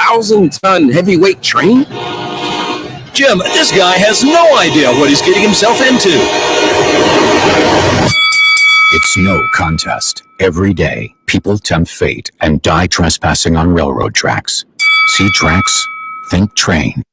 1,000-ton heavyweight train? Jim, this guy has no idea what he's getting himself into. It's no contest. Every day, people tempt fate and die trespassing on railroad tracks. See tracks? Think train.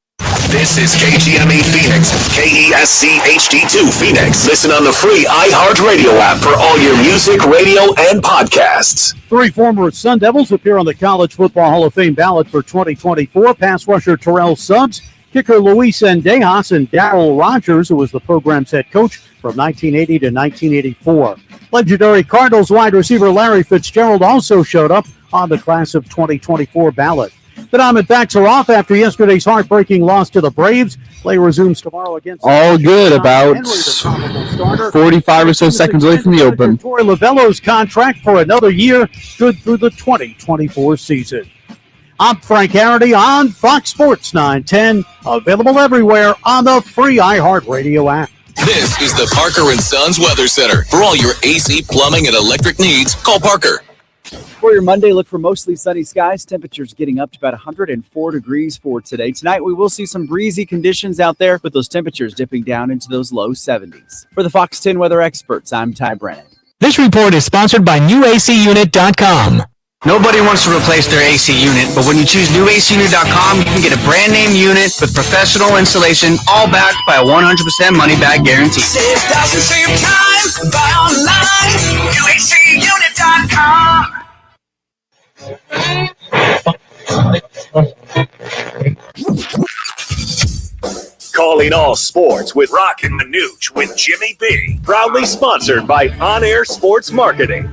This is KGME Phoenix, KESC HD2 Phoenix. Listen on the free iHeartRadio app for all your music, radio, and podcasts. 3 former Sun Devils appear on the College Football Hall of Fame ballot for 2024. Pass rusher Terrell Suggs, kicker Luis Endejas, and Darryl Rogers, who was the program's head coach from 1980 to 1984. Legendary Cardinals wide receiver Larry Fitzgerald also showed up on the class of 2024 ballot. The Diamondbacks are off after yesterday's heartbreaking loss to the Braves. Play resumes tomorrow against... All good, about 45 or so seconds away from the open. Torey Lovello's contract for another year, good through the 2024 season. I'm Frank Harity on Fox Sports 910, available everywhere on the free iHeartRadio app. This is the Parker & Sons Weather Center. For all your AC, plumbing, and electric needs, call Parker. For your Monday, look for mostly sunny skies. Temperatures getting up to about 104 degrees for today. Tonight, we will see some breezy conditions out there, with those temperatures dipping down into those low 70s. For the Fox 10 weather experts, I'm Ty Brennan. This report is sponsored by NewACUnit.com. Nobody wants to replace their AC unit, but when you choose NewACUnit.com, you can get a brand name unit with professional installation, all backed by a 100% money-back guarantee. Save thousands, save time, buy online, NewACUnit.com. Calling all sports with Roc and Manuch with Jimmy B. Proudly sponsored by On Air Sports Marketing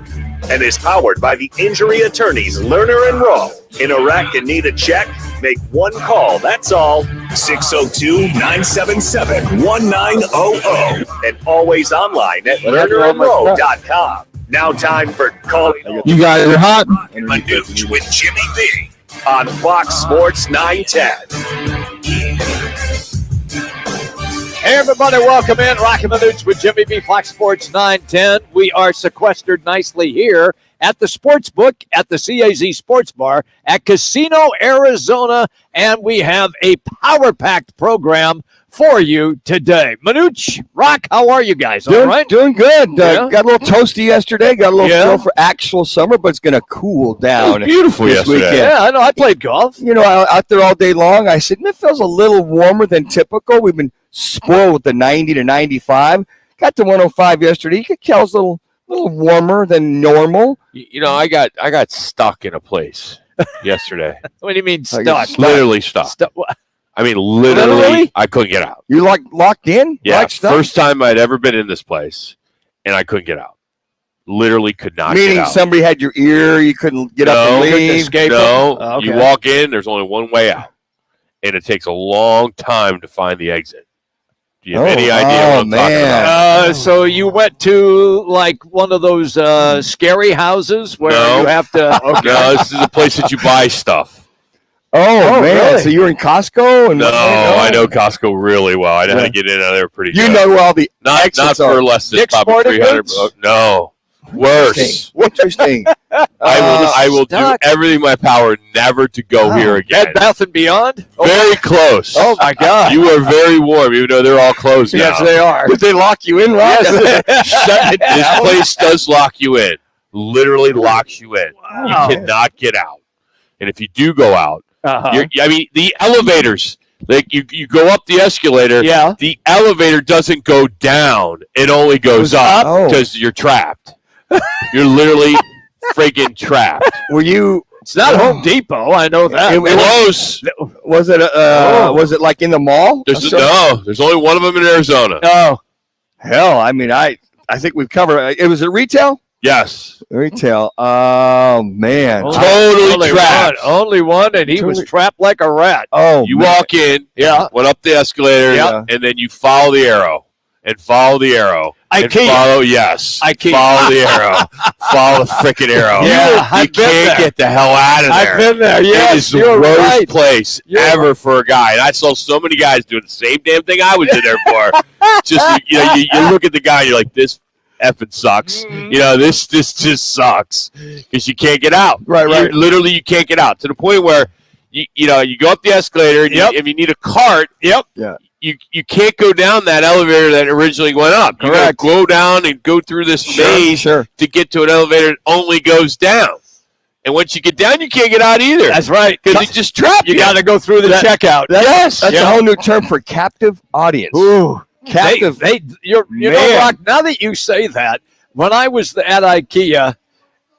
and is powered by the injury attorneys Lerner and Rowe. In a wreck and need a check? Make one call, that's all. 602-977-1900 and always online at lernerandrowe.com. Now time for Calling. You guys are hot. Roc and Manuch with Jimmy B on Fox Sports 910. Hey, everybody, welcome in. Roc and Manuch with Jimmy B, Fox Sports 910. We are sequestered nicely here at the Sports Book at the CAZ Sports Bar at Casino, Arizona, and we have a power-packed program for you today. Manuch, Rock, how are you guys? All right? Doing good. Yeah. Got a little toasty yesterday. Got a little feel for actual summer, but it's going to cool down. It was beautiful this yesterday. weekend. Yeah, I know. I played golf. You know, out there all day long, I said, it feels a little warmer than typical. We've been spoiled with the 90 to 95. Got to 105 yesterday. You could tell it's a little warmer than normal. You know, I got stuck in a place yesterday. What do you mean stuck? Literally stuck. I mean, literally, I couldn't get out. You locked in? Yeah, first time I'd ever been in this place, and I couldn't get out. Literally could not get out. Meaning somebody had your ear, you couldn't get up and leave? No, okay. You walk in, there's only one way out, and it takes a long time to find the exit. Do you have any idea what I'm talking about? So you went to, like, one of those scary houses where you have to... Okay. No, this is a place that you buy stuff. Oh, man. Really? So you were in Costco? And No, I know Costco really well. I know how to get in and out of there pretty good. You know where all the Not for less than Dick's probably Sporting 300 Goods? bucks. No. Worse. Interesting. I will do everything in my power never to go here again. Bed Bath & Beyond? Very close. Oh, my God. You are very warm, even though they're all closed now. Yes, they are. Did they lock you in, Rob? Shut it down. This place does lock you in. Literally locks you in. Wow. You cannot get out. And if you do go out, Uh-huh. I mean, the elevators, like you go up the escalator, the elevator doesn't go down. It only goes up because you're trapped. You're literally freaking trapped. Were you... It's not Home Depot. I know that. Close. Was it was it like in the mall? There's only one of them in Arizona. Oh. Hell, I mean, I think we've covered... It was at retail? Yes. Retail. Oh, man. Totally trapped. Only one, and he was trapped like a rat. Oh, you walk in, went up the escalator, and then you follow the arrow. And follow the arrow. Follow the arrow. Follow the freaking arrow. Yeah, you can't get the hell out of there. I've been there. Yes, it is the worst place ever for a guy. And I saw so many guys doing the same damn thing I was in there for. Just you look at the guy, and you're like, this effing sucks. You know, this just sucks because you can't get out. Right. Literally, you can't get out to the point where you go up the escalator, and if you need a cart, you can't go down that elevator that originally went up. You got to go down and go through this maze to get to an elevator that only goes down. And once you get down, you can't get out either. That's right. Because it just trapped you. You got to go through the checkout. That's a whole new term for captive audience. Ooh. Captive. You know, Rock, now that you say that, when I was at IKEA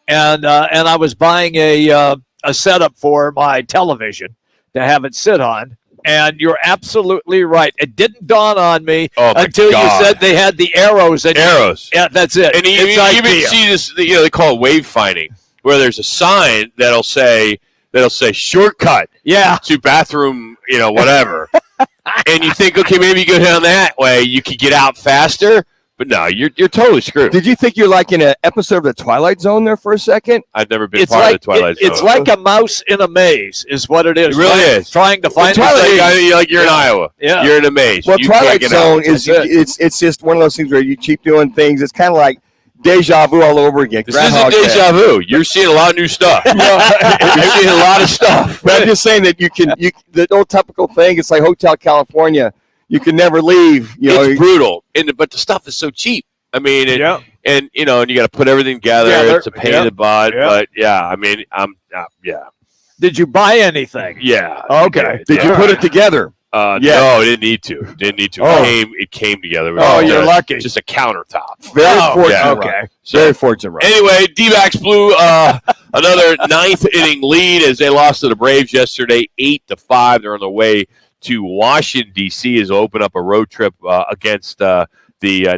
and I was buying a setup for my television to have it sit on, and you're absolutely right. It didn't dawn on me until you said they had the arrows. Arrows. Yeah, that's it. And you even see this, they call it wayfinding, where there's a sign that'll say shortcut to bathroom, whatever. And you think, okay, maybe you go down that way, you could get out faster. But no, you're totally screwed. Did you think you're like in an episode of The Twilight Zone there for a second? I've never been part of The Twilight Zone. It's like a mouse in a maze is what it is. It really is. Trying to find you're in Iowa. Yeah. You're in a maze. Well, Twilight Zone it's just one of those things where you keep doing things. It's kind of like deja vu all over again. This isn't deja vu. You're seeing a lot of new stuff. You're seeing a lot of stuff. But I'm just saying that the old typical thing, it's like Hotel California. You can never leave. It's brutal. But the stuff is so cheap. I mean, and you got to put everything together. It's a pain in the butt. But Did you buy anything? Yeah. Okay. Did you put it together? No, I didn't need to. It came together. You're lucky. Just a countertop. Very fortunate. Yeah. Okay. Very fortunate. Anyway, D-backs blew another ninth inning lead as they lost to the Braves yesterday, 8-5. They're on their way to Washington, D.C. as they open up a road trip against the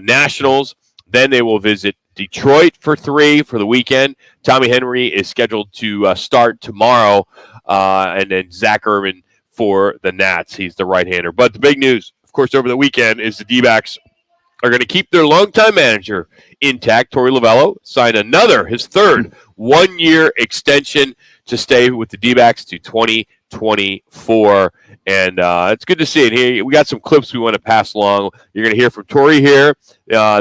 Nationals. Then they will visit Detroit for 3 for the weekend. Tommy Henry is scheduled to start tomorrow, and then Zach Irvin for the Nats. He's the right-hander. But the big news, of course, over the weekend is the D-backs are going to keep their longtime manager intact. Torey Lovello signed his third one-year extension to stay with the D-backs to 2024. And it's good to see it here. We got some clips we want to pass along. You're going to hear from Torey here.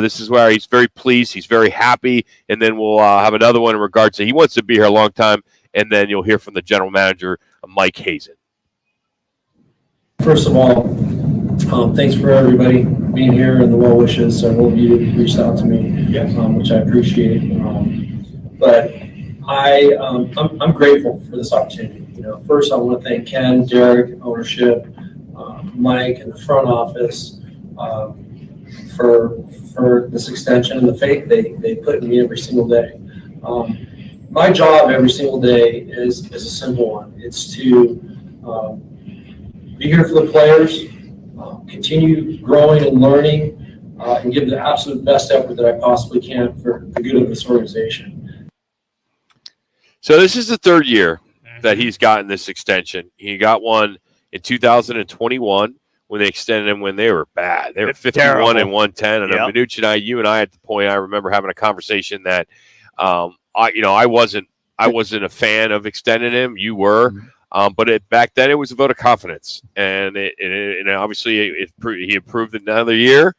This is where he's very pleased. He's very happy. And then we'll have another one in regards to he wants to be here a long time. And then you'll hear from the general manager, Mike Hazen. First of all, thanks for everybody being here and the well wishes. Several of you reached out to me, which I appreciate. But I'm grateful for this opportunity. First I want to thank Ken, Derek, ownership, Mike, and the front office for this extension and the faith they put in me every single day. My job every single day is a simple one. It's to be here for the players, continue growing and learning, and give the absolute best effort that I possibly can for the good of this organization. So this is the third year that he's gotten this extension. He got one in 2021 when they extended him when they were bad. They were 51 and 110. And Manuch and you and I at the point, I remember having a conversation that I wasn't a fan of extending him. You were. But back then it was a vote of confidence, and obviously he improved another year,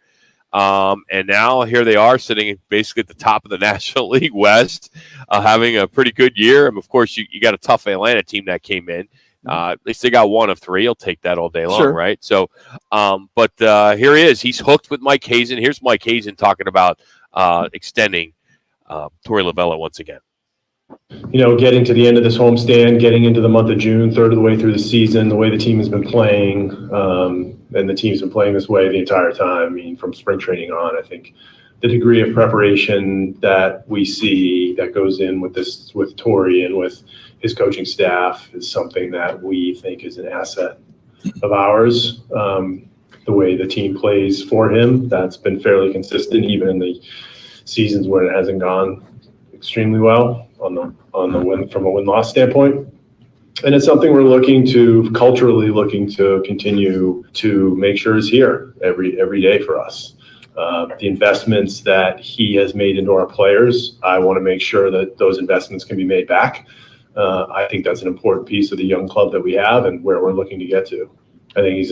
and now here they are sitting basically at the top of the National League West, having a pretty good year. And of course, you got a tough Atlanta team that came in. At least they got 1 of 3. He'll take that all day long, right? So, but here he is. He's hooked with Mike Hazen. Here's Mike Hazen talking about extending Torey Lovello once again. Getting to the end of this homestand, getting into the month of June, third of the way through the season, the way the team has been playing, and the team's been playing this way the entire time. I mean, from spring training on, I think the degree of preparation that we see that goes in with Torey and with his coaching staff is something that we think is an asset of ours. The way the team plays for him, that's been fairly consistent, even in the seasons where it hasn't gone extremely well on the win from a win-loss standpoint. And it's something we're culturally looking to continue to make sure is here every day for us. The investments that he has made into our players, I want to make sure that those investments can be made back. I think that's an important piece of the young club that we have and where we're looking to get to. I think he's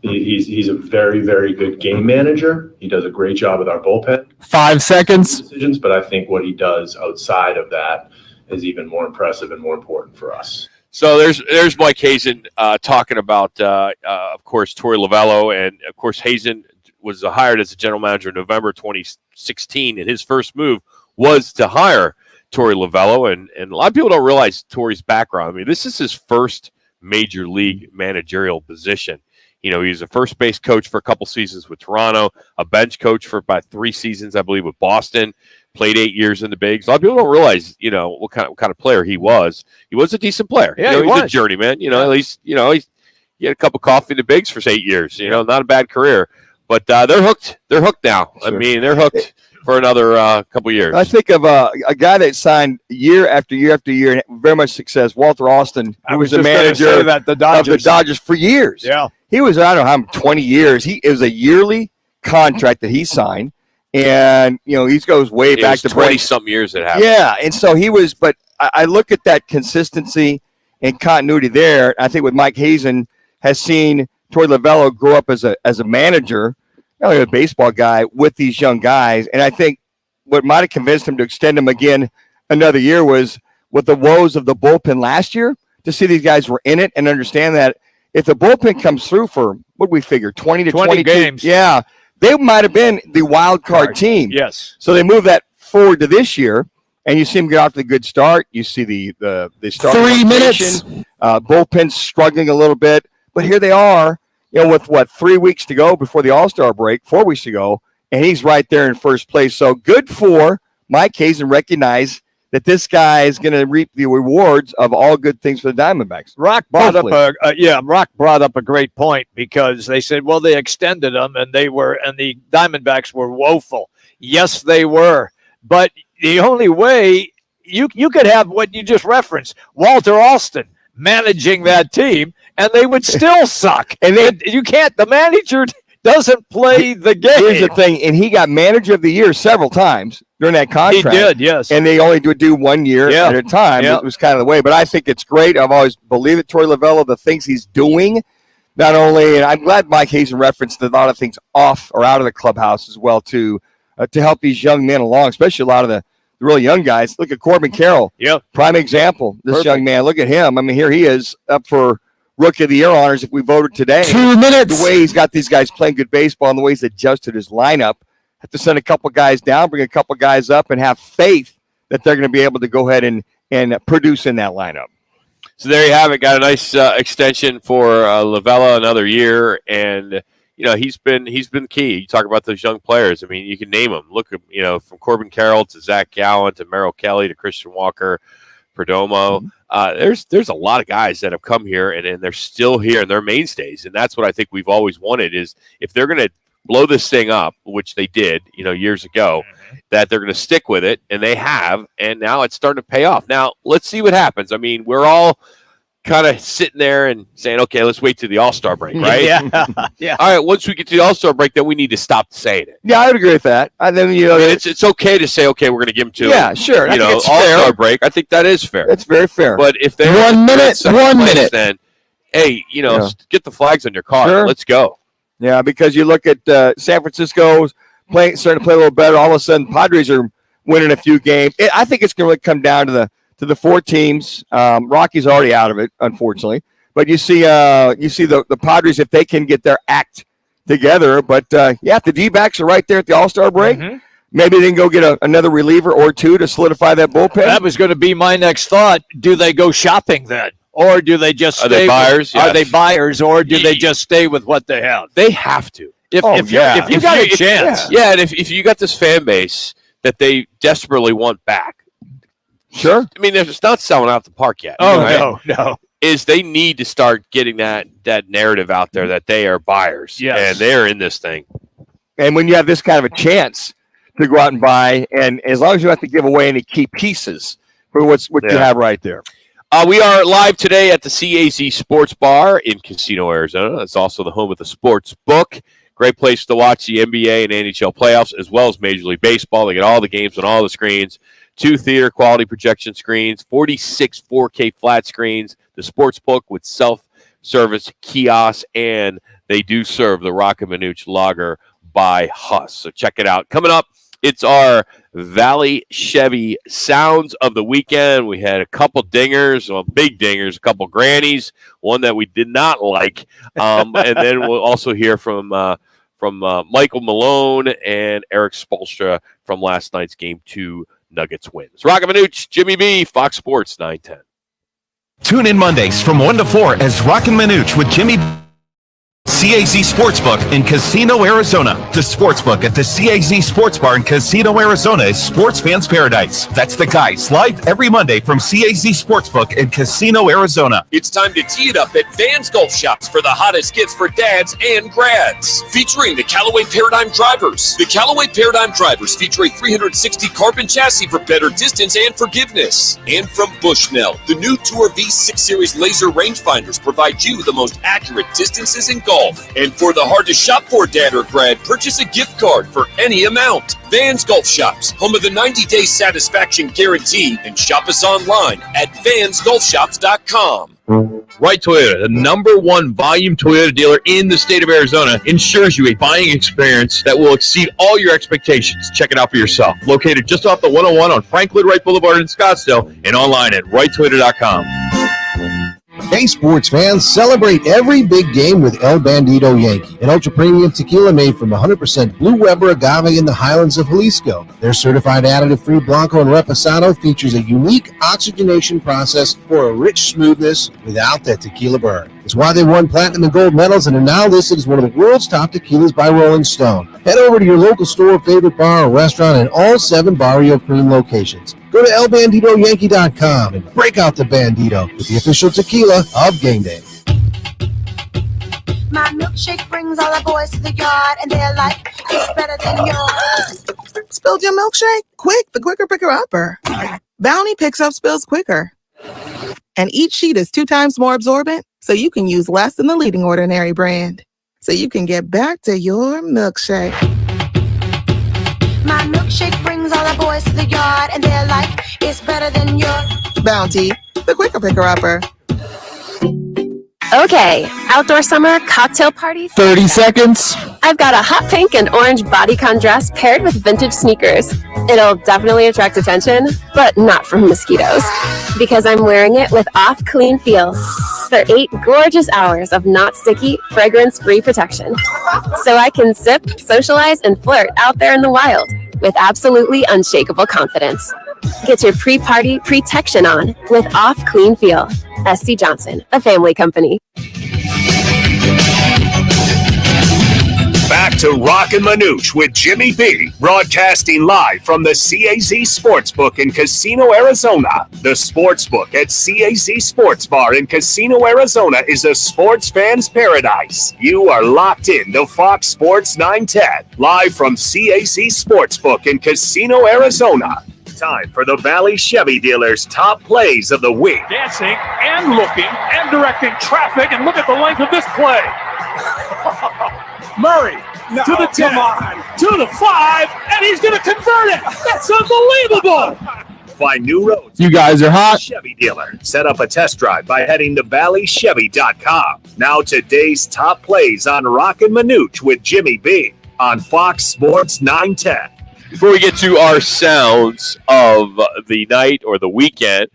he's a very, very good game manager. He does a great job with our bullpen. 5 seconds. Decisions, but I think what he does outside of that is even more impressive and more important for us. So there's Mike Hazen talking about, of course, Torey Lovello. And, of course, Hazen was hired as a general manager in November 2016, and his first move was to hire Torey Lovello. And a lot of people don't realize Torey's background. I mean, this is his first major league managerial position. He was a first base coach for a couple seasons with Toronto, a bench coach for about 3 seasons, I believe, with Boston. Played 8 years in the bigs. A lot of people don't realize, what kind of player he was. He was a decent player. Yeah, he was a journeyman. At least, he had a cup of coffee in the bigs for 8 years. Not a bad career. But they're hooked. They're hooked now. Sure. I mean, they're hooked for another couple years. I think of a guy that signed year after year after year and very much success, Walter Austin, who was the manager of the Dodgers for years. Yeah. He was, I don't know how many, 20 years. It was a yearly contract that he signed. And, he goes way back to 20-something years that happened. Yeah, and so he was, but I look at that consistency and continuity there. I think with Mike Hazen has seen Torey Lovello grow up as a manager, not only a baseball guy, with these young guys. And I think what might have convinced him to extend him again another year was with the woes of the bullpen last year, to see these guys were in it and understand that if the bullpen comes through for, what we figure, 20 to 22 games. Yeah, they might have been the wild card team. Yes. So they move that forward to this year, and you see them get off to a good start. You see the start 3 minutes. Bullpen struggling a little bit, but here they are, with 3 weeks to go before the All-Star break, 4 weeks to go, and he's right there in first place. So good for Mike Hazen, recognize that this guy is going to reap the rewards of all good things for the Diamondbacks. Rock brought up a great point, because they said, well, they extended them and the Diamondbacks were woeful. Yes, they were. But the only way you could have what you just referenced, Walter Austin managing that team, and they would still suck. And the manager doesn't play the game. Here's the thing, and he got manager of the year several times during that contract. He did, yes. And they only would do 1 year at a time. Yeah. It was kind of the way. But I think it's great. I've always believed that Torey Lovello, the things he's doing, not only, and I'm glad Mike Hazen referenced a lot of things off or out of the clubhouse as well, to help these young men along, especially a lot of the really young guys. Look at Corbin Carroll. Yeah. Prime example. This young man, look at him. I mean, here he is up for Rookie of the Year honors if we voted today. 2 minutes. The way he's got these guys playing good baseball and the way he's adjusted his lineup. Have to send a couple guys down, bring a couple guys up, and have faith that they're going to be able to go ahead and produce in that lineup. So there you have it. Got a nice extension for Lovello, another year, and he's been key. You talk about those young players. I mean, you can name them. Look, from Corbin Carroll to Zach Gallen to Merrill Kelly to Christian Walker, Perdomo. There's a lot of guys that have come here and they're still here and they're mainstays. And that's what I think we've always wanted, is if they're going to blow this thing up, which they did, years ago, that they're going to stick with it, and they have, and now it's starting to pay off. Now, let's see what happens. I mean, we're all kind of sitting there and saying, okay, let's wait till the All-Star break, right? Yeah. All right, once we get to the All-Star break, then we need to stop saying it. Yeah, I would agree with that. And then, it's okay to say, okay, we're going to give them to sure. All-Star break. I think that is fair. That's very fair. But if they're 1 minute, 1 minute, then hey, get the flags on your car. Sure. Let's go. Yeah, because you look at San Francisco's starting to play a little better. All of a sudden, Padres are winning a few games. I think it's going to come down to the 4 teams. Rockies already out of it, unfortunately. But you see the Padres, if they can get their act together. But the D-backs are right there at the All-Star break. Mm-hmm. Maybe they can go get another reliever or two to solidify that bullpen. That was going to be my next thought. Do they go shopping then? Or do they just stay? Are they buyers? Are they buyers, or do they just stay with what they have? They have to. If you got a chance. And if you got this fan base that they desperately want back. Sure. I mean, it's not selling out the park yet. Oh, no. Is they need to start getting that narrative out there that they are buyers. Yes. And they're in this thing. And when you have this kind of a chance to go out and buy, and as long as you have to give away any key pieces for what you have right there. We are live today at the CAZ Sports Bar in Casino, Arizona. It's also the home of the Sports Book. Great place to watch the NBA and NHL playoffs, as well as Major League Baseball. They get all the games on all the screens, 2 theater quality projection screens, 46 4K flat screens, the Sports Book with self-service kiosks, and they do serve the Roc and Manuch Lager by Huss. So check it out. Coming up, it's our Valley Chevy sounds of the weekend. We had a couple dingers, well, big dingers, a couple grannies, one that we did not like. And then we'll also hear from Michael Malone and Eric Spolstra from last night's Game 2 Nuggets wins. Roc and Manuch, Jimmy B, Fox Sports 910. Tune in Mondays from 1 to 4 as Roc and Manuch with Jimmy CAZ Sportsbook in Casino, Arizona. The Sportsbook at the CAZ Sports Bar in Casino, Arizona is sports fans' paradise. That's the guys, live every Monday from CAZ Sportsbook in Casino, Arizona. It's time to tee it up at Vans Golf Shops for the hottest gifts for dads and grads. Featuring the Callaway Paradigm Drivers. The Callaway Paradigm Drivers feature a 360 carbon chassis for better distance and forgiveness. And from Bushnell, the new Tour V6 Series laser rangefinders provide you the most accurate distances in golf. And for the hard to shop for dad or grad, purchase a gift card for any amount. Vans Golf Shops, home of the 90-day satisfaction guarantee, and shop us online at vansgolfshops.com. Wright Toyota, the #1 volume Toyota dealer in the state of Arizona, ensures you a buying experience that will exceed all your expectations. Check it out for yourself. Located just off the 101 on Frank Lloyd Wright Boulevard in Scottsdale and online at wrighttoyota.com. Hey, sports fans, celebrate every big game with El Bandito Yankee, an ultra-premium tequila made from 100% Blue Weber agave in the highlands of Jalisco. Their certified additive-free Blanco and Reposado features a unique oxygenation process for a rich smoothness without that tequila burn. It's why they won platinum and gold medals and are now listed as one of the world's top tequilas by Rolling Stone. Head over to your local store, favorite bar, or restaurant in all 7 Barrio Cream locations. Go to elbanditoyankee.com and break out the Bandito with the official tequila of game day. My milkshake brings all the boys to the yard, and they're like, it's better than yours. Spilled your milkshake? Quick, the quicker picker-upper. Bounty picks up spills quicker. And each sheet is 2 times more absorbent, so you can use less than the leading Ordinary brand. So you can get back to your milkshake. My milkshake brings all the boys to the yard, and they're like, it's better than yours. Bounty, the quicker picker-upper. Okay, outdoor summer cocktail party. 30 seconds. I've got a hot pink and orange bodycon dress paired with vintage sneakers. It'll definitely attract attention, but not from mosquitoes, because I'm wearing it with Off Clean Feel for 8 gorgeous hours of not sticky, fragrance-free protection. So I can sip, socialize, and flirt out there in the wild with absolutely unshakable confidence. Get your pre-party protection on with Off Clean Feel. SC Johnson, a family company. Back to Roc and Manuch with Jimmy B, broadcasting live from the CAZ Sportsbook in Casino, Arizona. The Sportsbook at CAZ Sports Bar in Casino, Arizona is a sports fan's paradise. You are locked in to Fox Sports 910, live from CAZ Sportsbook in Casino, Arizona. Time for the Valley Chevy dealers' top plays of the week. Dancing and looking and directing traffic, and look at the length of this play. Murray to the 10, to the 5, and he's going to convert it. That's unbelievable. Find new roads. You guys are hot. Chevy dealer. Set up a test drive by heading to valleychevy.com. Now today's top plays on Roc and Manuch with Jimmy B on Fox Sports 910. Before we get to our sounds of the night or the weekend,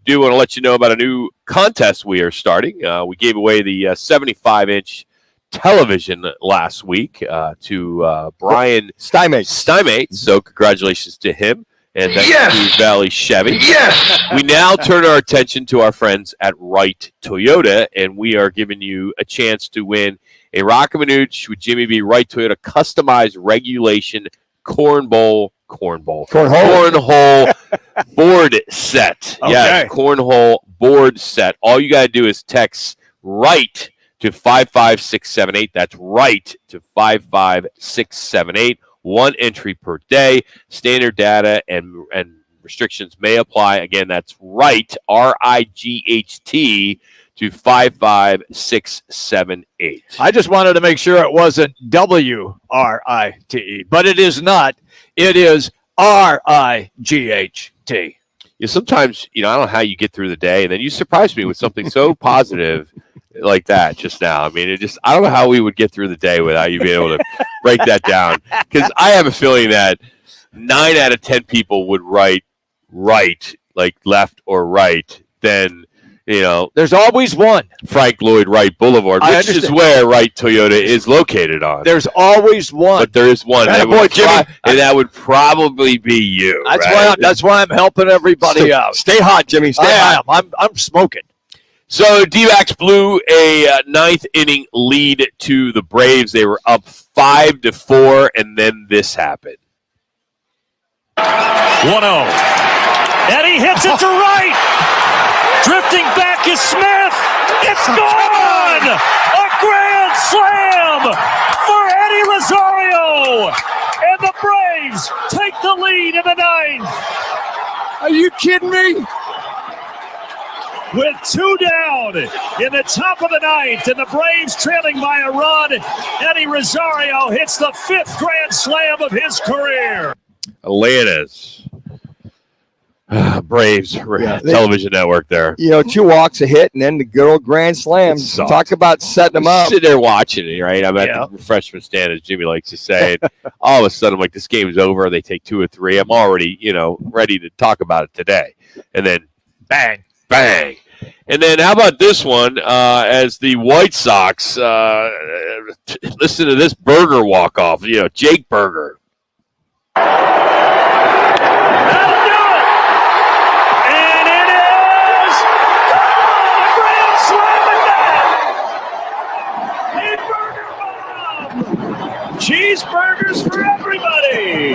do want to let you know about a new contest we are starting. We gave away the 75-inch television last week to Brian Stymate. So congratulations to him. And thanks to Valley Chevy. Yes! We now turn our attention to our friends at Wright Toyota, and we are giving you a chance to win a Roc and Manuch with Jimmy B. Wright Toyota customized regulation cornhole board set. Okay. Yes, cornhole board set. All you got to do is text right to 55678. That's right to 55678. 1 entry per day. Standard data and restrictions may apply. Again, that's right, RIGHT, to 55678. I just wanted to make sure it wasn't WRITE, but it is not. It is RIGHT. Yeah, sometimes, I don't know how you get through the day, and then you surprise me with something so positive like that just now. I mean, I don't know how we would get through the day without you being able to break that down, because I have a feeling that 9 out of 10 people would write right, like left or right, then there's always one. Frank Lloyd Wright Boulevard, which is where Wright Toyota is located on. There's always one. But there is one. And that would probably be you. That's why I'm helping everybody out. Stay hot, Jimmy. Stay hot. I'm smoking. So D-backs blew a ninth inning lead to the Braves. They were up 5-4, and then this happened. 1-0. Eddie hits it to right. Drifting back is Smith. It's gone! A grand slam for Eddie Rosario. And the Braves take the lead in the ninth. Are you kidding me? With 2 down in the top of the ninth, and the Braves trailing by a run, Eddie Rosario hits the 5th grand slam of his career. Atlanta's Braves television network there. 2 walks, a hit, and then the good old grand slam. Talk about setting them up. Sitting there watching it, right? I'm at the freshman stand, as Jimmy likes to say. And all of a sudden, I'm like, this game's over. They take 2 or 3. I'm already, ready to talk about it today. And then bang, bang. And then how about this one? As the White Sox, listen to this Berger walk-off. Jake Berger. Cheeseburgers for everybody.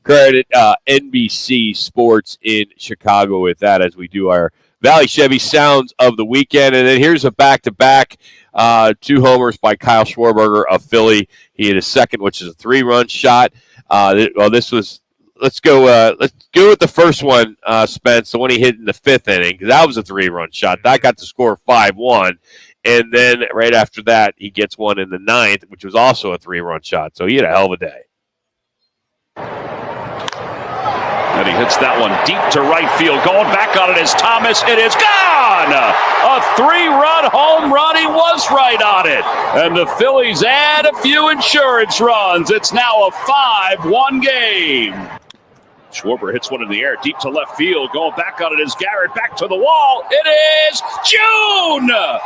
Credit NBC Sports in Chicago with that as we do our Valley Chevy Sounds of the weekend. And then here's a back-to-back, 2 homers by Kyle Schwarber of Philly. He hit a second, which is a 3-run shot. Let's go with the first one, Spence, the one he hit in the 5th inning, because that was a 3-run shot. That got the score 5-1. And then right after that, he gets one in the 9th, which was also a 3-run shot. So he had a hell of a day. And he hits that one deep to right field. Going back on it is Thomas. It is gone! A 3-run home run. He was right on it. And the Phillies add a few insurance runs. It's now a 5-1 game. Schwarber hits one in the air, deep to left field. Going back on it is Garrett, back to the wall. It is June! A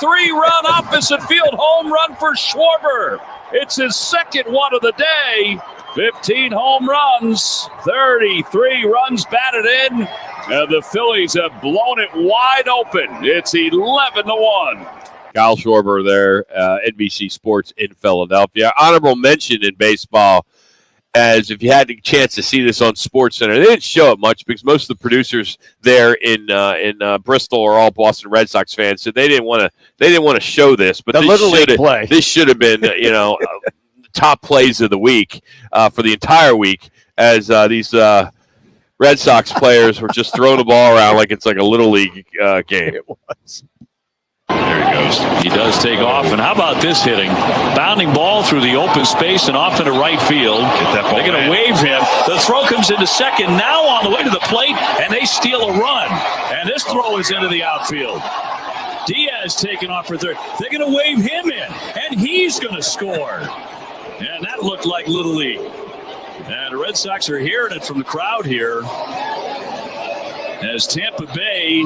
3-run opposite field home run for Schwarber. It's his 2nd one of the day. 15 home runs, 33 runs batted in, and the Phillies have blown it wide open. It's 11-1. Kyle Schwarber there, NBC Sports in Philadelphia. Honorable mention in baseball, as if you had the chance to see this on SportsCenter, they didn't show it much because most of the producers there in Bristol are all Boston Red Sox fans, so they didn't want to show this. But this should have been top plays of the week for the entire week, as these Red Sox players were just throwing the ball around like it's like a little league game. It was. There he goes. He does take off. And how about this hitting? Bounding ball through the open space and off into right field. They're going to wave him. The throw comes into second. Now on the way to the plate, and they steal a run. And this throw is into the outfield. Diaz taking off for third. They're going to wave him in, and he's going to score. And that looked like Little League. And the Red Sox are hearing it from the crowd here as Tampa Bay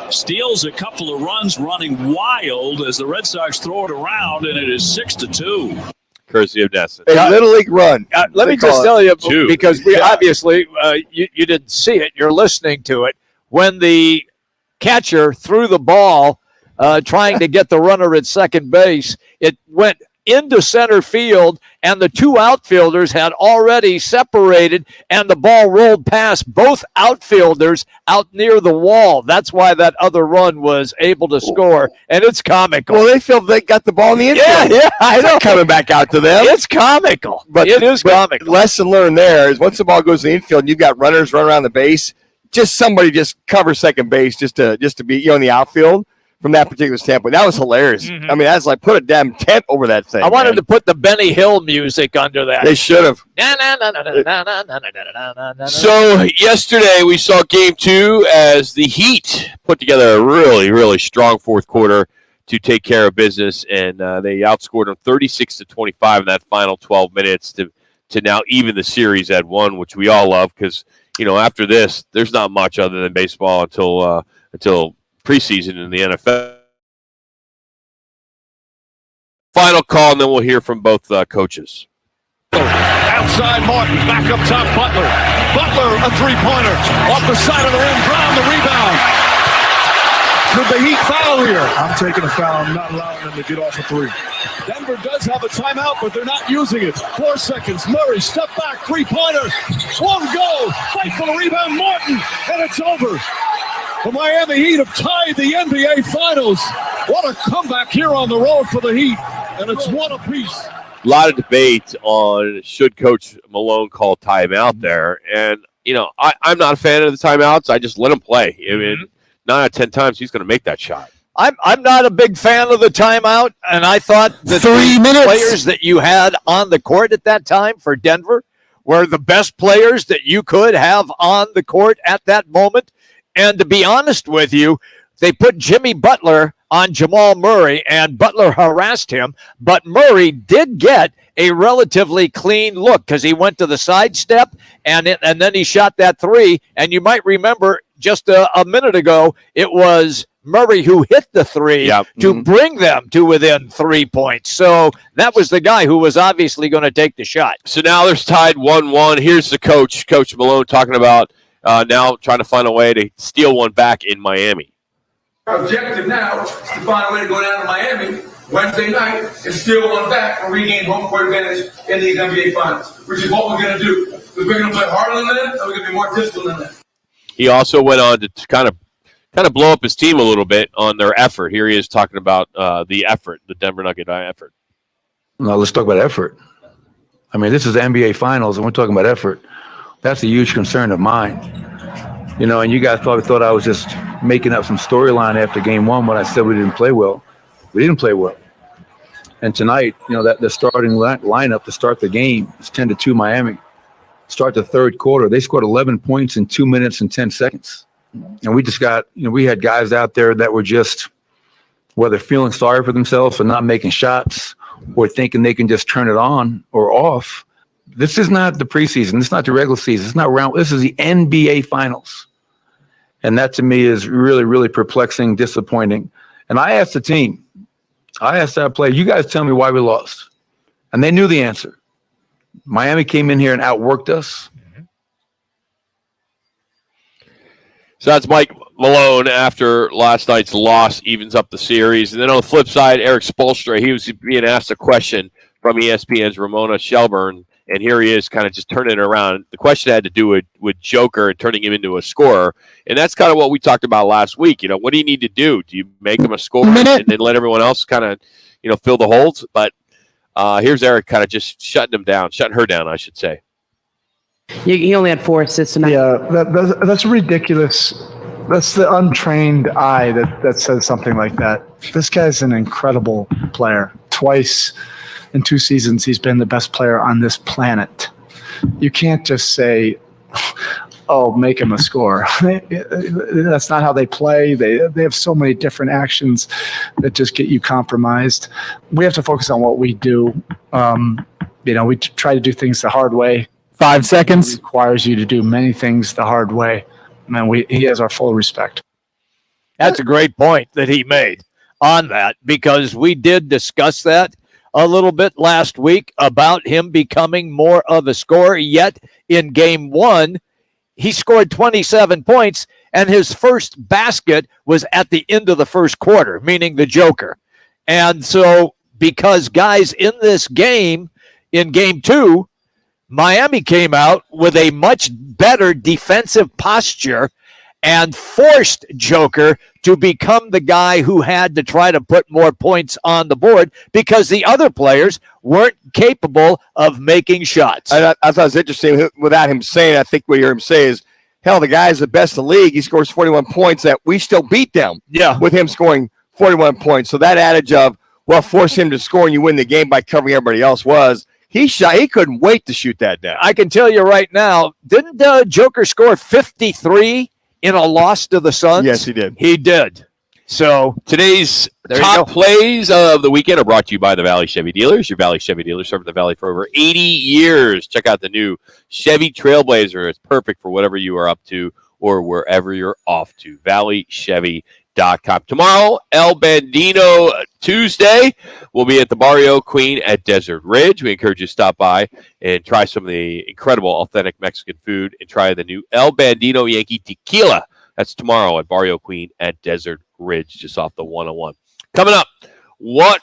steals a couple of runs running wild as the Red Sox throw it around, and it is 6-2. Courtesy of Destin. A Little League run. Let me just tell you, because we obviously, you didn't see it, you're listening to it. When the catcher threw the ball trying to get the runner at second base, it went into center field, and the 2 outfielders had already separated, and the ball rolled past both outfielders out near the wall. That's why that other run was able to score, and it's comical. Well, they feel they got the ball in the infield. Yeah, I know. Coming back out to them. It's comical. But it is comical. Lesson learned there is once the ball goes to the infield and you've got runners run around the base, somebody cover second base just to be in the outfield. From that particular standpoint, that was hilarious. Mm-hmm. I mean, that's like put a damn tent over that thing. I wanted to put the Benny Hill music under that. They should have. So yesterday we saw Game 2 as the Heat put together a really, really strong fourth quarter to take care of business, and they outscored them 36-25 in that final 12 minutes to to now even the series at 1, which we all love because, after this, there's not much other than baseball until preseason in the NFL. Final call, and then we'll hear from both coaches. Outside Martin, back up top Butler. Butler, a three-pointer. Off the side of the rim, Brown the rebound. Could the Heat foul here? I'm taking a foul. I'm not allowing them to get off a three. Denver does have a timeout, but they're not using it. 4 seconds. Murray, step back, three-pointer. One go. Fight for the rebound, Martin, and it's over. The Miami Heat have tied the NBA Finals. What a comeback here on the road for the Heat, and it's 1 apiece. A lot of debate on should Coach Malone call timeout there. And, I'm not a fan of the timeouts. I just let him play. I mean, 9 out of 10 times he's going to make that shot. I'm not a big fan of the timeout, and I thought that the players that you had on the court at that time for Denver were the best players that you could have on the court at that moment. And to be honest with you, they put Jimmy Butler on Jamal Murray, and Butler harassed him, but Murray did get a relatively clean look because he went to the sidestep, and then he shot that three. And you might remember just a minute ago, it was Murray who hit the three to bring them to within 3 points. So that was the guy who was obviously going to take the shot. So now there's tied 1-1. Here's the Coach Malone, talking about now trying to find a way to steal one back in Miami. Our objective now is to find a way to go down to Miami Wednesday night and steal one back and regain home court advantage in these NBA Finals, which is what we're going to do. Because we're going to play harder than them, and we're going to be more disciplined than them. He also went on to kind of blow up his team a little bit on their effort. Here he is talking about the effort, the Denver Nugget effort. No, let's talk about effort. I mean, this is the NBA Finals, and we're talking about effort. That's a huge concern of mine. And you guys probably thought I was just making up some storyline after game 1 when I said we didn't play well. We didn't play well. And tonight, that the starting lineup to start the game is 10-2 Miami. Start the third quarter. They scored 11 points in 2 minutes and 10 seconds. And we just got, we had guys out there that were just, whether feeling sorry for themselves or not making shots or thinking they can just turn it on or off. This is not the preseason. This is not the regular season. It's not round. This is the NBA Finals. And that to me is really, really perplexing, disappointing. And I asked the team, I asked our player, you guys tell me why we lost. And they knew the answer. Miami came in here and outworked us. So that's Mike Malone after last night's loss, evens up the series. And then on the flip side, Eric Spoelstra, he was being asked a question from ESPN's Ramona Shelburne, and here he is kind of just turning it around. The question had to do with Joker and turning him into a scorer, and that's kind of what we talked about last week. What do you need to do? Do you make him a scorer and then let everyone else kind of, fill the holes? But here's Eric kind of just shutting her down, I should say. He only had 4 assists tonight. Yeah, that's ridiculous. That's the untrained eye that says something like that. This guy's an incredible player. Twice in 2 seasons, he's been the best player on this planet. You can't just say, oh, make him a scorer. That's not how they play. They have so many different actions that just get you compromised. We have to focus on what we do. We try to do things the hard way. 5 seconds. It requires you to do many things the hard way. And he has our full respect. That's a great point that he made on that, because we did discuss that a little bit last week about him becoming more of a scorer. Yet in game 1, he scored 27 points, and his first basket was at the end of the first quarter, meaning the Joker. And so because guys in this game, in game 2, Miami came out with a much better defensive posture and forced Joker to become the guy who had to try to put more points on the board because the other players weren't capable of making shots. I thought it was interesting without him saying, I think what you hear him say is, hell, the guy's the best in the league. He scores 41 points that we still beat them with him scoring 41 points. So that adage of, well, force him to score and you win the game by covering everybody else was, he couldn't wait to shoot that down. I can tell you right now, didn't Joker score 53 in a loss to the Suns? Yes, he did. He did. So today's top plays of the weekend are brought to you by the Valley Chevy Dealers. Your Valley Chevy Dealers serving the Valley for over 80 years. Check out the new Chevy Trailblazer. It's perfect for whatever you are up to or wherever you're off to. ValleyChevy.com. Tomorrow, El Bandino Tuesday. We'll be at the Barrio Queen at Desert Ridge. We encourage you to stop by and try some of the incredible authentic Mexican food and try the new El Bandino Yankee Tequila. That's tomorrow at Barrio Queen at Desert Ridge, just off the 101. Coming up, what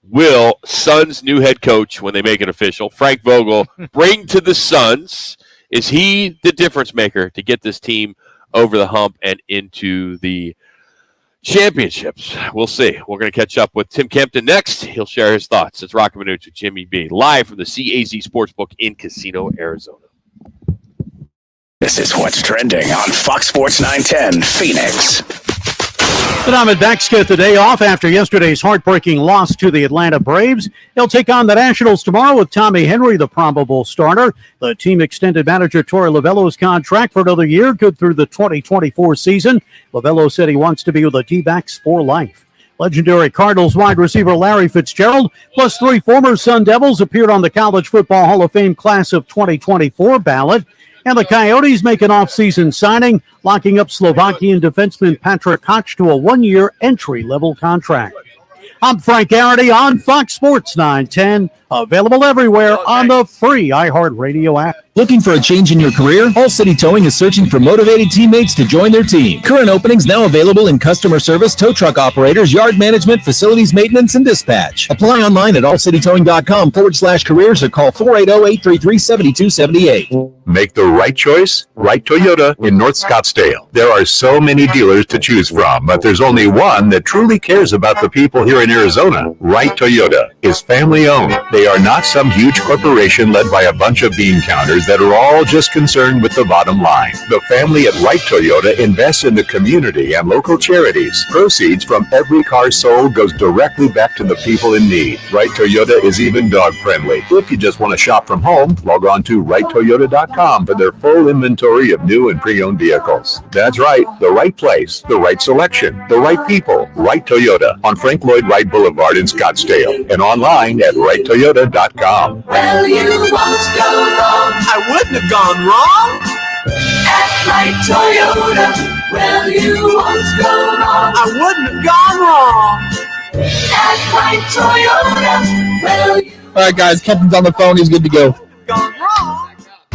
will Suns' new head coach, when they make it official, Frank Vogel, bring to the Suns? Is he the difference maker to get this team over the hump and into the championships? We'll see. We're going to catch up with Tim Kempton next. He'll share his thoughts. It's Roc and Manuch with Jimmy B, live from the CAZ Sportsbook in Casino, Arizona. This is what's trending on Fox Sports 910 Phoenix. The Diamondbacks get the day off after yesterday's heartbreaking loss to the Atlanta Braves. They'll take on the Nationals tomorrow with Tommy Henry, the probable starter. The team extended manager Torey Lovullo's contract for another year, good through the 2024 season. Lovullo said he wants to be with the D-backs for life. Legendary Cardinals wide receiver Larry Fitzgerald, plus 3 former Sun Devils, appeared on the College Football Hall of Fame class of 2024 ballot. And the Coyotes make an off-season signing, locking up Slovakian defenseman Patrick Koch to a 1-year entry-level contract. I'm Frank Garrity on Fox Sports 910, available everywhere on the free iHeartRadio app. Looking for a change in your career? All City Towing is searching for motivated teammates to join their team. Current openings now available in customer service, tow truck operators, yard management, facilities maintenance, and dispatch. Apply online at allcitytowing.com/careers or call 480-833-7278. Make the right choice, Right Toyota in North Scottsdale. There are so many dealers to choose from, but there's only one that truly cares about the people here in Arizona. Right Toyota is family owned. They are not some huge corporation led by a bunch of bean counters that are all just concerned with the bottom line. The family at Right Toyota invests in the community and local charities. Proceeds from every car sold goes directly back to the people in need. Right Toyota is even dog friendly. If you just want to shop from home, log on to righttoyota.com for their full inventory of new and pre-owned vehicles. That's right, the right place, the right selection, the right people. Right Toyota on Frank Lloyd Wright Boulevard in Scottsdale and online at righttoyota.com. Well, you won't go wrong. I wouldn't have gone wrong. At Right Toyota. Well, you won't go wrong. I wouldn't have gone wrong. At Right Toyota. Well, all right, guys, Kempton's on the phone. He's good to go. gone wrong.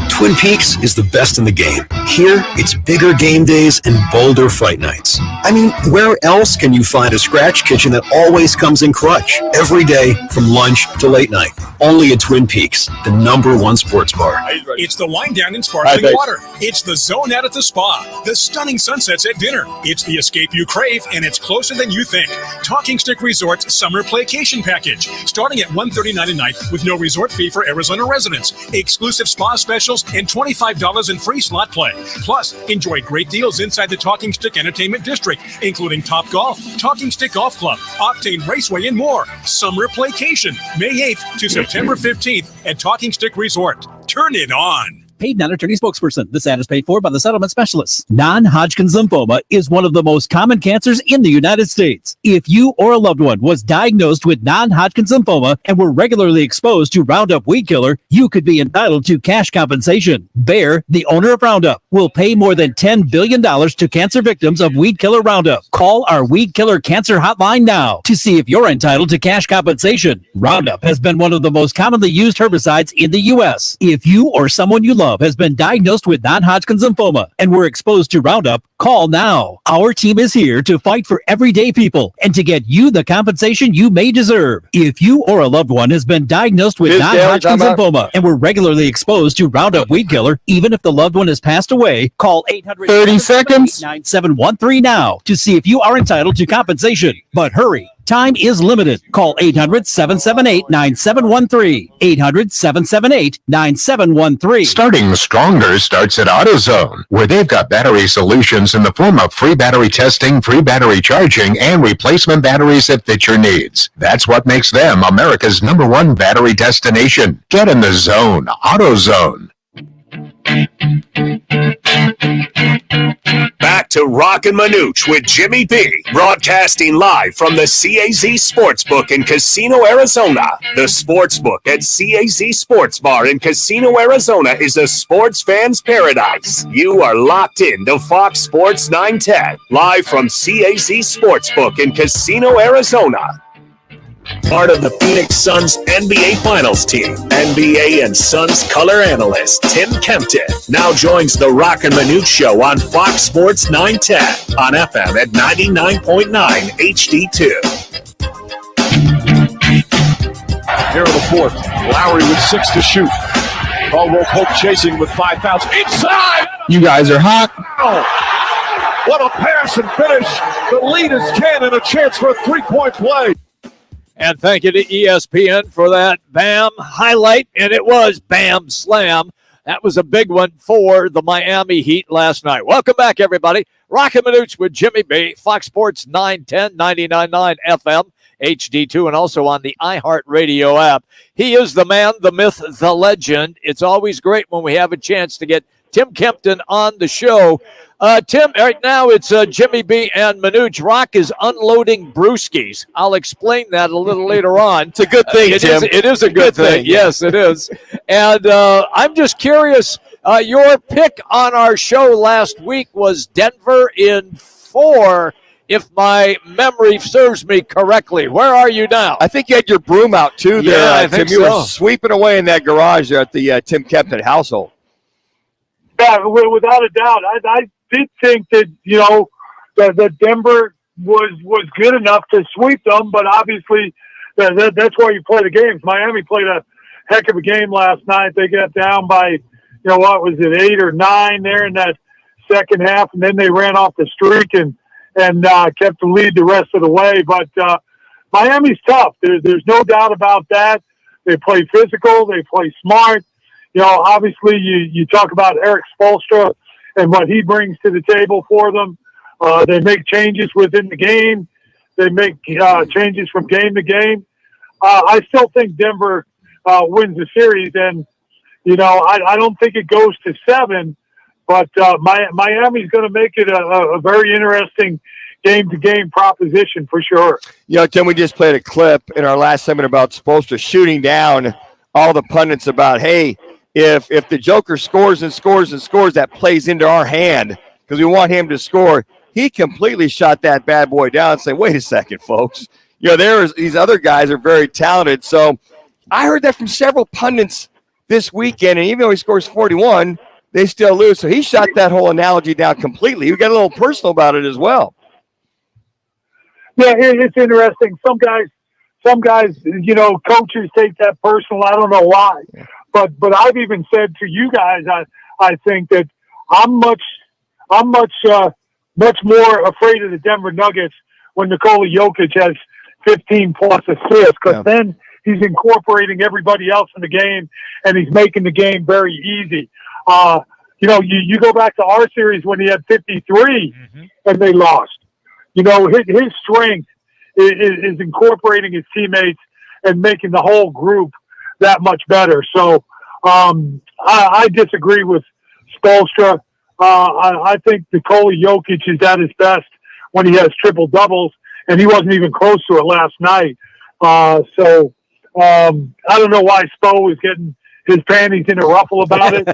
Twin Peaks is the best in the game. Here, it's bigger game days and bolder fight nights. I mean, where else can you find a scratch kitchen that always comes in clutch? Every day, from lunch to late night. Only at Twin Peaks, the #1 sports bar. It's the wind down in sparkling water. It's the zone out at the spa. The stunning sunsets at dinner. It's the escape you crave, and it's closer than you think. Talking Stick Resort's summer playcation package, starting at $139 a night with no resort fee for Arizona residents. Exclusive spa specials and $25 in free slot play. Plus, enjoy great deals inside the Talking Stick Entertainment District, including Top Golf, Talking Stick Golf Club, Octane Raceway, and more. Summer playcation, May 8th to September 15th at Talking Stick Resort. Turn it on. Paid non-attorney spokesperson. This ad is paid for by the settlement specialists. Non-Hodgkin's lymphoma is one of the most common cancers in the United States. If you or a loved one was diagnosed with non-Hodgkin's lymphoma and were regularly exposed to Roundup weed killer, you could be entitled to cash compensation. Bayer, the owner of Roundup, will pay more than $10 billion to cancer victims of weed killer Roundup. Call our weed killer cancer hotline now to see if you're entitled to cash compensation. Roundup has been one of the most commonly used herbicides in the U.S. If you or someone you love has been diagnosed with non-Hodgkin's lymphoma and were exposed to Roundup, call now. Our team is here to fight for everyday people and to get you the compensation you may deserve. If you or a loved one has been diagnosed with non-Hodgkin's lymphoma and were regularly exposed to Roundup weed killer, even if the loved one has passed away, call 800-9713 now to see if you are entitled to compensation. But hurry. Time is limited. Call 800-778-9713. 800-778-9713. Starting stronger starts at AutoZone, where they've got battery solutions in the form of free battery testing, free battery charging, and replacement batteries that fit your needs. That's what makes them America's #1 battery destination. Get in the zone. AutoZone. Back to Roc and Manuch with Jimmy B, broadcasting live from the CAZ Sportsbook in Casino, Arizona. The Sportsbook at CAZ Sports Bar in Casino, Arizona is a sports fan's paradise. You are locked in to Fox Sports 910, live from CAZ Sportsbook in Casino, Arizona. Part of the Phoenix Suns NBA Finals team, NBA and Suns color analyst Tim Kempton now joins the Roc and Manuch Show on Fox Sports 910 on FM at 99.9 HD2. Here in the fourth, Lowry with 6 to shoot. Caldwell Pope chasing with 5 fouls. Inside! You guys are hot. Oh, what a pass and finish. The lead is 10 and a chance for a three-point play. And thank you to ESPN for that BAM highlight. And it was BAM Slam. That was a big one for the Miami Heat last night. Welcome back, everybody. Roc and Manuch with Jimmy B, Fox Sports 910, 99.9 FM, HD2, and also on the iHeartRadio app. He is the man, the myth, the legend. It's always great when we have a chance to get Tim Kempton on the show. Tim, right now it's Jimmy B and Manuch. Roc is unloading brewskis. I'll explain that a little later on. It's a good thing, Tim. It is a good thing. Yes, it is. And I'm just curious, your pick on our show last week was Denver in 4, if my memory serves me correctly. Where are you now? I think you had your broom out, too, there, yeah, I Tim. think You so. were sweeping away in that garage there at the Tim Kempton household. Yeah, without a doubt. I did think that, that Denver was good enough to sweep them, but obviously that's why you play the games. Miami played a heck of a game last night. They got down by, what was it, 8 or 9 there in that second half, and then they ran off the streak and kept the lead the rest of the way. But Miami's tough. There's no doubt about that. They play physical. They play smart. Obviously you talk about Eric Spoelstra and what he brings to the table for them. They make changes within the game. They make changes from game to game. I still think Denver wins the series, and I don't think it goes to 7, but Miami's going to make it a very interesting game-to-game proposition for sure. Tim, we just played a clip in our last segment about Spoelstra shooting down all the pundits about, hey, if the Joker scores and scores and scores, that plays into our hand because we want him to score. He completely shot that bad boy down and said, wait a second, folks. These other guys are very talented. So I heard that from several pundits this weekend, and even though he scores 41, they still lose. So he shot that whole analogy down completely. He got a little personal about it as well. Yeah, it's interesting. Some guys, coaches take that personal. I don't know why. But I've even said to you guys, I think that I'm much more afraid of the Denver Nuggets when Nikola Jokic has 15 plus assists, because then he's incorporating everybody else in the game and he's making the game very easy. You go back to our series when he had 53 and they lost. His strength is incorporating his teammates and making the whole group that much better. So I disagree with Spoelstra. I think Nikola Jokic is at his best when he has triple doubles, and he wasn't even close to it last night. I don't know why Spo is getting his panties in a ruffle about it,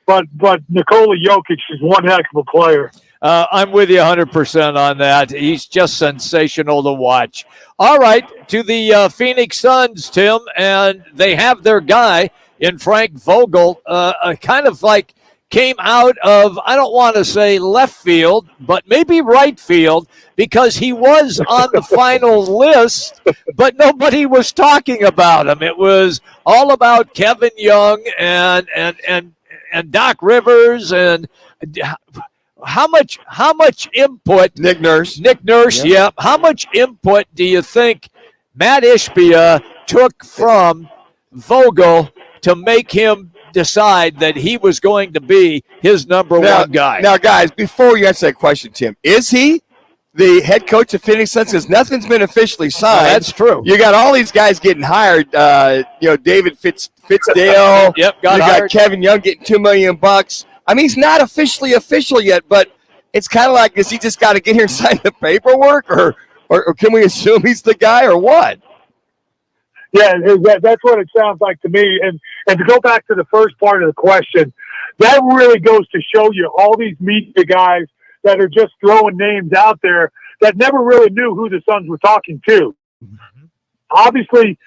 but Nikola Jokic is one heck of a player. I'm with you 100% on that. He's just sensational to watch. All right, to the Phoenix Suns, Tim, and they have their guy in Frank Vogel, kind of like came out of, I don't want to say left field, but maybe right field, because he was on the final list, but nobody was talking about him. It was all about Kevin Young and Doc Rivers and how much input Nick Nurse, yeah. How much input do you think Matt Ishbia took from Vogel to make him decide that he was going to be his number one guy? Now, guys, before you answer that question, Tim, is he the head coach of Phoenix Suns? Because nothing's been officially signed. That's true. You got all these guys getting hired. David Fitzdale. Yep, got Kevin Young getting $2 million. I mean, he's not officially official yet, but it's kind of like, does he just got to get here and sign the paperwork, or can we assume he's the guy, or what? Yeah, that's what it sounds like to me. And to go back to the first part of the question, that really goes to show you all these media guys that are just throwing names out there that never really knew who the Suns were talking to. Obviously,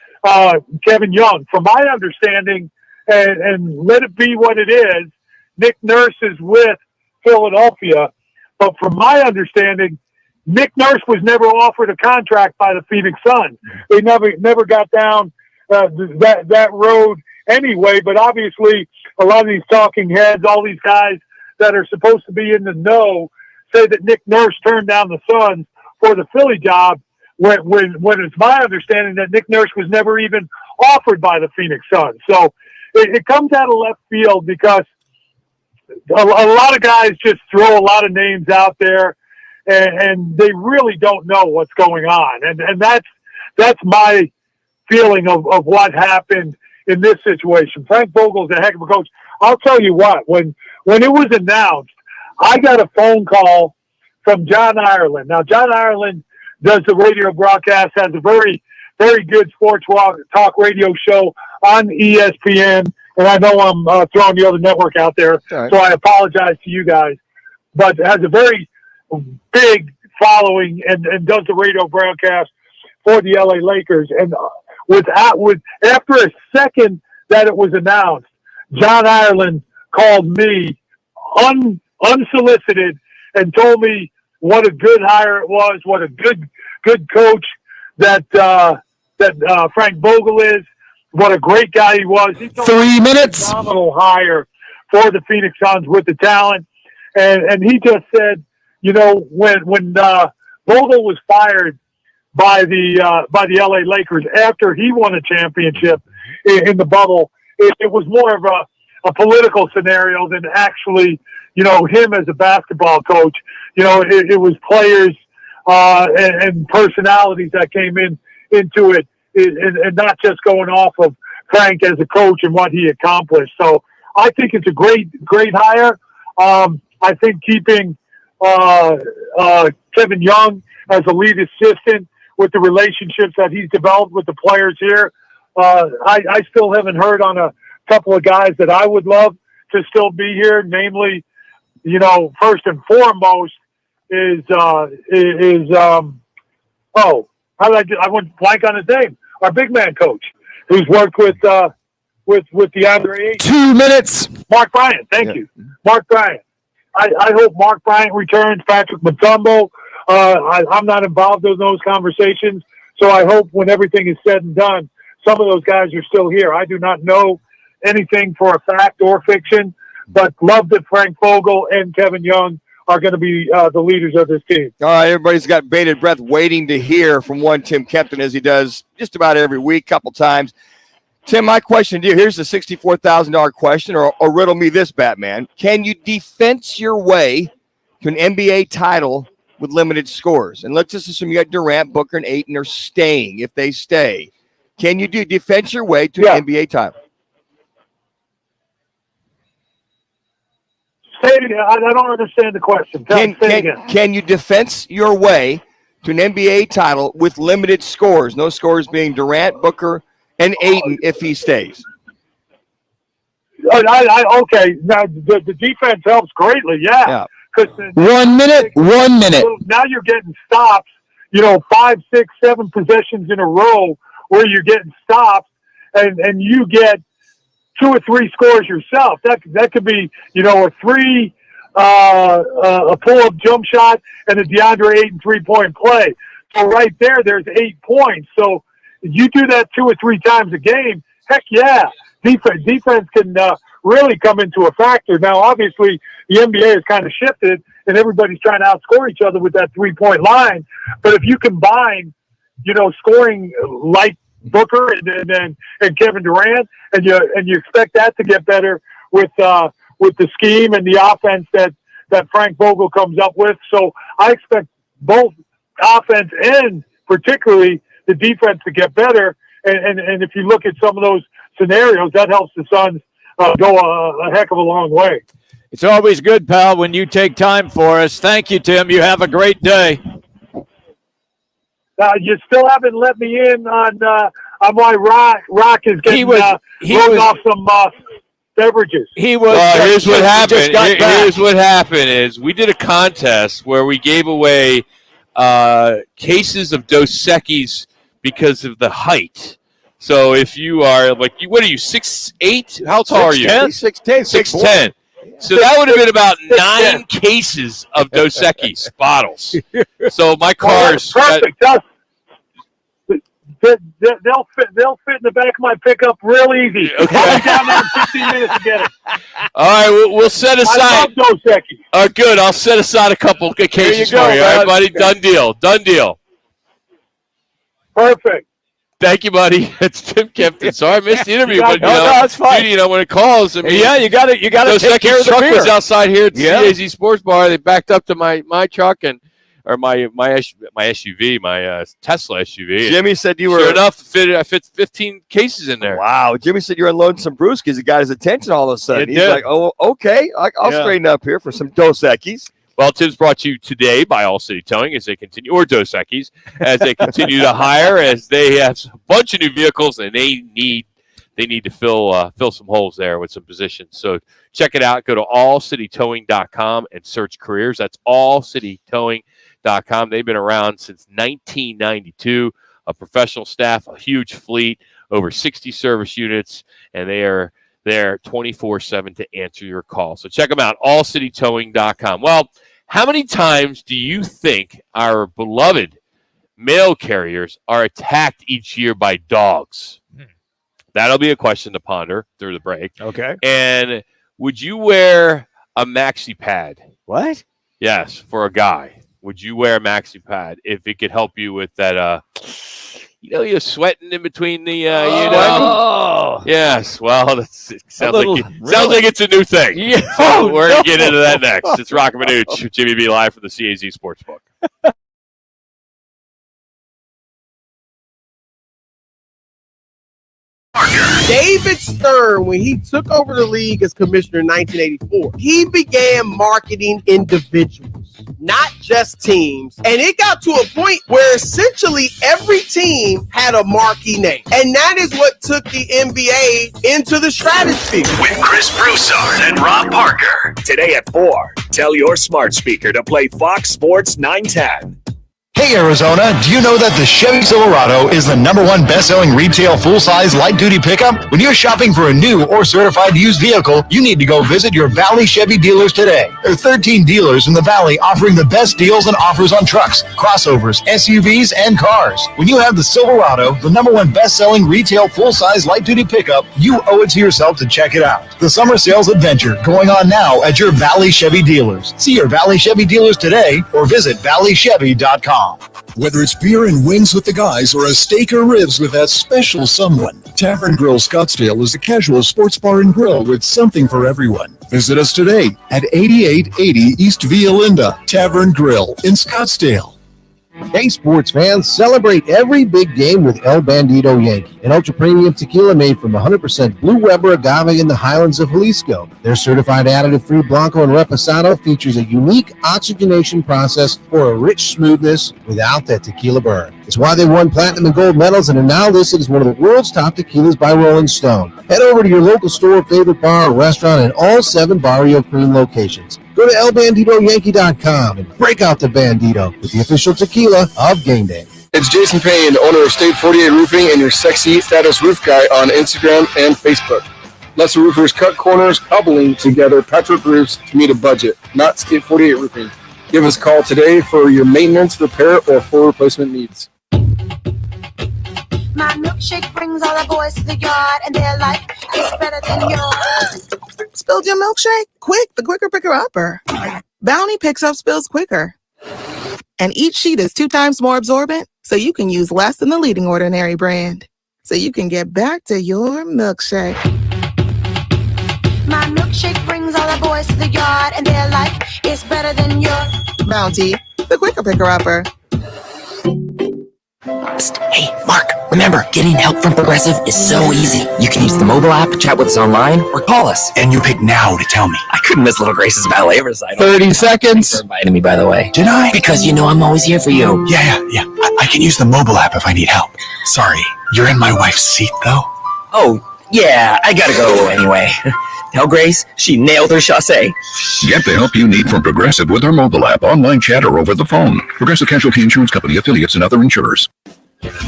Kevin Young, from my understanding, and let it be what it is, Nick Nurse is with Philadelphia. But from my understanding, Nick Nurse was never offered a contract by the Phoenix Suns. They never got down that road anyway. But obviously, a lot of these talking heads, all these guys that are supposed to be in the know, say that Nick Nurse turned down the Suns for the Philly job, when it's my understanding that Nick Nurse was never even offered by the Phoenix Suns. So it comes out of left field because a lot of guys just throw a lot of names out there, and they really don't know what's going on. And that's my feeling of what happened in this situation. Frank Vogel's a heck of a coach. I'll tell you what, when it was announced, I got a phone call from John Ireland. Now, John Ireland does the radio broadcast, has a very, very good sports talk radio show on ESPN. And I know I'm throwing the other network out there, so I apologize to you guys. But has a very big following and does the radio broadcast for the LA Lakers. And after a second that it was announced, John Ireland called me unsolicited and told me what a good hire it was, what a good coach that Frank Vogel is, what a great guy he was. He 3 minutes. Phenomenal hire for the Phoenix Suns with the talent, and he just said, you know, when Vogel was fired by the LA Lakers after he won a championship in the bubble, it was more of a political scenario than actually, you know, him as a basketball coach. You know, it was players and personalities that came into it, and not just going off of Frank as a coach and what he accomplished. So I think it's a great hire. I think keeping Kevin Young as a lead assistant with the relationships that he's developed with the players here, I still haven't heard on a couple of guys that I would love to still be here. Namely, you know, first and foremost I went blank on his name. Our big man coach, who's worked with DeAndre Ayton. 2 minutes. Mark Bryant. Thank you, Mark Bryant. I hope Mark Bryant returns. Patrick Mutombo. I'm not involved in those conversations, so I hope when everything is said and done, some of those guys are still here. I do not know anything for a fact or fiction, but love that Frank Vogel and Kevin Young are going to be the leaders of this team. All right, everybody's got bated breath waiting to hear from one Tim Kempton, as he does just about every week, couple times. Tim, my question to you, here's the $64,000 question, or riddle me this, Batman. Can you defense your way to an NBA title with limited scores? And let's just assume you got Durant, Booker, and Ayton are staying, if they stay. Can you defense your way to an NBA title? Say it again. I don't understand the question. Can you defense your way to an NBA title with limited scores? No scores being Durant, Booker, and Ayton if he stays. Okay. Now, the defense helps greatly, yeah. 1 minute. Now you're getting stops, 5, 6, 7 possessions in a row where you're getting stops, and you get 2 or 3 scores yourself. That could be, a 3, a pull-up jump shot, and a DeAndre Ayton 3-point play. So right there's 8 points. So you do that 2 or 3 times a game, heck yeah. Defense can really come into a factor. Now, obviously, the NBA has kind of shifted, and everybody's trying to outscore each other with that 3-point line. But if you combine, scoring like Booker and Kevin Durant, and you expect that to get better with the scheme and the offense that Frank Vogel comes up with. So I expect both offense and particularly the defense to get better. And if you look at some of those scenarios, that helps the Suns go a heck of a long way. It's always good, pal, when you take time for us. Thank you, Tim. You have a great day. You still haven't let me in on why Rock is getting rolling off some beverages. Here's what happened. Here's what happened is we did a contest where we gave away cases of Dos Equis because of the height. So if you are what are you, 6'8"? How tall are you? 6'10". 6'10". So that would have been about 9 cases of Dos Equis bottles. So my car's perfect. They'll fit in the back of my pickup real easy. Okay. I'll be down there in 15 minutes to get it. All right, we'll set aside. I love Dos Equis. Good. I'll set aside a couple cases go, for you. All right, buddy. Done deal. Perfect. Thank you, buddy. It's Tim Kempton. Sorry I missed the interview, but no, it's fine. When it calls, I mean, you got to take care of the truck beer. was outside here at the CAZ Sports Bar. They backed up to my truck or my SUV, my Tesla SUV. Jimmy said you were sure enough. I fit 15 cases in there. Wow. Jimmy said you're unloading some brewskis. It got his attention all of a sudden. He's did. like, oh, okay. I'll straighten up here for some Dos Equis. Well, Tim's brought to you today by All City Towing as they continue, or Dos Equis, as they continue to hire, as they have a bunch of new vehicles and they need to fill some holes there with some positions. So check it out. Go to allcitytowing.com and search careers. That's allcitytowing.com. They've been around since 1992. A professional staff, a huge fleet, over 60 service units, and they are there 24/7 to answer your call. So check them out, allcitytowing.com. Well, how many times do you think our beloved mail carriers are attacked each year by dogs? That'll be a question to ponder through the break. Okay. And would you wear a maxi pad? What? Yes, for a guy. Would you wear a maxi pad if it could help you with that, you're sweating in between the, Yes, well, it sounds like it's a new thing. Yeah. So we're going to get into that next. It's Roc and Manuch with Jimmy B live from the CAZ Sportsbook. David Stern, when he took over the league as commissioner in 1984, he began marketing individuals, not just teams. And it got to a point where essentially every team had a marquee name. And that is what took the NBA into the stratosphere. With Chris Broussard and Rob Parker. Today at 4, tell your smart speaker to play Fox Sports 910. Hey Arizona, do you know that the Chevy Silverado is the #1 best-selling retail full-size light-duty pickup? When you're shopping for a new or certified used vehicle, you need to go visit your Valley Chevy dealers today. There are 13 dealers in the Valley offering the best deals and offers on trucks, crossovers, SUVs, and cars. When you have the Silverado, the #1 best-selling retail full-size light-duty pickup, you owe it to yourself to check it out. The summer sales adventure going on now at your Valley Chevy dealers. See your Valley Chevy dealers today or visit valleychevy.com. Whether it's beer and wings with the guys or a steak or ribs with that special someone, Tavern Grill Scottsdale is a casual sports bar and grill with something for everyone. Visit us today at 8880 East Via Linda, Tavern Grill in Scottsdale. Hey, sports fans, celebrate every big game with El Bandito Yankee, an ultra-premium tequila made from 100% Blue Weber agave in the highlands of Jalisco. Their certified additive-free Blanco and Reposado features a unique oxygenation process for a rich smoothness without that tequila burn. It's why they won platinum and gold medals and are now listed as one of the world's top tequilas by Rolling Stone. Head over to your local store, favorite bar, or restaurant in all 7 Barrio Cream locations. Go to elbanditoyankee.com and break out the Bandito with the official tequila of Game Day. It's Jason Payne, owner of State 48 Roofing and your sexy status roof guy on Instagram and Facebook. Lesser roofers cut corners, cobbling together patchwork roofs to meet a budget, not State 48 Roofing. Give us a call today for your maintenance, repair, or full replacement needs. My milkshake brings all the boys to the yard, and they're like, it's better than yours. Spilled your milkshake? Quick, the quicker picker upper. Bounty picks up spills quicker. And each sheet is 2 times more absorbent, so you can use less than the leading Ordinary brand. So you can get back to your milkshake. My milkshake brings all the boys to the yard, and they're like, it's better than yours. Bounty, the quicker picker upper. Hey, Mark, remember, getting help from Progressive is so easy. You can use the mobile app, chat with us online, or call us. And you pick now to tell me. I couldn't miss little Grace's ballet recital. 30 seconds. For inviting me, by the way. Did I? Because you know I'm always here for you. Yeah. I can use the mobile app if I need help. Sorry, you're in my wife's seat, though? Oh, yeah, I gotta go anyway. Tell Grace she nailed her chassé. Get the help you need from Progressive with our mobile app, online chat, or over the phone. Progressive Casualty Insurance Company, affiliates, and other insurers. Did you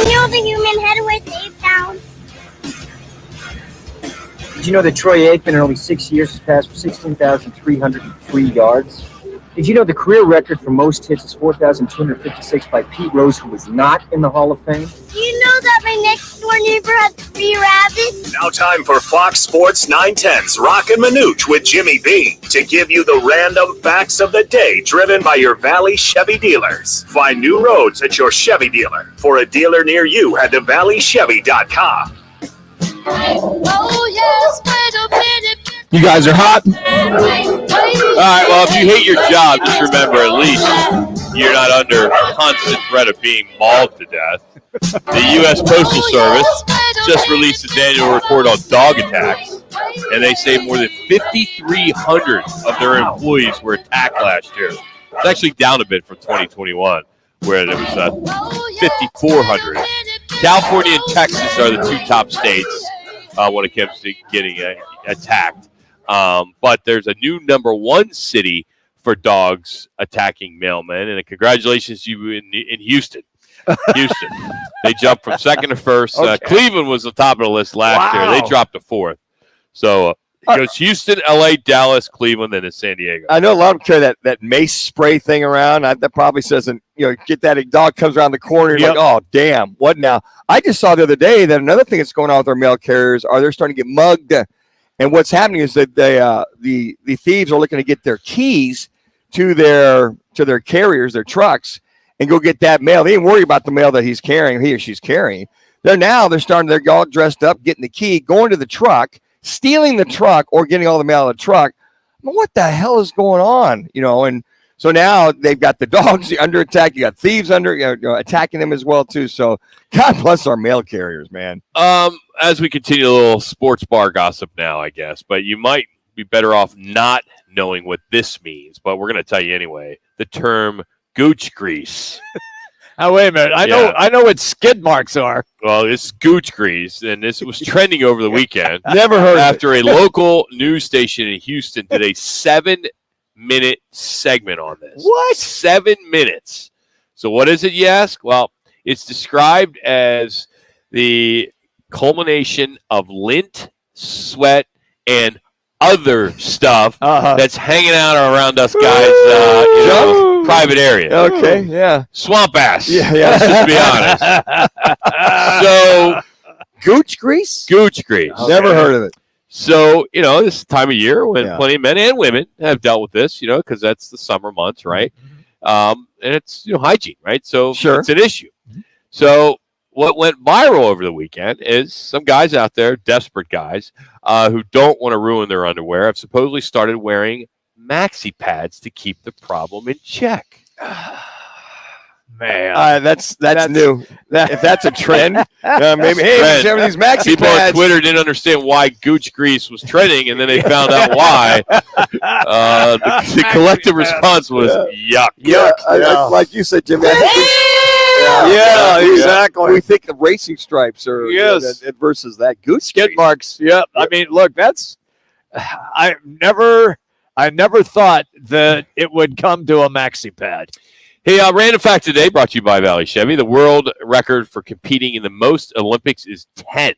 know the human head weighs 8 pounds? Did you know that Troy Aikman in only 6 years has passed for 16,303 yards? Did you know the career record for most hits is 4,256 by Pete Rose, who was not in the Hall of Fame? Do you know that my next door neighbor had 3 rabbits? Now time for Fox Sports 910's Roc and Manuch with Jimmy B to give you the random facts of the day driven by your Valley Chevy dealers. Find new roads at your Chevy dealer. For a dealer near you, head to valleychevy.com. Oh, yes, wait a minute. You guys are hot. All right, well, if you hate your job, just remember at least you're not under constant threat of being mauled to death. The U.S. Postal Service just released its annual report on dog attacks, and they say more than 5,300 of their employees were attacked last year. It's actually down a bit from 2021, where it was 5,400. California and Texas are the 2 top states when it comes to getting attacked. But there's a new number 1 city for dogs attacking mailmen, and congratulations to you in Houston. Houston. They jumped from 2nd to 1st. Okay. Cleveland was the top of the list last year. They dropped to 4th. So it goes Houston, L.A., Dallas, Cleveland, and then San Diego. I know a lot of them carry that mace spray thing around. That probably saysn't, get that dog comes around the corner. You're like, oh, damn, what now? I just saw the other day that another thing that's going on with our mail carriers are they're starting to get mugged. And what's happening is that the thieves are looking to get their keys to their carriers, their trucks, and go get that mail. They ain't worried about the mail that he or she's carrying. They're all dressed up, getting the key, going to the truck, stealing the truck, or getting all the mail out of the truck. I mean, what the hell is going on? And so now they've got the dogs under attack. You got thieves attacking them as well too. So God bless our mail carriers, man. As we continue a little sports bar gossip now, I guess, but you might be better off not knowing what this means, but we're going to tell you anyway. The term gooch grease. Oh, wait a minute. I know what skid marks are. Well, it's gooch grease, and this was trending over the weekend. Never heard after a local news station in Houston did a 7-minute segment on this. What? 7 minutes. So what is it, you ask? Well, it's described as the culmination of lint, sweat, and other stuff that's hanging out around us guys, private area. Okay, yeah. Swamp ass. Yeah. Let's just be honest. So, gooch grease? Gooch grease. Never heard of it. So, this time of year when plenty of men and women have dealt with this, because that's the summer months, right? And it's, hygiene, right? So, it's an issue. So, what went viral over the weekend is some guys out there, desperate guys, who don't want to ruin their underwear, have supposedly started wearing maxi pads to keep the problem in check. Man, that's new. If that's a trend, maybe we should have these maxi People pads. on Twitter didn't understand why gooch grease was trending, and then they found out why. The collective response was yuck. Like you said, Jimmy. Exactly. We think of racing stripes or versus that gooch skid grease. marks. Yep. I mean, look, I never thought that it would come to a maxi pad. Hey, random fact today brought to you by Valley Chevy. The world record for competing in the most Olympics is 10.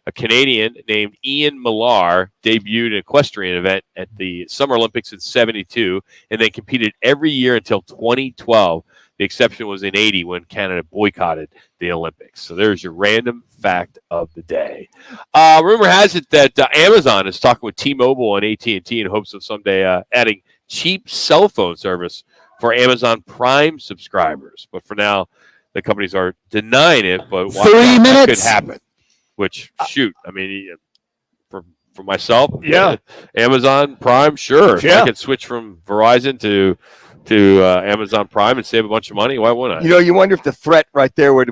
A Canadian named Ian Millar debuted an equestrian event at the Summer Olympics in 1972 and then competed every year until 2012. The exception was in 1980 when Canada boycotted the Olympics. So there's your random fact of the day. Rumor has it that Amazon is talking with T-Mobile and AT&T in hopes of someday adding cheap cell phone service for Amazon Prime subscribers. But for now, the companies are denying it. But 3 minutes could happen. Which, shoot, I mean, for myself, Yeah. Amazon Prime, sure. Yeah. I could switch from Verizon to to Amazon Prime and save a bunch of money. Why wouldn't I? You know, you wonder if the threat right there would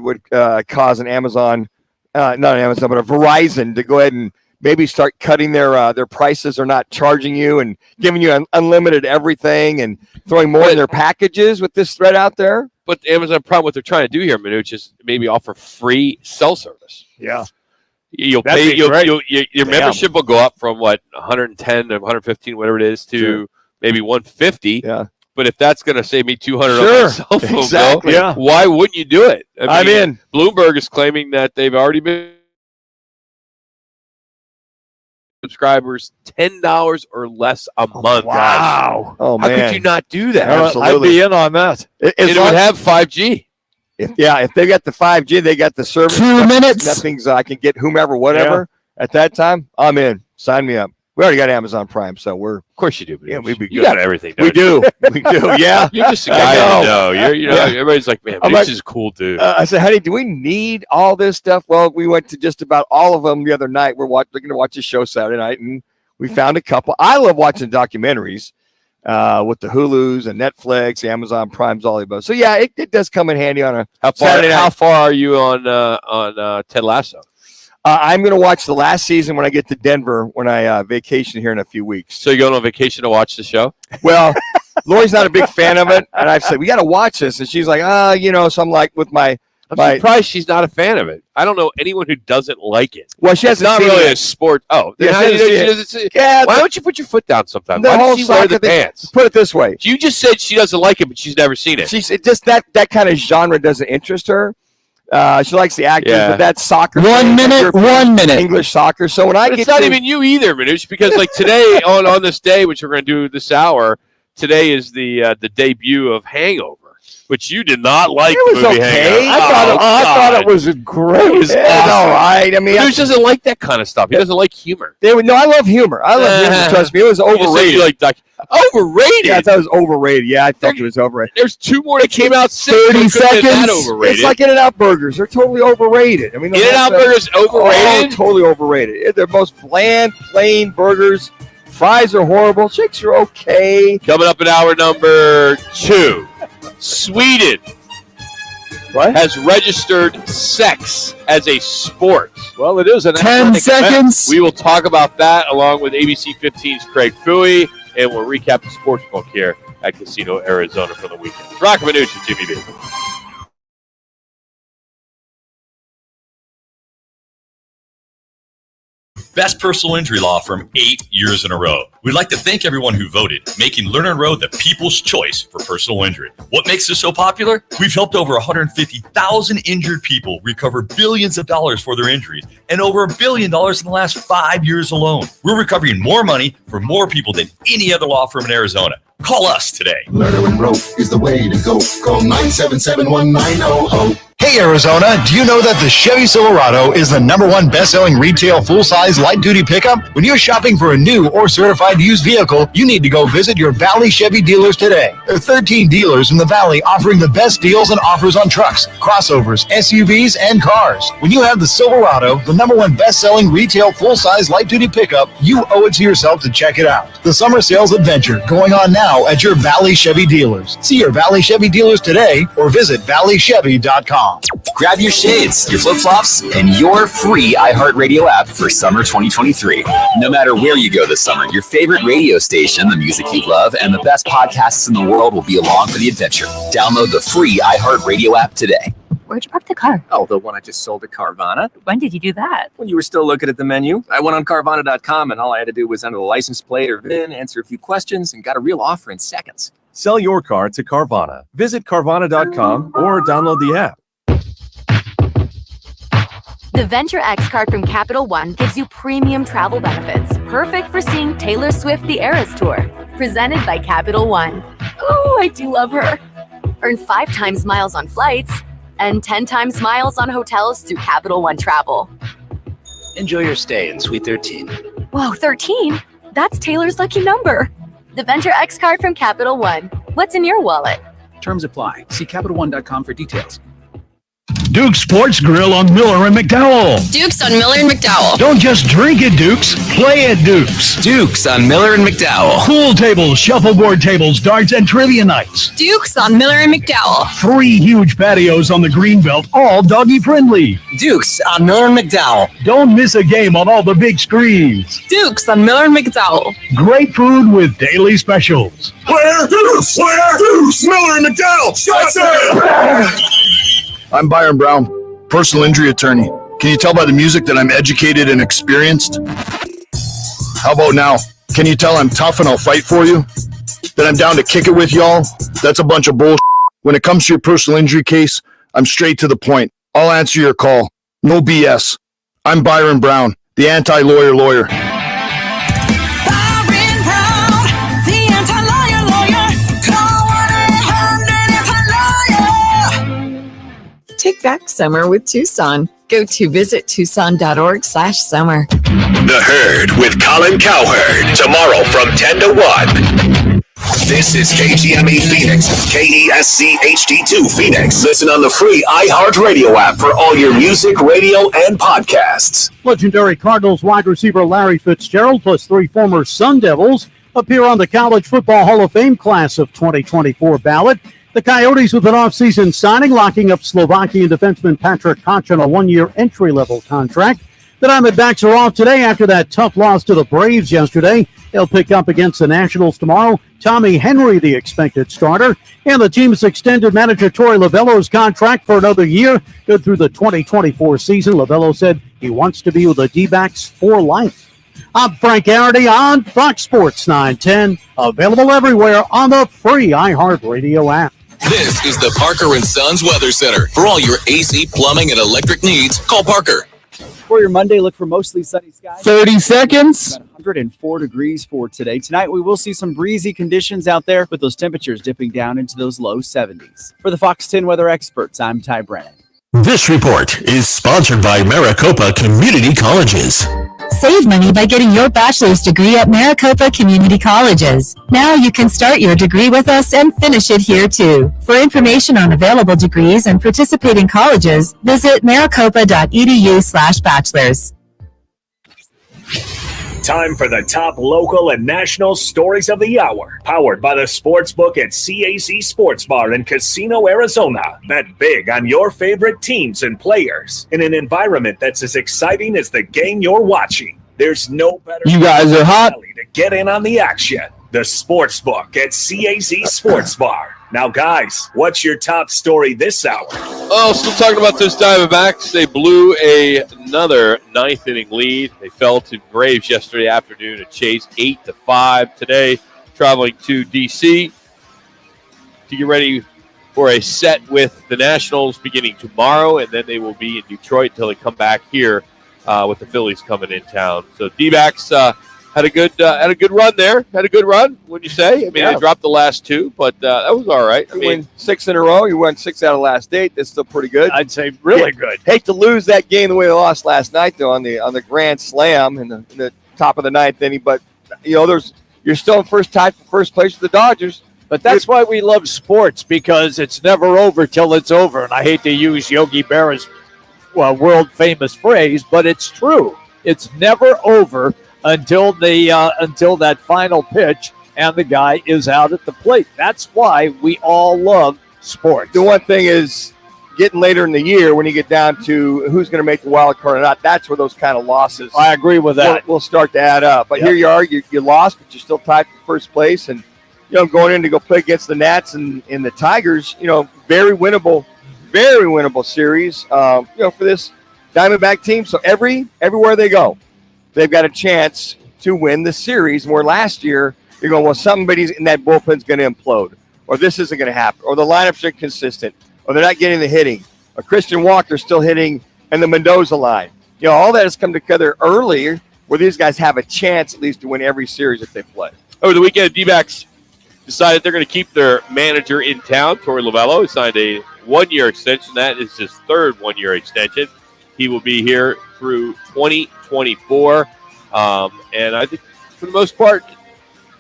cause an Amazon, not an Amazon, but a Verizon to go ahead and maybe start cutting their prices or not charging you and giving you unlimited everything and throwing more in their packages with this threat out there. But Amazon Prime, what they're trying to do here, Manuch, is maybe offer free cell service. Yeah. You'll pay. Your membership will go up from what 110 to 115, whatever it is, to maybe 150. Yeah. But if that's going to save me $200 on my cell phone exactly. bill, why wouldn't you do it? I'm in. Bloomberg is claiming that they've already been subscribers $10 or less a month. Wow. Guys. Oh, How man. could you not do that? Absolutely. I'd be in on that. It would have 5G. If they got the 5G, they got the service. 2 minutes. Nothing's I can get whomever, whatever. At that time, I'm in. Sign me up. We already got Amazon Prime, so we're. Of course you do. Yeah, we'd be good. You got everything. We do. We do. Yeah. You're just a guy I know. Everybody's like, man, this is a cool dude. I said, honey, do we need all this stuff? Well, we went to just about all of them the other night. We're going to watch a show Saturday night, and we found a couple. I love watching documentaries with the Hulus and Netflix, Amazon Prime's, all above. So yeah, it does come in handy on a Saturday night. How far are you on Ted Lasso? I'm going to watch the last season when I get to Denver when I vacation here in a few weeks. So you're going on vacation to watch the show? Well, Lori's not a big fan of it, and I've said we got to watch this, and she's like, so I'm like with my. I'm surprised she's not a fan of it. I don't know anyone who doesn't like it. Well, she hasn't not seen really it. a sport. Oh, Yeah, then she doesn't see it. Yeah, why don't you put your foot down sometimes? the Why whole does she wear soccer the thing- pants? Put it this way. You just said she doesn't like it, but she's never seen it. She's just that kind of genre doesn't interest her. She likes the actors, Yeah. but that's soccer. 1 minute, 1 minute. English soccer. So when I But get it's not to, even you either, Manuch, because like today on this day, which we're going to do this hour, today is the debut of Hangover, which you did not like. It was the movie okay. Hangover. I thought it was great. It was Yeah, awesome. all right. I mean, Manuch doesn't like that kind of stuff. He doesn't like humor. I love humor. I love humor. Trust me, it was You said overrated. you like overrated. Yeah, I thought it was overrated. Yeah, I thought it was overrated. There's two more that came out 30 seconds. That overrated. It's like In-N-Out Burgers. They're totally overrated. I mean, In-N-Out Burgers overrated? Oh, totally overrated. They're most bland, plain burgers. Fries are horrible. Shakes are okay. Coming up in hour number 2, Sweden has registered sex as a sport. Well, it is an 10 athletic event. seconds. We will talk about that along with ABC 15's Craig Fooey, and we'll recap the sportsbook here at Casino Arizona for the weekend. Roc and Manuch and Jimmy B. Best personal injury law firm 8 years in a row. We'd like to thank everyone who voted, making Lerner & Rowe the people's choice for personal injury. What makes us so popular? We've helped over 150,000 injured people recover billions of dollars for their injuries and over $1 billion in the last 5 years alone. We're recovering more money for more people than any other law firm in Arizona. Call us today. Lerner & Rowe is the way to go. Call 977-1900. Hey Arizona, do you know that the Chevy Silverado is the #1 best-selling retail full-size light-duty pickup? When you're shopping for a new or certified used vehicle, you need to go visit your Valley Chevy dealers today. There are 13 dealers in the Valley offering the best deals and offers on trucks, crossovers, SUVs, and cars. When you have the Silverado, the #1 best-selling retail full-size light-duty pickup, you owe it to yourself to check it out. The summer sales adventure going on now at your Valley Chevy dealers. See your Valley Chevy dealers today or visit valleychevy.com. Grab your shades, your flip-flops, and your free iHeartRadio app for summer 2023. No matter where you go this summer, your favorite radio station, the music you love, and the best podcasts in the world will be along for the adventure. Download the free iHeartRadio app today. Where'd you park the car? Oh, the one I just sold at Carvana. When did you do that? When you were still looking at the menu, I went on Carvana.com and all I had to do was enter the license plate or VIN, answer a few questions, and got a real offer in seconds. Sell your car to Carvana. Visit Carvana.com or download the app. The Venture X card from Capital One gives you premium travel benefits, perfect for seeing Taylor Swift the Eras Tour. Presented by Capital One. Ooh, I do love her. Earn 5 times miles on flights and 10 times miles on hotels through Capital One Travel. Enjoy your stay in Suite 13. Whoa, 13? That's Taylor's lucky number. The Venture X card from Capital One. What's in your wallet? Terms apply. See CapitalOne.com for details. Duke's Sports Grill on Miller and McDowell. Duke's on Miller and McDowell. Don't just drink at Duke's, play at Duke's. Duke's on Miller and McDowell. Pool tables, shuffleboard tables, darts, and trivia nights. Duke's on Miller and McDowell. 3 huge patios on the Greenbelt, all doggy friendly. Duke's on Miller and McDowell. Don't miss a game on all the big screens. Duke's on Miller and McDowell. Great food with daily specials. Where Deuce? Where Deuce? Miller and McDowell. Shut it! I'm Byron Brown, personal injury attorney. Can you tell by the music that I'm educated and experienced? How about now? Can you tell I'm tough and I'll fight for you? That I'm down to kick it with y'all? That's a bunch of bullshit. When it comes to your personal injury case, I'm straight to the point. I'll answer your call. No BS. I'm Byron Brown, the anti-lawyer lawyer. Take back summer with Tucson. Go to visittucson.org/summer. The Herd with Colin Cowherd. Tomorrow from 10 to 1. This is KGME Phoenix, KESC HD2 Phoenix. Listen on the free iHeartRadio app for all your music, radio, and podcasts. Legendary Cardinals wide receiver Larry Fitzgerald plus 3 former Sun Devils appear on the College Football Hall of Fame class of 2024 ballot. The Coyotes with an offseason signing, locking up Slovakian defenseman Patrick Koch on a 1-year entry-level contract. The Diamondbacks are off today after that tough loss to the Braves yesterday. They'll pick up against the Nationals tomorrow. Tommy Henry, the expected starter. And the team's extended manager Torey Lovullo's contract for another year, good through the 2024 season. Lovullo said he wants to be with the D-backs for life. I'm Frank Arity on Fox Sports 910, available everywhere on the free iHeartRadio app. This is the Parker & Sons Weather Center. For all your AC, plumbing, and electric needs, call Parker. For your Monday, look for mostly sunny skies. 30 seconds. About 104 degrees for today. Tonight, we will see some breezy conditions out there with those temperatures dipping down into those low 70s. For the Fox 10 weather experts, I'm Ty Brennan. This report is sponsored by Maricopa Community Colleges. Save money by getting your bachelor's degree at Maricopa Community Colleges. Now you can start your degree with us and finish it here too. For information on available degrees and participating colleges, visit maricopa.edu/bachelors. Time for the top local and national stories of the hour. Powered by the Sportsbook at CAZ Sports Bar in Casino, Arizona. Bet big on your favorite teams and players in an environment that's as exciting as the game you're watching. There's no better You guys are hot. to get in on the action. The Sportsbook at CAZ Sports Bar. Now, guys, what's your top story this hour? Oh, still talking about those Diamondbacks. They blew another ninth-inning lead. They fell to Braves yesterday afternoon at Chase 8-5. Today, traveling to D.C. to get ready for a set with the Nationals beginning tomorrow, and then they will be in Detroit until they come back here with the Phillies coming in town. So D-backs had a good run there. Had a good run, wouldn't you say? I mean, They dropped the last 2, but that was all right. I mean, win 6 in a row. You won 6 out of the last 8. That's still pretty good. I'd say really good. Hate to lose that game the way they lost last night, though, on the grand slam in the top of the 9th inning. But you're still in tied for first place with the Dodgers. But that's why we love sports, because it's never over till it's over. And I hate to use Yogi Berra's world-famous phrase, but it's true. It's never over until that final pitch and the guy is out at the plate. That's why we all love sports. The one thing is getting later in the year when you get down to who's going to make the wild card or not, that's where those kind of losses. I agree with that. Will start to add up. But Here you are, you lost, but you're still tied for first place. And, going in to go play against the Nats and the Tigers, very winnable series, for this Diamondback team. So everywhere they go, they've got a chance to win the series. Where last year, you're going, well, somebody's in that bullpen's going to implode, or this isn't going to happen, or the lineups are inconsistent, or they're not getting the hitting, or Christian Walker's still hitting in the Mendoza line. All that has come together earlier where these guys have a chance at least to win every series that they play. Over the weekend, D-backs decided they're going to keep their manager in town, Torey Lovullo. He signed a 1-year extension. That is his third 1-year extension. He will be here through 2024. And I think for the most part, I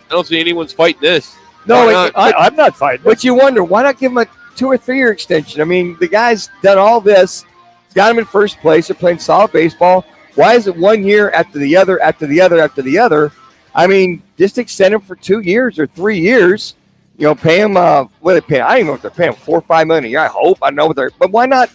don't see anyone's fighting this. No, I'm not fighting. But you wonder, why not give him 2 or 3 year extension. I mean, the guy's done all this. He's got him in first place. They're playing solid baseball. Why is it 1 year after the other, after the other, after the other? I mean, just extend him for 2 years or 3 years. You know, pay him, what are they paying? I don't even know if they're paying him $4 or $5 million a year. I hope. I know what they're, but why not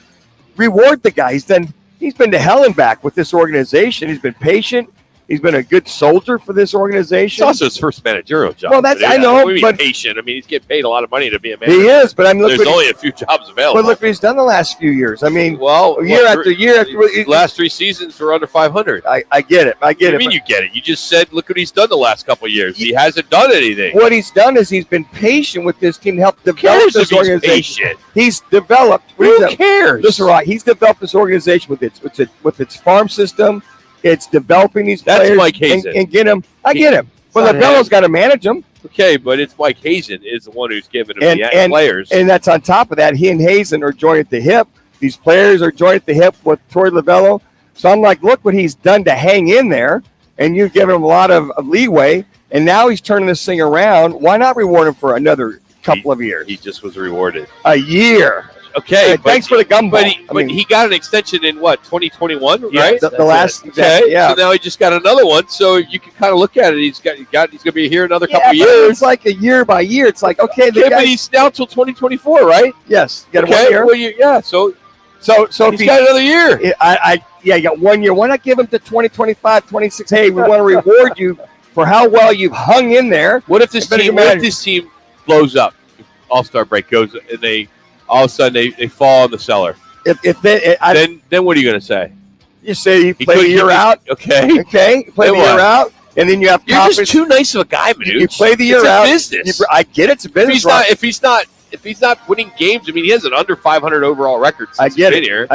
reward the guy? He's been to hell and back with this organization. He's been patient. He's been a good soldier for this organization. It's also his first managerial job. Well, I know, but patient. I mean, he's getting paid a lot of money to be a manager. He is, but I mean, there's only a few jobs available. But look what he's done the last few years. I mean, year after year after last 3 seasons were under 500. I get it. I get it. I mean, you get it. You just said, look what he's done the last couple of years. He hasn't done anything. What he's done is he's been patient with this team to help develop this organization. He's developed. Who cares? Listen, right? He's developed this organization with its farm system. It's developing these players. That's Mike Hazen. And get him. I get him. But LaBello's got to manage them. Okay, but it's Mike Hazen is the one who's giving him the players. And that's on top of that. He and Hazen are joined at the hip. These players are joined at the hip with Torrey LaBello. So I'm like, look what he's done to hang in there. And you've given him a lot of leeway. And now he's turning this thing around. Why not reward him for another couple of years? He just was rewarded. A year. Okay, thanks for the gumball. But he got an extension in what, 2021, right? The last. Okay, yeah. So now he just got another one. So you can kind of look at it. He's going to be here another couple but years. It's like a year by year. It's like but he's now till 2024, right? Yes. You got 1 year. Well, yeah. So he's got another year. You got 1 year. Why not give him to 2025, 26? Hey, we want to reward you for how well you've hung in there. What if this team blows up? All-Star break goes and they. All of a sudden, they fall in the cellar. Then what are you going to say? You say he played a year out. Okay. He played a year out, and then you have You're confidence. just too nice of a guy, man. You play the year out. It's a business. I get it. It's a business. If he's not winning games, I mean, he has an under 500 overall record since I get he's been it. here.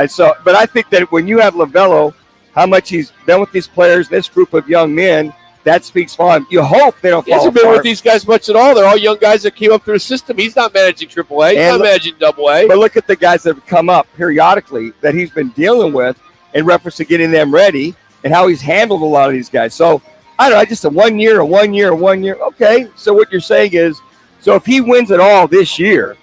But I think that when you have LaBello, how much he's done with these players, this group of young men, that speaks for him. You hope they don't fall apart. He hasn't been with these guys much at all. They're all young guys that came up through the system. He's not managing AAA. He's not managing AA. But look at the guys that have come up periodically that he's been dealing with in reference to getting them ready and how he's handled a lot of these guys. So, I don't know, just a 1 year, a 1 year, a 1 year. Okay, so what you're saying is, so if he wins it all this year,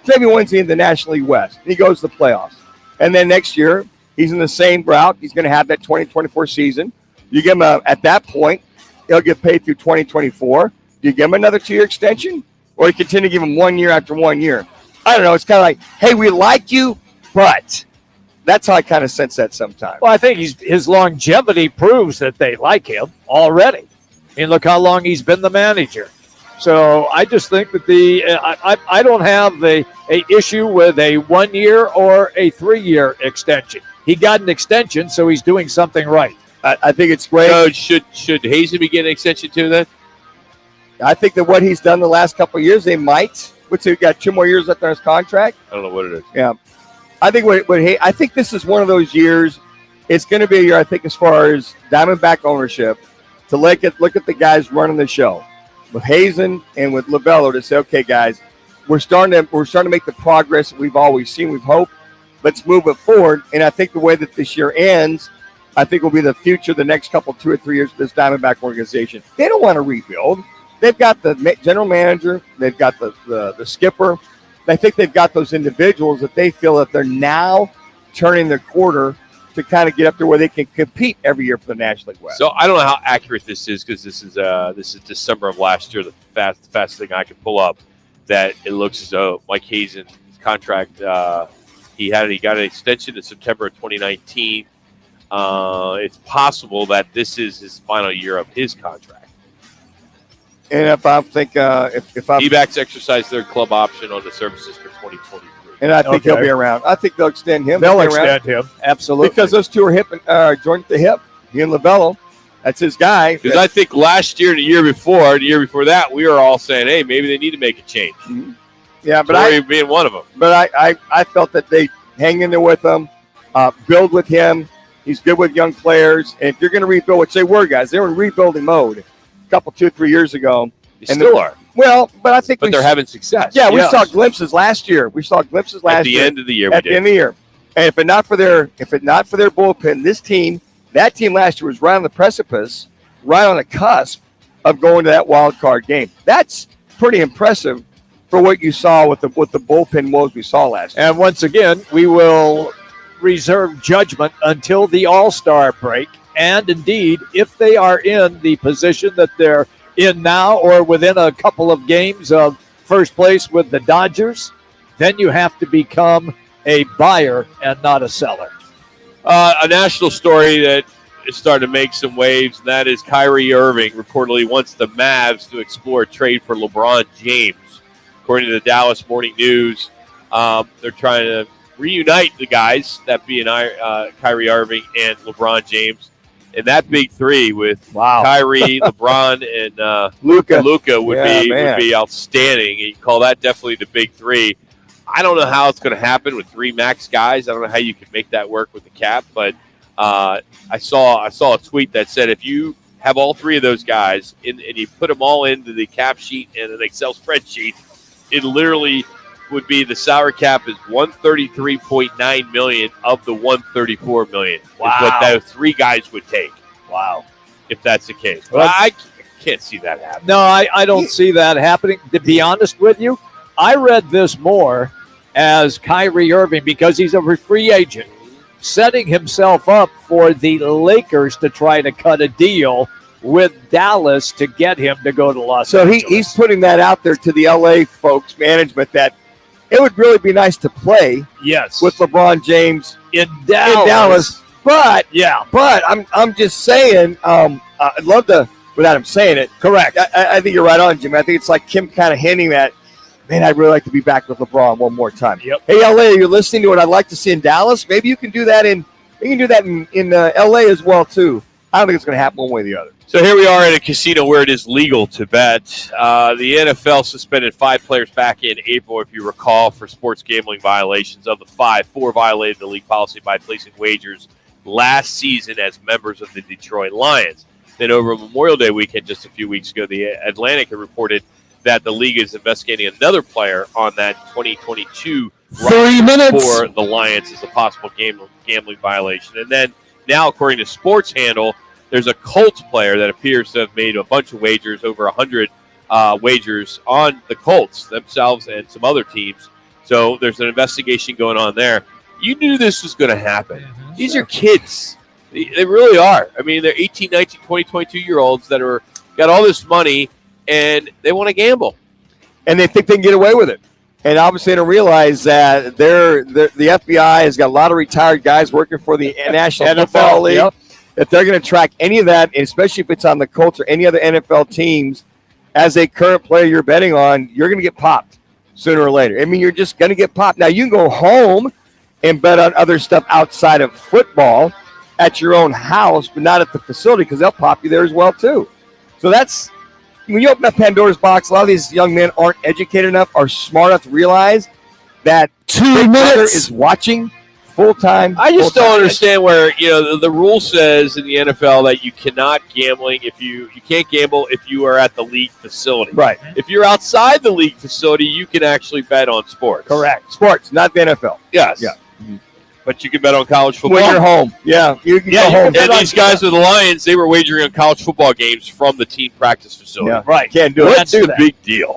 maybe wins in the National League West, he goes to the playoffs. And then next year, he's in the same route. He's going to have that 2024 season. You give him at that point, he'll get paid through 2024. Do you give him another 2-year extension? Or you continue to give him 1 year after 1 year? I don't know. It's kind of like, hey, we like you, but that's how I kind of sense that sometimes. Well, I think his longevity proves that they like him already. I mean, look how long he's been the manager. So I just think that I don't have a issue with a 1 year or a 3 year extension. He got an extension, so he's doing something right. I think it's great. So should Hazen be getting an extension too then? I think that what he's done the last couple of years, they might. What's he got 2 more years left on his contract? I don't know what it is. Yeah. I think I think this is one of those years. It's going to be a year, I think, as far as Diamondback ownership, to look at the guys running the show with Hazen and with LaBello to say, okay, guys, we're starting to make the progress we've always seen, we've hoped. Let's move it forward. And I think the way that this year ends, I think will be the future the next 2 or 3 years of this Diamondback organization. They don't want to rebuild. They've got the general manager. They've got the skipper. I think they've got those individuals that they feel that they're now turning their quarter to kind of get up to where they can compete every year for the National League West. So I don't know how accurate this is because this is December of last year. The fastest thing I can pull up that it looks as though Mike Hazen's contract he got an extension in September of 2019. It's possible that this is his final year of his contract. And if I think D-backs exercise their club option on the services for 2023, and I think he'll be around. I think they'll extend him. They'll extend him absolutely because those two are joined at the hip. He and LaBello, that's his guy. Because I think last year, the year before that, we were all saying, hey, maybe they need to make a change. Mm-hmm. Yeah, but Torrey being one of them. But I felt that they hang in there with him, build with him. He's good with young players. And if you're going to rebuild, which they were, guys, they were in rebuilding mode a couple, 2 or 3 years ago. They still are. Well, but I think they're having success. Yeah, we saw glimpses last year. At the end of the year. At the end of the year. And if not for their bullpen, that team last year was right on the precipice, right on the cusp of going to that wild card game. That's pretty impressive for what you saw with the bullpen woes we saw last year. And once again, we will reserve judgment until the All-Star break. And indeed, if they are in the position that they're in now or within a couple of games of first place with the Dodgers, then you have to become a buyer and not a seller. A national story that is starting to make some waves, and that is Kyrie Irving reportedly wants the Mavs to explore a trade for LeBron James. According to the Dallas Morning News, they're trying to reunite the guys, that being Kyrie Irving and LeBron James. And that big three with Kyrie, LeBron, and Luka would be outstanding. You call that definitely the big three. I don't know how it's going to happen with three max guys. I don't know how you can make that work with the cap, but I saw a tweet that said if you have all three of those guys and you put them all into the cap sheet and an Excel spreadsheet, it literally would be the salary cap is $133.9 million of the $134 million. Wow. Is what those three guys would take. Wow. If that's the case. But I can't see that happening. No, I don't see that happening. To be honest with you, I read this more as Kyrie Irving, because he's a free agent, setting himself up for the Lakers to try to cut a deal with Dallas to get him to go to Los Angeles. So he's putting that out there to the LA folks, management, that it would really be nice to play with LeBron James in Dallas. But I'm just saying, I'd love to, without him saying it. Correct. I think you're right on, Jimmy. I think it's like Kim kind of hinting that, man, I'd really like to be back with LeBron one more time. Yep. Hey, LA, you're listening to what I'd like to see in Dallas. Maybe you can do that in LA as well too. I don't think it's going to happen one way or the other. So here we are at a casino where it is legal to bet. The NFL suspended 5 players back in April, if you recall, for sports gambling violations. Of the 5, 4 violated the league policy by placing wagers last season as members of the Detroit Lions. Then over Memorial Day weekend just a few weeks ago, the Atlantic had reported that the league is investigating another player on that 2022 for the Lions as a possible gambling violation. And then now, according to Sports Handle, there's a Colts player that appears to have made a bunch of wagers, over 100 wagers on the Colts themselves and some other teams. So there's an investigation going on there. You knew this was going to happen. These are kids. They really are. I mean, they're 18, 19, 20, 22-year-olds that are got all this money, and they want to gamble. And they think they can get away with it. And obviously they don't realize that the FBI has got a lot of retired guys working for the National Football League. Yep. If they're going to track any of that, and especially if it's on the Colts or any other NFL teams, as a current player you're betting on, you're going to get popped sooner or later. I mean, you're just going to get popped. Now, you can go home and bet on other stuff outside of football at your own house, but not at the facility, because they'll pop you there as well, too. So that's, when you open up Pandora's box, a lot of these young men aren't educated enough, are smart enough to realize that 2 minutes is watching full-time. I just don't understand where, the rule says in the NFL that you cannot gambling if you can't gamble if you are at the league facility. Right. If you're outside the league facility, you can actually bet on sports. Correct. Sports, not the NFL. Yes. Yeah. But you can bet on college football. When you're home. Yeah. You can go home. And these guys with the Lions, they were wagering on college football games from the team practice facility. Yeah. Right. Can't do it. What's the big deal?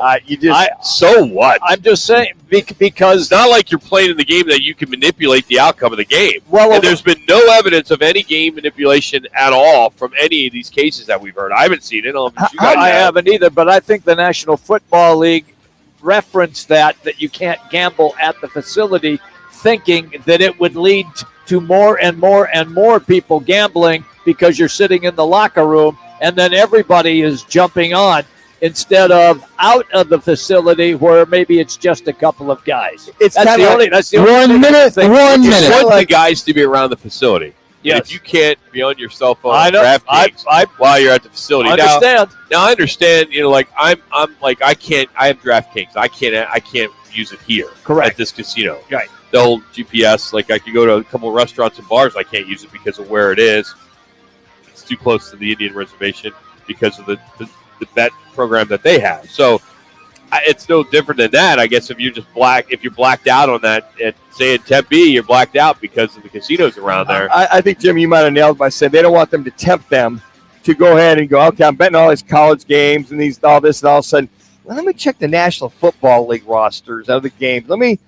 So what? I'm just saying, because it's not like you're playing in the game that you can manipulate the outcome of the game. Well, and there's been no evidence of any game manipulation at all from any of these cases that we've heard. I haven't seen it. I haven't either, but I think the National Football League referenced that you can't gamble at the facility, thinking that it would lead to more and more and more people gambling because you're sitting in the locker room and then everybody is jumping on instead of out of the facility where maybe it's just a couple of guys. That's the only 1 minute. You want the guys to be around the facility. Yes. If you can't be on your cell phone I know. DraftKings while you're at the facility. Understand. Now I understand, I'm like I have DraftKings. I can't use it here. Correct. At this casino. Right. The whole GPS, like I could go to a couple of restaurants and bars, I can't use it because of where it is. It's too close to the Indian reservation because of the bet program that they have. So it's no different than that. I guess if you're blacked out on that, say in Tempe, you're blacked out because of the casinos around there. I think, Jim, you might have nailed by saying they don't want them to tempt them to go ahead and go, okay, I'm betting all these college games and all this, and all of a sudden well, let me check the National Football League rosters of the games. Let me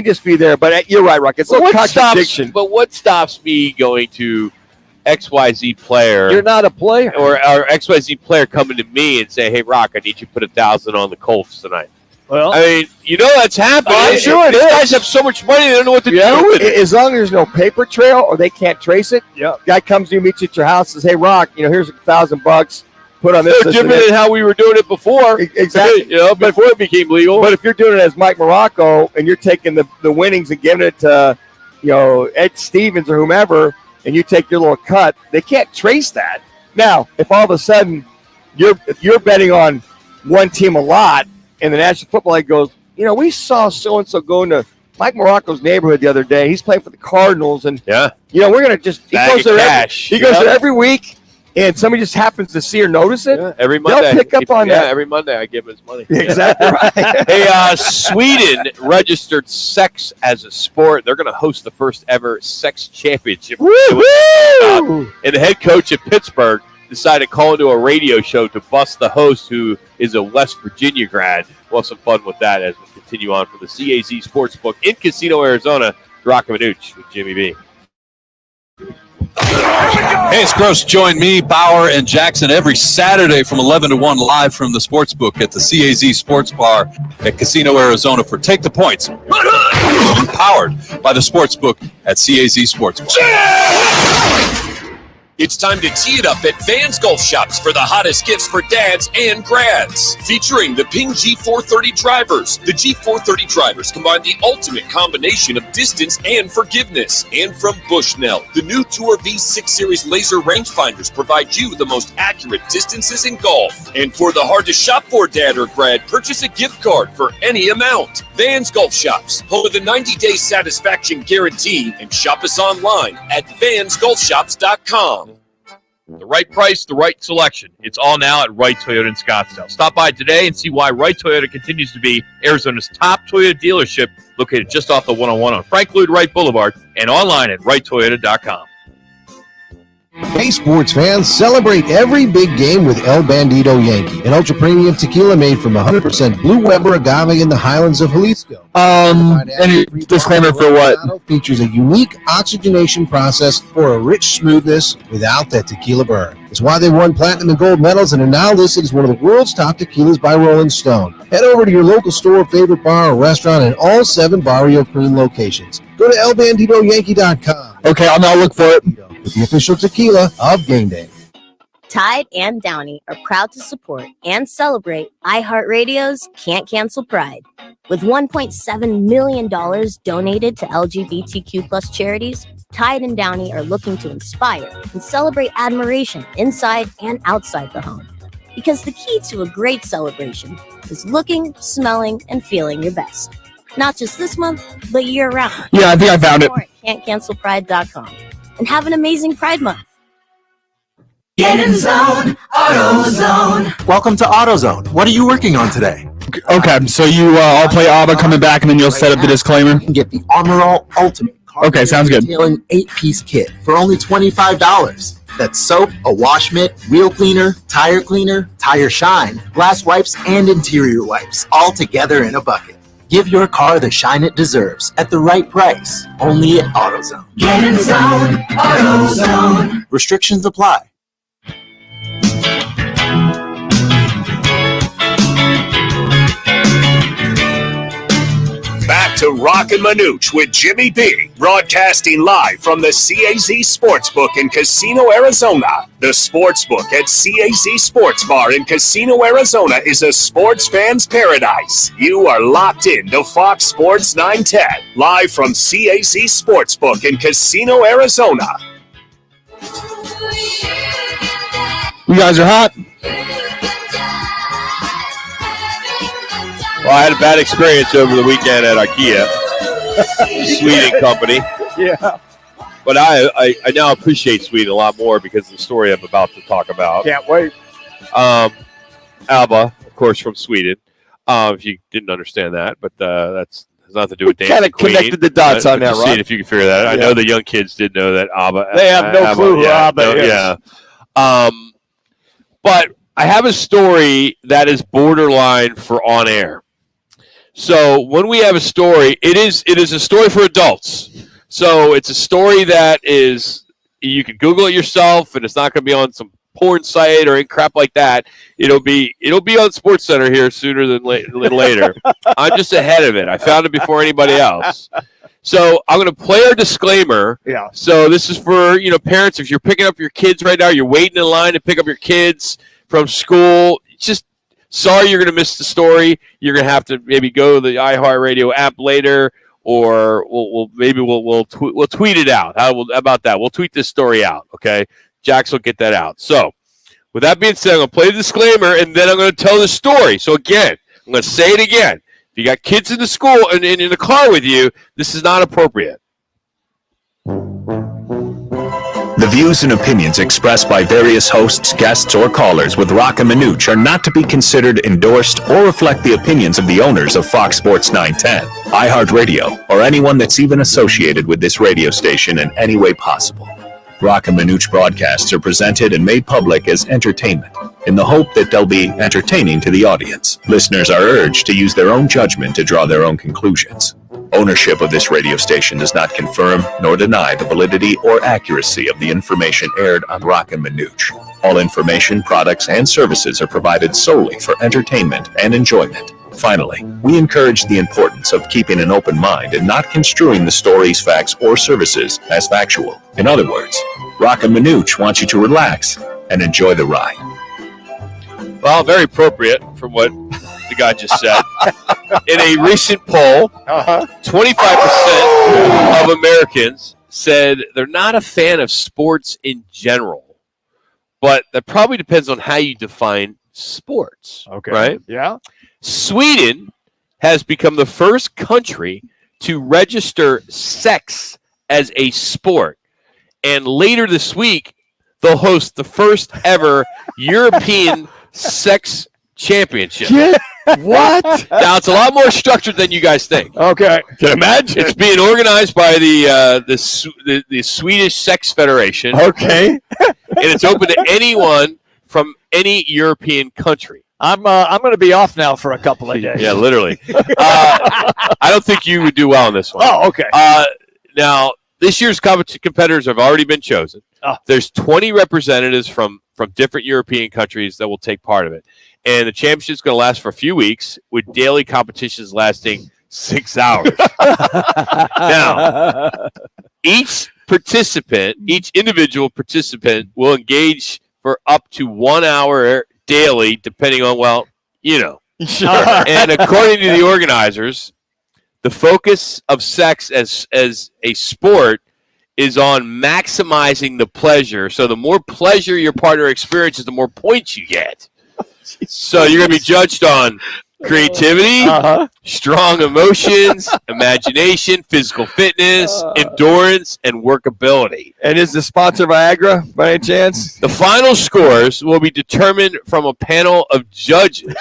just be there. But you're right, Rock. It's a contradiction. But what stops me going to XYZ player? You're not a player. Or XYZ player coming to me and say, hey, Rock, I need you to put 1,000 on the Colts tonight. Well, I mean, that's happening. I'm sure These guys have so much money, they don't know what to do with it. As long as there's no paper trail or they can't trace it, guy comes to you, meets you at your house, says, hey, Rock, here's $1,000. Put on this. It's different than how we were doing it before. Exactly. Before it became legal. But if you're doing it as Mike Morocco and you're taking the winnings and giving it to, Ed Stevens or whomever, and you take your little cut, they can't trace that. Now, if all of a sudden you're betting on one team a lot, and the National Football League goes, we saw so-and-so going to Mike Morocco's neighborhood the other day. He's playing for the Cardinals, and we're going to just he goes there every week, and somebody just happens to see or notice it. Every Monday. They'll pick up on that. Every Monday I give him his money. Exactly right. Hey, Sweden registered sex as a sport. They're going to host the first ever sex championship. Woo-hoo! And the head coach of Pittsburgh decided to call into a radio show to bust the host, who is a West Virginia grad. We'll have some fun with that as we continue on from the CAZ Sportsbook in Casino, Arizona. Roc and Manuch with Jimmy B. Hey, it's Gross. Join me, Bauer, and Jackson every Saturday from 11 to 1 live from the Sportsbook at the CAZ Sports Bar at Casino, Arizona for Take the Points. Powered by the Sportsbook at CAZ Sports Bar. It's time to tee it up at Vans Golf Shops for the hottest gifts for dads and grads. Featuring the Ping G430 drivers. The G430 drivers combine the ultimate combination of distance and forgiveness. And from Bushnell, the new Tour V6 Series laser rangefinders provide you the most accurate distances in golf. And for the hard to shop for dad or grad, purchase a gift card for any amount. Vans Golf Shops, home of the 90-day satisfaction guarantee, and shop us online at vansgolfshops.com. The right price, the right selection. It's all now at Wright Toyota in Scottsdale. Stop by today and see why Wright Toyota continues to be Arizona's top Toyota dealership, located just off the 101 on Frank Lloyd Wright Boulevard and online at wrighttoyota.com. Hey, sports fans, celebrate every big game with El Bandito Yankee, an ultra-premium tequila made from 100% Blue Weber agave in the highlands of Jalisco. Any disclaimer for what? Features a unique oxygenation process for a rich smoothness without that tequila burn. It's why they won platinum and gold medals and are now listed as one of the world's top tequilas by Rolling Stone. Head over to your local store, favorite bar, or restaurant in all 7 Barrio Queen locations. Go to elbanditoyankee.com. Okay, I'll now look for it. With the official tequila of Game Day. Tide and Downy are proud to support and celebrate iHeartRadio's Can't Cancel Pride. With $1.7 million donated to LGBTQ plus charities, Tide and Downy are looking to inspire and celebrate admiration inside and outside the home. Because the key to a great celebration is looking, smelling, and feeling your best. Not just this month, but year-round. Yeah, I think I found it. More at Can'tCancelPride.com. And have an amazing Pride Month. Get in zone, AutoZone. Welcome to AutoZone. What are you working on today? Okay, so you all play ABBA coming back, and then you'll set up the disclaimer? You can get the Armor All Ultimate Okay, sounds good. Detailing 8-piece kit for only $25. That's soap, a wash mitt, wheel cleaner, tire shine, glass wipes, and interior wipes, all together in a bucket. Give your car the shine it deserves at the right price. Only at AutoZone. Get in zone, AutoZone. Restrictions apply. Back to Roc and Manuch with Jimmy B, broadcasting live from the CAZ Sportsbook in Casino, Arizona. The Sportsbook at CAZ Sports Bar in Casino, Arizona is a sports fan's paradise. You are locked in to Fox Sports 910, live from CAZ Sportsbook in Casino, Arizona. You guys are hot. Well, I had a bad experience over the weekend at IKEA, Sweden company. Yeah. But I now appreciate Sweden a lot more because of the story I'm about to talk about. Can't wait. ABBA, of course, from Sweden. If you didn't understand that, but that's has nothing to do with dancing. Kind of connected the dots on that, right? See if you can figure that out. I know the young kids did know that ABBA. They have no clue who ABBA is. Yeah. But I have a story that is borderline for on air. So when we have a story, it is a story for adults. So it's a story that is, you can Google it yourself, and it's not going to be on some porn site or any crap like that. It'll be on SportsCenter here sooner than later. I'm just ahead of it. I found it before anybody else. So I'm going to play our disclaimer. Yeah. So this is for parents. If you're picking up your kids right now, you're waiting in line to pick up your kids from school. Just sorry you're going to miss the story. You're going to have to maybe go to the iHeartRadio app later, or we'll tweet it out. How about that? We'll tweet this story out. Okay, Jax will get that out. So with that being said, I'm going to play the disclaimer, and then I'm going to tell the story. So again, I'm going to say it again. If you got kids in the school and in the car with you, this is not appropriate. The views and opinions expressed by various hosts, guests, or callers with Roc and Manuch are not to be considered endorsed or reflect the opinions of the owners of Fox Sports 910, iHeartRadio, or anyone that's even associated with this radio station in any way possible. Roc and Manuch broadcasts are presented and made public as entertainment, in the hope that they'll be entertaining to the audience. Listeners are urged to use their own judgment to draw their own conclusions. Ownership of this radio station does not confirm nor deny the validity or accuracy of the information aired on Roc and Manuch. All information, products, and services are provided solely for entertainment and enjoyment. Finally, we encourage the importance of keeping an open mind and not construing the stories, facts, or services as factual. In other words, Roc and Manuch wants you to relax and enjoy the ride. Well, very appropriate from what the guy just said. In a recent poll, 25% of Americans said they're not a fan of sports in general, but that probably depends on how you define sports. Okay. Right? Yeah. Sweden has become the first country to register sex as a sport. And later this week, they'll host the first ever European sex championship. What? Now, it's a lot more structured than you guys think. Okay. Can imagine. It's being organized by the Swedish Sex Federation. Okay. And it's open to anyone from any European country. I'm going to be off now for a couple of days. Yeah, literally. I don't think you would do well on this one. Oh, okay. Now, this year's competitors have already been chosen. Oh. There's 20 representatives from different European countries that will take part of it. And the championship is going to last for a few weeks, with daily competitions lasting 6 hours. Now, each individual participant will engage for up to 1 hour daily, depending on, Sure. And according to the organizers, the focus of sex as a sport is on maximizing the pleasure. So the more pleasure your partner experiences, the more points you get. So you're going to be judged on creativity, strong emotions, imagination, physical fitness, endurance, and workability. And is the sponsor Viagra by any chance? The final scores will be determined from a panel of judges,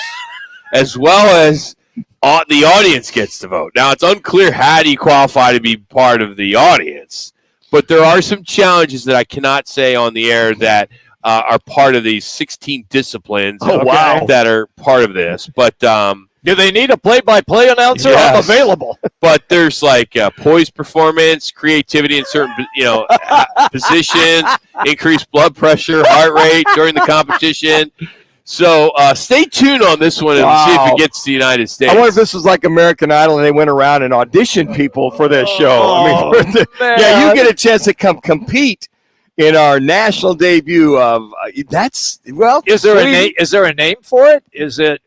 as well as the audience gets to vote. Now, it's unclear how do you qualify to be part of the audience, but there are some challenges that I cannot say on the air that are part of these 16 disciplines that are part of this. But do they need a play-by-play announcer? Yes. I'm available. But there's like poise performance, creativity in certain positions, increased blood pressure, heart rate during the competition. So stay tuned on this one and see if it gets to the United States. I wonder if this was like American Idol and they went around and auditioned people for this show. You get a chance to come compete in our national debut of Is there a name for it? Is it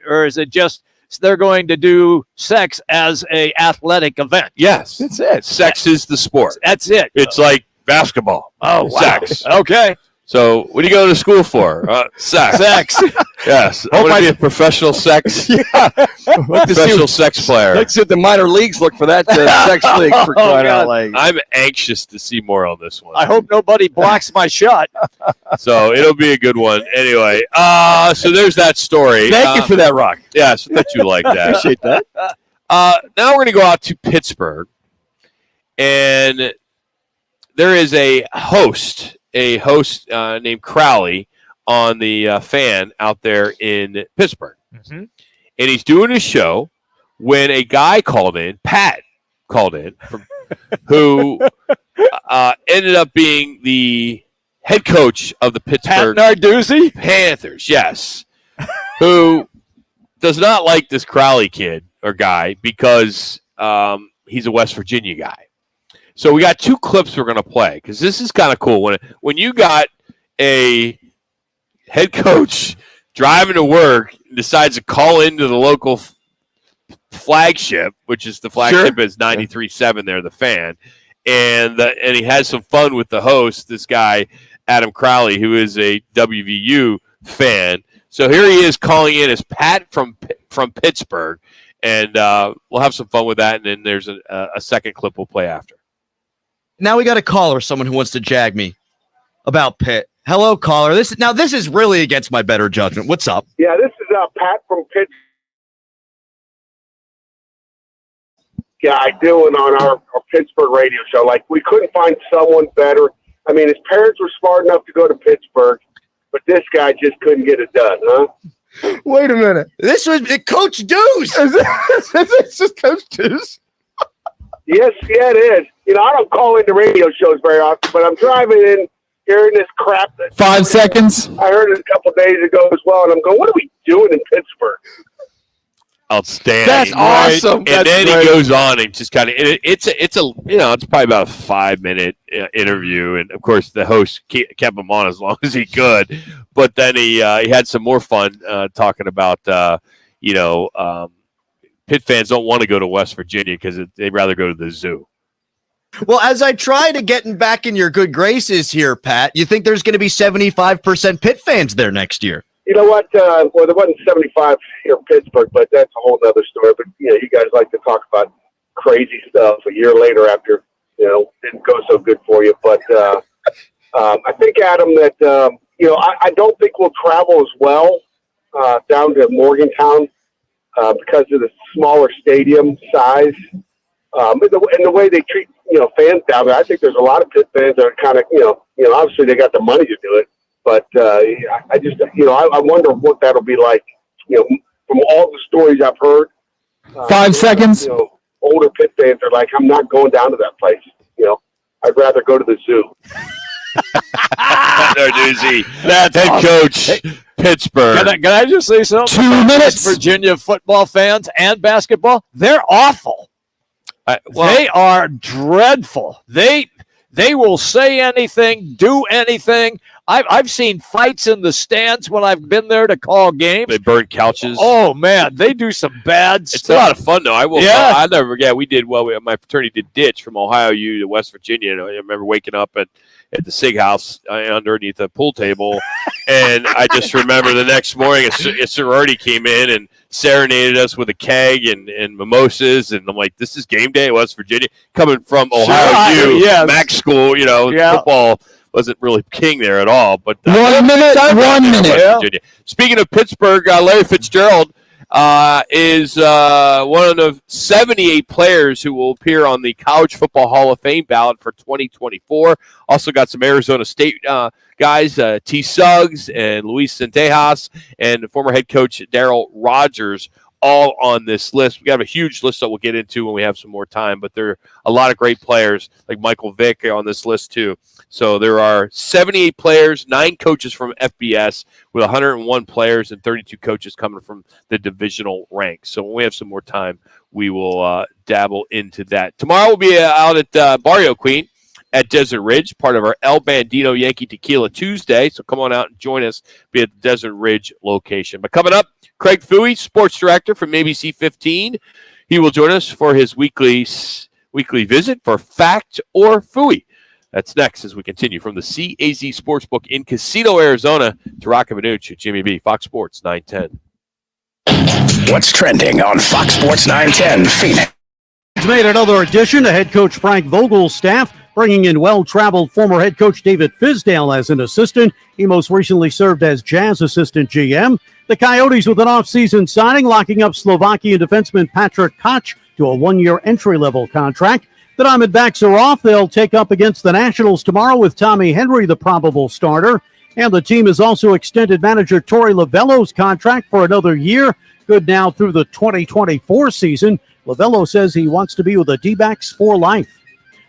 just they're going to do sex as a athletic event? Yes, that's it. Sex is the sport. That's it. It's like basketball. Oh, wow. Sex. Okay. So what do you go to school for? Sex. Sex. Yes. I want to be a professional sex. Professional sex player. Let's see what the minor leagues look for that sex league for crying out loud. I'm anxious to see more on this one. I hope nobody blocks my shot. So it'll be a good one. Anyway, so there's that story. Thank you for that, Rock. Yes, I thought you liked that. Appreciate that. Now we're going to go out to Pittsburgh, and there is a host named Crowley on the Fan out there in Pittsburgh. Mm-hmm. And he's doing a show when a guy called in, Pat called in, who ended up being the head coach of the Pittsburgh Panthers, yes, who does not like this Crowley kid or guy because he's a West Virginia guy. So we got 2 clips we're going to play because this is kind of cool. When you got a head coach driving to work and decides to call into the local flagship, which is the flagship is 93.7 there, the Fan, and he has some fun with the host, this guy Adam Crowley, who is a WVU fan. So here he is calling in as Pat from Pittsburgh, and we'll have some fun with that. And then there's a second clip we'll play after. Now we got a caller, someone who wants to jag me about Pitt. Hello, caller. This is really against my better judgment. What's up? Yeah, this is Pat from Pitt. Guy doing on our Pittsburgh radio show. Like, we couldn't find someone better. I mean, his parents were smart enough to go to Pittsburgh, but this guy just couldn't get it done, huh? Wait a minute. This was Coach Deuce. This is Coach Deuce. Yes, yeah, it is. You know, I don't call into radio shows very often, but I'm driving in, hearing this crap. 5 seconds. I heard it a couple days ago as well, and I'm going, what are we doing in Pittsburgh? Outstanding. That's awesome. And then he goes on and just kind of it's probably about a 5-minute interview, and of course the host kept him on as long as he could. But then he had some more fun talking about Pitt fans don't want to go to West Virginia because they'd rather go to the zoo. Well, as I try to get back in your good graces here, Pat, you think there's going to be 75% Pitt fans there next year? You know what? Well, there wasn't 75 here in Pittsburgh, but that's a whole other story. But, you guys like to talk about crazy stuff a year later after, didn't go so good for you. But I think, Adam, that, I don't think we'll travel as well down to Morgantown because of the smaller stadium size. And the way they treat, fans down there. I think there's a lot of Pitt fans that are kind of, obviously they got the money to do it. But I just, I wonder what that'll be like, from all the stories I've heard. 5 seconds. Older Pitt fans are like, I'm not going down to that place. I'd rather go to the zoo. That's head coach, Pittsburgh. Can I just say something? 2 minutes. Virginia football fans and basketball, they're awful. They are dreadful. They will say anything, do anything. I've seen fights in the stands when I've been there to call games. They burn couches. Oh man, they do some bad stuff. It's a lot of fun though. I will. Yeah. I never forget. We did my fraternity did ditch from Ohio U to West Virginia. And I remember waking up at the Sig House underneath the pool table, and I just remember the next morning a sorority came in and serenaded us with a keg and mimosas, and I'm like, this is game day at West Virginia, coming from Ohio U, Mac school. Football wasn't really king there at all. But 1 minute. Virginia. Speaking of Pittsburgh, Larry Fitzgerald is one of the 78 players who will appear on the College Football Hall of Fame ballot for 2024. Also got some Arizona State guys, T. Suggs and Luis Centejas, and former head coach Darryl Rogers, all on this list. We have a huge list that we'll get into when we have some more time, but there are a lot of great players like Michael Vick on this list too. So there are 78 players, 9 coaches from FBS, with 101 players and 32 coaches coming from the divisional ranks. So when we have some more time, we will dabble into that. Tomorrow we'll be out at Barrio Queen at Desert Ridge, part of our El Bandito Yankee Tequila Tuesday. So come on out and join us. Be at the Desert Ridge location. But coming up, Craig Fooey, sports director from ABC 15. He will join us for his weekly visit for Fact or Fooey. That's next as we continue from the CAZ Sportsbook in Casino, Arizona, to Roc and Manuch at Jimmy B, Fox Sports 910. What's trending on Fox Sports 910 Phoenix? It's made another addition to head coach Frank Vogel's staff, bringing in well-traveled former head coach David Fizdale as an assistant. He most recently served as Jazz assistant GM. The Coyotes with an off-season signing, locking up Slovakian defenseman Patrick Koch to a one-year entry-level contract. The Diamondbacks are off. They'll take up against the Nationals tomorrow with Tommy Henry, the probable starter. And the team has also extended manager Torey Lovello's contract for another year, good now through the 2024 season. Lovello says he wants to be with the D-backs for life.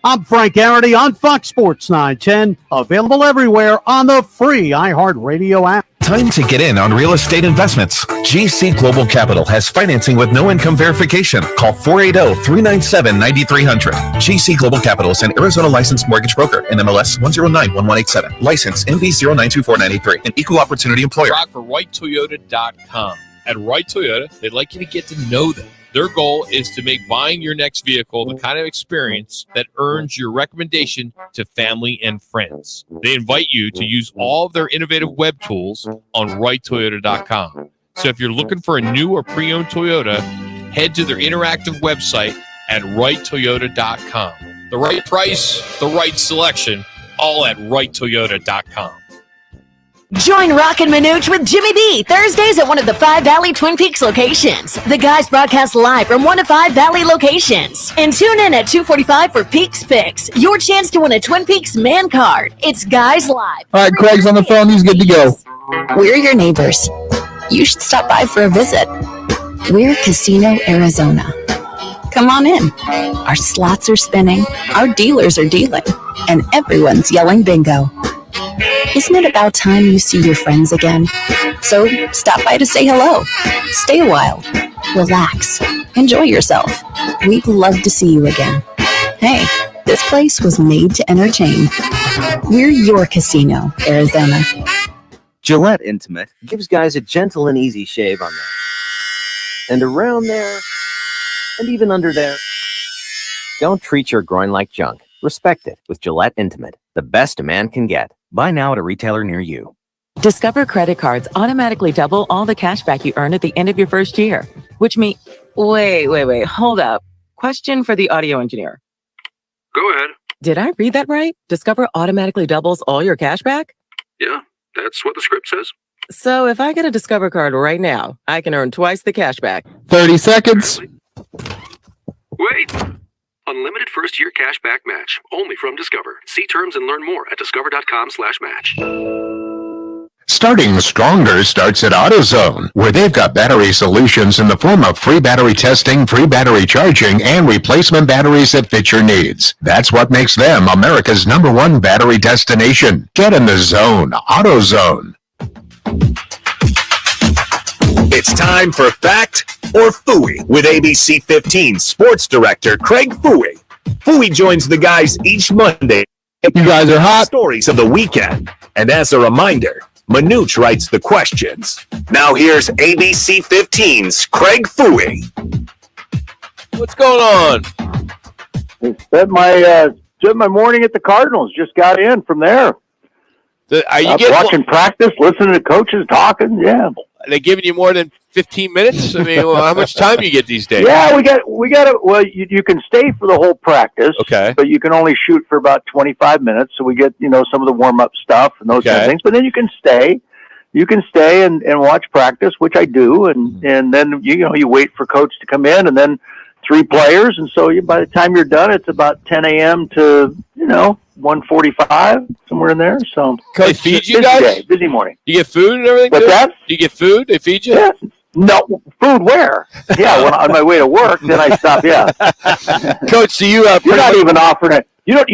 I'm Frank Garrity on Fox Sports 910, available everywhere on the free iHeartRadio app. Time to get in on real estate investments. GC Global Capital has financing with no income verification. Call 480-397-9300. GC Global Capital is an Arizona licensed mortgage broker and MLS 1091187. License MB092493. An equal opportunity employer. Rock for RightToyota.com. At Right Toyota, they'd like you to get to know them. Their goal is to make buying your next vehicle the kind of experience that earns your recommendation to family and friends. They invite you to use all of their innovative web tools on RightToyota.com. So if you're looking for a new or pre-owned Toyota, head to their interactive website at RightToyota.com. The right price, the right selection, all at RightToyota.com. Join Roc and Manuch with Jimmy B Thursdays at one of the 5 Valley Twin Peaks locations. The guys broadcast live from 1 to 5 Valley locations. And tune in at 2:45 for Peaks Picks, your chance to win a Twin Peaks man card. It's Guys Live. All right, Craig's on the phone. He's good to go. We're your neighbors. You should stop by for a visit. We're Casino Arizona. Come on in. Our slots are spinning, our dealers are dealing, and everyone's yelling bingo. Isn't it about time you see your friends again? So stop by to say hello. Stay a while. Relax. Enjoy yourself. We'd love to see you again. Hey, this place was made to entertain. We're your Casino, Arizona. Gillette Intimate gives guys a gentle and easy shave on there. And around there, and even under there. Don't treat your groin like junk. Respect it with Gillette Intimate, the best a man can get. Buy now at a retailer near you. Discover credit cards automatically double all the cash back you earn at the end of your first year, which means... Wait, hold up. Question for the audio engineer. Go ahead. Did I read that right? Discover automatically doubles all your cash back? Yeah, that's what the script says. So if I get a Discover card right now, I can earn twice the cash back. 30 seconds. Wait! Unlimited first-year cash back match. Only from Discover. See terms and learn more at discover.com/match. Starting stronger starts at AutoZone, where they've got battery solutions in the form of free battery testing, free battery charging, and replacement batteries that fit your needs. That's what makes them America's #1 battery destination. Get in the zone. AutoZone. It's time for Fact or Phooey with ABC 15 sports director Craig Phooey. Phooey joins the guys each Monday. You guys are hot. Stories of the weekend. And as a reminder, Manuch writes the questions. Now here's ABC 15's Craig Phooey. What's going on? Spent my morning at the Cardinals. Just got in from there. Are you watching practice, listening to coaches talking? Yeah. Are they giving you more than 15 minutes? I mean, how much time do you get these days? Yeah, we got it. Well, you can stay for the whole practice. Okay. But you can only shoot for about 25 minutes. So we get, some of the warm-up stuff and those kind of things. But then you can stay. You can stay and watch practice, which I do. And then, you wait for coach to come in and then 3 players. And so by the time you're done, it's about 10 a.m. to, 1:45, somewhere in there. So they feed you guys? Busy morning. You get food and everything? What's that? Do you get food? They feed you? Yeah. No, food where? Yeah, when on my way to work, then I stop. Yeah. Coach, do you? You're not even offering it. You don't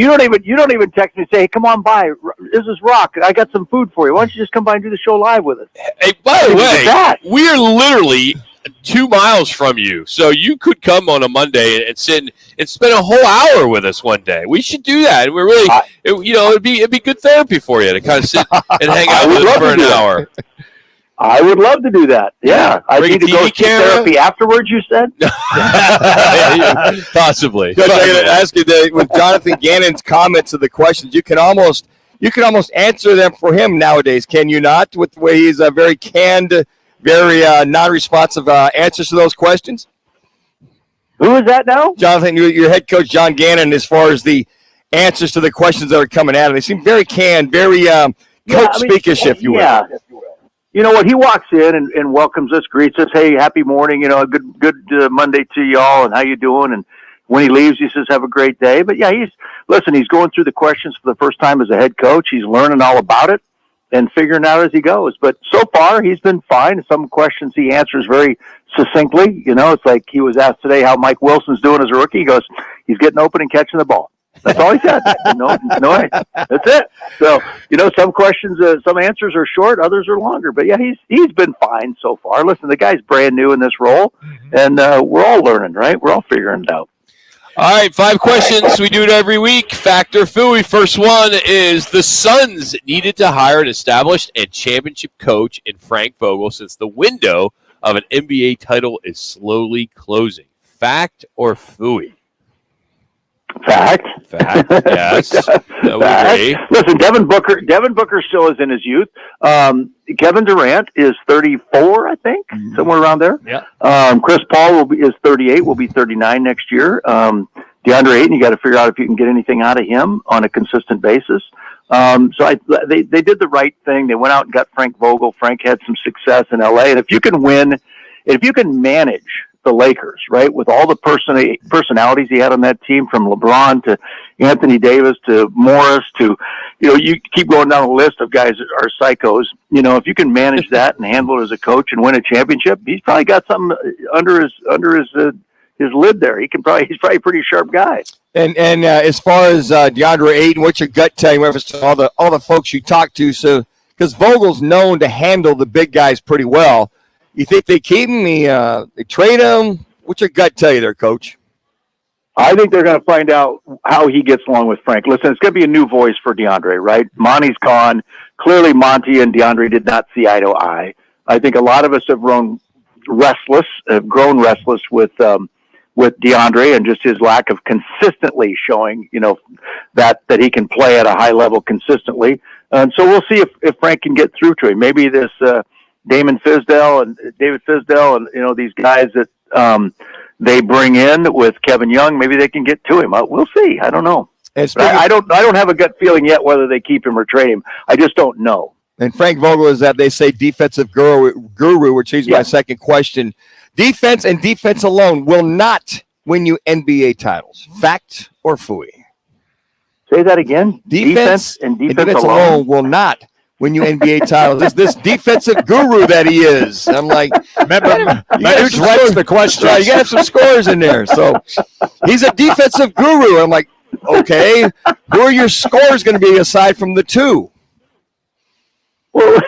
even text me and say, "Hey, come on by. This is Rock. I got some food for you. Why don't you just come by and do the show live with us?" Hey, by the way, we're literally 2 miles from you, so you could come on a Monday and sit and spend a whole hour with us one day. We should do that. We're really, it'd be good therapy for you to kind of sit and hang out with us for an hour. I would love to do that. Yeah, I need to go to therapy afterwards. You said possibly. Coach, I'm going to ask you that with Jonathan Gannon's comments to the questions, you can almost answer them for him nowadays, can you not? With the way he's very canned. Very non-responsive answers to those questions. Who is that now? Jonathan, your head coach, John Gannon, as far as the answers to the questions that are coming at him. They seem very canned, very coach-speakish, if you will. Yeah. You know what? He walks in and welcomes us, greets us. Hey, happy morning. Good Monday to y'all, and how you doing? And when he leaves, he says, have a great day. But, yeah, he's going through the questions for the first time as a head coach. He's learning all about it. and figuring out as he goes. But so far, he's been fine. Some questions he answers very succinctly. It's like he was asked today how Mike Wilson's doing as a rookie. He goes, he's getting open and catching the ball. That's all he said. No, that's it. So, some questions, some answers are short, others are longer. But yeah, he's been fine so far. Listen, the guy's brand new in this role, and we're all learning, right? We're all figuring it out. All right, 5 questions. We do it every week. Fact or Phooey. First one is the Suns needed to hire an established and championship coach in Frank Vogel since the window of an NBA title is slowly closing. Fact or Phooey? Fact. Yes. Fact. Listen, Devin Booker still is in his youth. Kevin Durant is 34, I think, somewhere around there. Yeah. Chris Paul is 38, will be 39 next year. DeAndre Ayton, you got to figure out if you can get anything out of him on a consistent basis. They did the right thing. They went out and got Frank Vogel. Frank had some success in LA. And if you can manage the Lakers, right, with all the personalities he had on that team, from LeBron to Anthony Davis to Morris to, you keep going down the list of guys that are psychos. If you can manage that and handle it as a coach and win a championship, he's probably got something under his lid there. He's probably a pretty sharp guy. And as far as DeAndre Ayton, what's your gut telling you reference to all the folks you talk to? So, because Vogel's known to handle the big guys pretty well. You think they keep him? They trade him? What's your gut tell you there, Coach? I think they're going to find out how he gets along with Frank. Listen, it's going to be a new voice for DeAndre, right? Monty's gone. Clearly, Monty and DeAndre did not see eye to eye. I think a lot of us have grown restless with DeAndre and just his lack of consistently showing, that he can play at a high level consistently. And so we'll see if Frank can get through to him. Maybe this Damon Fisdale and David Fisdale and, these guys that they bring in with Kevin Young, maybe they can get to him. We'll see. I don't know. I don't have a gut feeling yet whether they keep him or trade him. I just don't know. And Frank Vogel is that they say defensive guru, which is my second question. Defense and defense alone will not win you NBA titles. Fact or Phooey? Say that again. Defense and defense alone will not win you NBA titles. This defensive guru that he is. I'm like, Manuch writes the question. You got to have some scores in there. So he's a defensive guru. I'm like, okay, who are your scores going to be aside from the two? Well,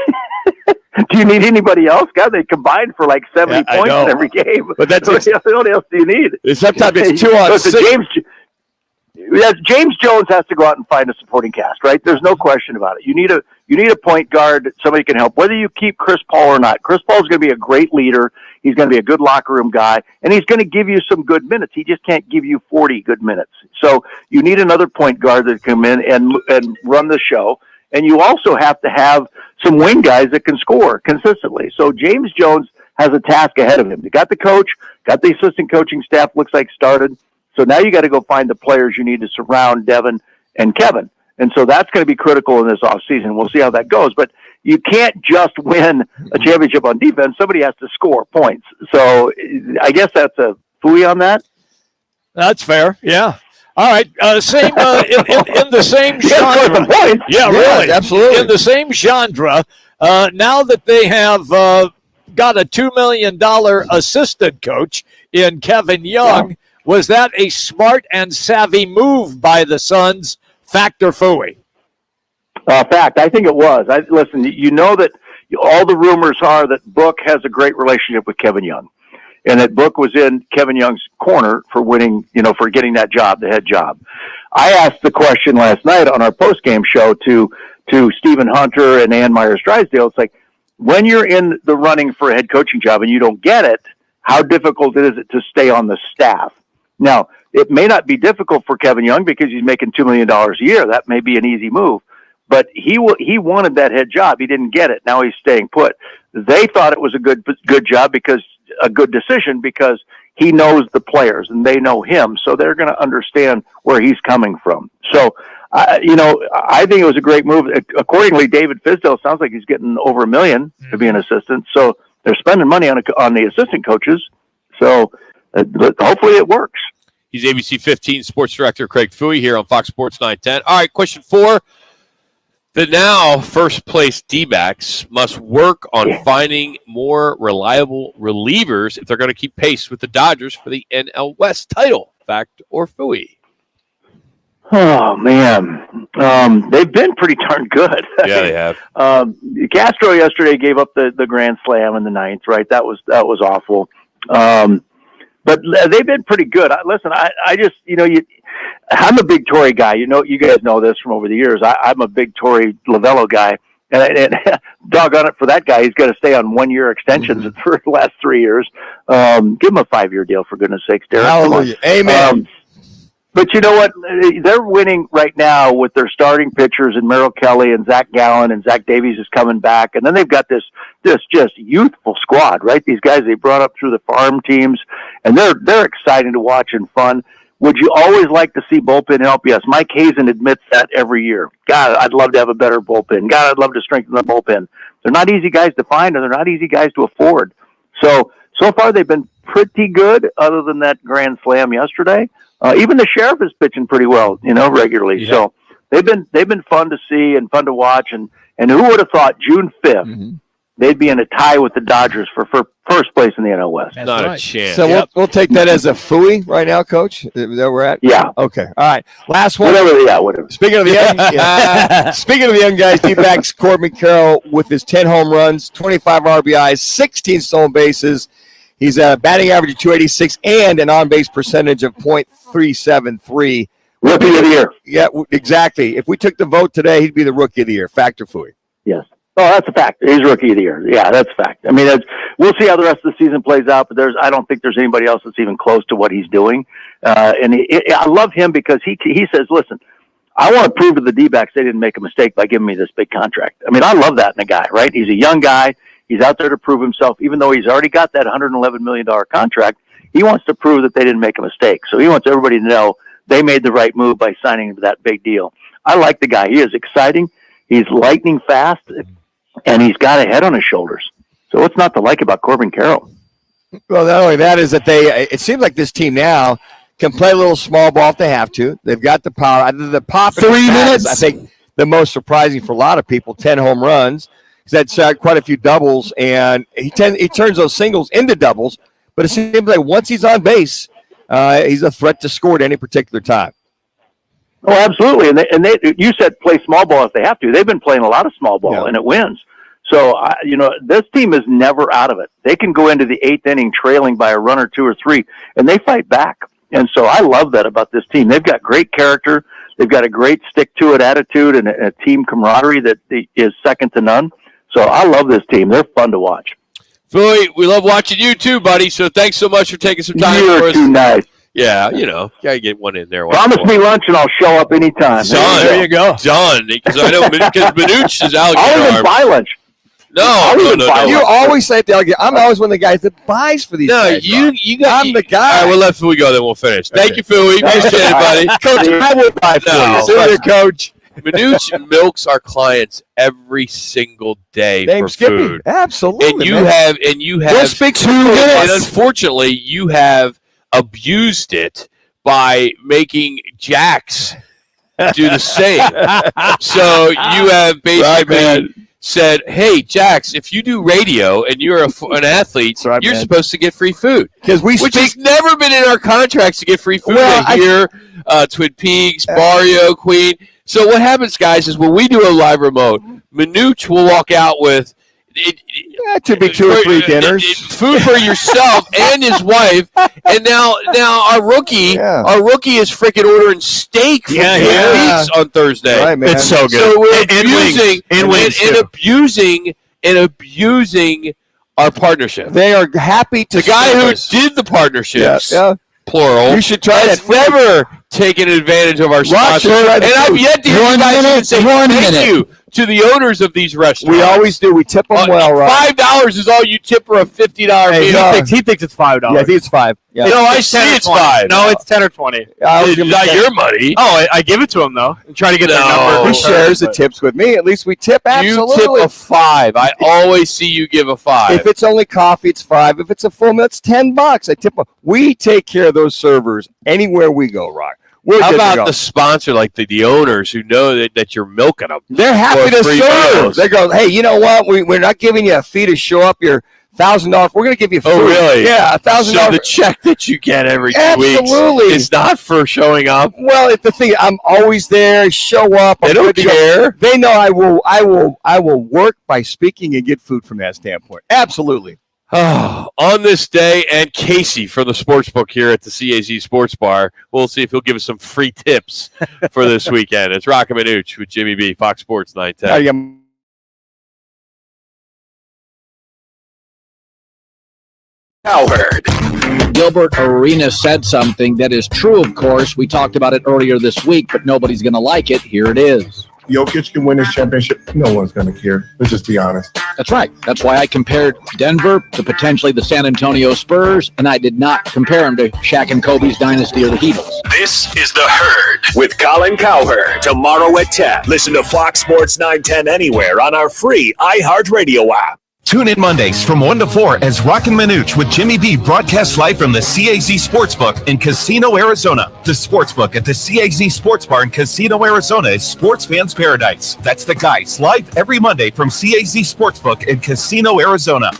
do you need anybody else? God, they combined for like 70 points in every game. But that's what else do you need? Sometimes it's 2 on 6. James Jones has to go out and find a supporting cast, right? There's no question about it. You need a point guard, somebody can help. Whether you keep Chris Paul or not, Chris Paul is going to be a great leader. He's going to be a good locker room guy, and he's going to give you some good minutes. He just can't give you 40 good minutes. So you need another point guard that come in and run the show. And you also have to have some wing guys that can score consistently. So James Jones has a task ahead of him. They got the coach, got the assistant coaching staff, looks like started. So now you got to go find the players you need to surround Devin and Kevin. And so that's going to be critical in this offseason. We'll see how that goes. But you can't just win a championship on defense. Somebody has to score points. So I guess that's a Phooey on that. That's fair. Yeah. All right. Same in the same genre. Yeah, really. Absolutely. In the same genre. Now that they have got a $2 million assistant coach in Kevin Young, was that a smart and savvy move by the Suns? Fact or Phooey? Fact. I think it was. Listen, you know that all the rumors are that Book has a great relationship with Kevin Young, and that Book was in Kevin Young's corner for winning, for getting that job, the head job. I asked the question last night on our post-game show to Stephen Hunter and Ann Myers-Drysdale. It's like, when you're in the running for a head coaching job and you don't get it, how difficult is it to stay on the staff? Now, it may not be difficult for Kevin Young because he's making $2 million a year. That may be an easy move. But he wanted that head job. He didn't get it. Now he's staying put. They thought it was a good job, a good decision, because he knows the players and they know him. So they're going to understand where he's coming from. So, I think it was a great move. Accordingly, David Fisdale sounds like he's getting over $1 million to be an assistant. So they're spending money on the assistant coaches. So hopefully it works. He's ABC 15 sports director Craig Phooey here on Fox Sports 910. All right, question 4. The now first-place D-backs must work on finding more reliable relievers if they're going to keep pace with the Dodgers for the NL West title. Fact or phooey? Oh man, they've been pretty darn good. Yeah, they have. Castro yesterday gave up the grand slam in the ninth. Right, that was awful. But they've been pretty good. Listen, I just I'm a big Torrey guy. You guys know this from over the years. I'm a big Torrey Lovello guy, and doggone it for that guy, he's got to stay on 1-year extensions for the last 3 years. Give him a 5-year deal for goodness sakes, Derek. Hallelujah. Amen. But you know what? They're winning right now with their starting pitchers and Merrill Kelly and Zach Gallen, and Zach Davies is coming back. And then they've got this just youthful squad, right? These guys they brought up through the farm teams, and they're exciting to watch and fun. Would you always like to see bullpen help? Yes. Mike Hazen admits that every year. God, I'd love to have a better bullpen. God, I'd love to strengthen the bullpen. They're not easy guys to find, and they're not easy guys to afford. So far they've been pretty good, other than that grand slam yesterday. Even the sheriff is pitching pretty well, regularly. Yeah. So they've been fun to see and fun to watch. And who would have thought June 5th they'd be in a tie with the Dodgers for first place in the NL West? That's not a chance. So we'll take that as a phooey right now, Coach. Is that where we're at? Yeah. Okay. All right. Last one. Whatever. Speaking of the young guys, D-backs Corbin Carroll with his 10 home runs, 25 RBIs, 16 stolen bases. He's a batting average of 286 and an on-base percentage of .373. Rookie of the year. Yeah, exactly. If we took the vote today, he'd be the Rookie of the Year. Fact or phooey? Yes. Oh, that's a fact. He's Rookie of the Year. Yeah, that's a fact. I mean, we'll see how the rest of the season plays out, but I don't think there's anybody else that's even close to what he's doing. I love him because he says, listen, I want to prove to the D-backs they didn't make a mistake by giving me this big contract. I mean, I love that in a guy, right? He's a young guy. He's out there to prove himself, even though he's already got that $111 million contract. He wants to prove that they didn't make a mistake. So he wants everybody to know they made the right move by signing him to that big deal. I like the guy. He is exciting. He's lightning fast, and he's got a head on his shoulders. So what's not to like about Corbin Carroll? Well, not only that is that it seems like this team now can play a little small ball if they have to. They've got the power. The pop 3 minutes. I think the most surprising for a lot of people, 10 home runs. He's had quite a few doubles, and he turns those singles into doubles. But it seems like once he's on base, he's a threat to score at any particular time. Oh, absolutely. And they you said play small ball if they have to. They've been playing a lot of small ball, and it wins. So, this team is never out of it. They can go into the 8th inning trailing by a run or 2 or 3, and they fight back. And so I love that about this team. They've got great character. They've got a great stick-to-it attitude and a team camaraderie that is second to none. So I love this team. They're fun to watch. Philly, we love watching you too, buddy. So thanks so much for taking some time for us. You're too nice. Yeah, gotta get one in there. Promise me lunch and I'll show up anytime. There you go. Done. Because I know because Manuch is alligator I'll even buy lunch. No. You always say that. I'm always one of the guys that buys for these guys. I'm the guy. All right, we'll let Philly go, then we'll finish. Thank you, Philly. Appreciate it, buddy. Coach, I will buy for you. See you, Coach. Manuch milks our clients every single day for food. Absolutely. And you have Don't speak to and unfortunately you have abused it by making Jax do the same. So you have basically said, hey, Jax, if you do radio and you're an athlete, you're supposed to get free food. Which has never been in our contracts to get free food here, Twin Peaks, Barrio, Queen. So what happens, guys, is when we do a live remote, Manuch will walk out with it could be 2 or 3 dinners, food for yourself and his wife, and now our rookie is freaking ordering steak from Twin Peaks on Thursday. Right, man. It's so good. So we're abusing our partnership. They are happy to. The guy who did the partnerships. Plural. You should try has never taken advantage of our sponsors. And I've yet to hear you guys even say thank you to the owners of these restaurants. We always do. We tip them well, right? $5 is all you tip for a $50 meal. He thinks it's $5. Yeah, I think it's 5. Yeah. No, I see it's 5. No, it's 10 or 20. It's not your money. Oh, I give it to him though. I'm trying to get their number. He shares the tips with me. At least we tip. Absolutely. You tip a 5. I always see you give a 5. If it's only coffee, it's 5. If it's a full meal, it's $10. I tip. We take care of those servers anywhere we go, Rock. How about the sponsor, like the owners who know that you're milking them? They're happy to serve. They go, hey, you know what? We're not giving you a fee to show up. Your $1,000. We're going to give you food. Oh, really? Yeah, $1,000. So the check that you get every 2 weeks is not for showing up. Well, it's the thing. I'm always there. Show up. They don't care. They know I will work by speaking and get food from that standpoint. Absolutely. Oh, on this day, and Casey from the Sportsbook here at the CAZ Sports Bar. We'll see if he'll give us some free tips for this weekend. It's Roc and Manuch with Jimmy B, Fox Sports 910. Cowherd. Gilbert Arenas said something that is true, of course. We talked about it earlier this week, but nobody's going to like it. Here it is. Jokic can win this championship. No one's going to care. Let's just be honest. That's right. That's why I compared Denver to potentially the San Antonio Spurs, and I did not compare them to Shaq and Kobe's dynasty or the Heatles. This is The Herd with Colin Cowherd. Tomorrow at 10. Listen to Fox Sports 910 anywhere on our free iHeartRadio app. Tune in Mondays from 1 to 4 as Roc and Manuch with Jimmy B broadcasts live from the CAZ Sportsbook in Casino, Arizona. The Sportsbook at the CAZ Sports Bar in Casino, Arizona is sports fans' paradise. That's the guys live every Monday from CAZ Sportsbook in Casino, Arizona.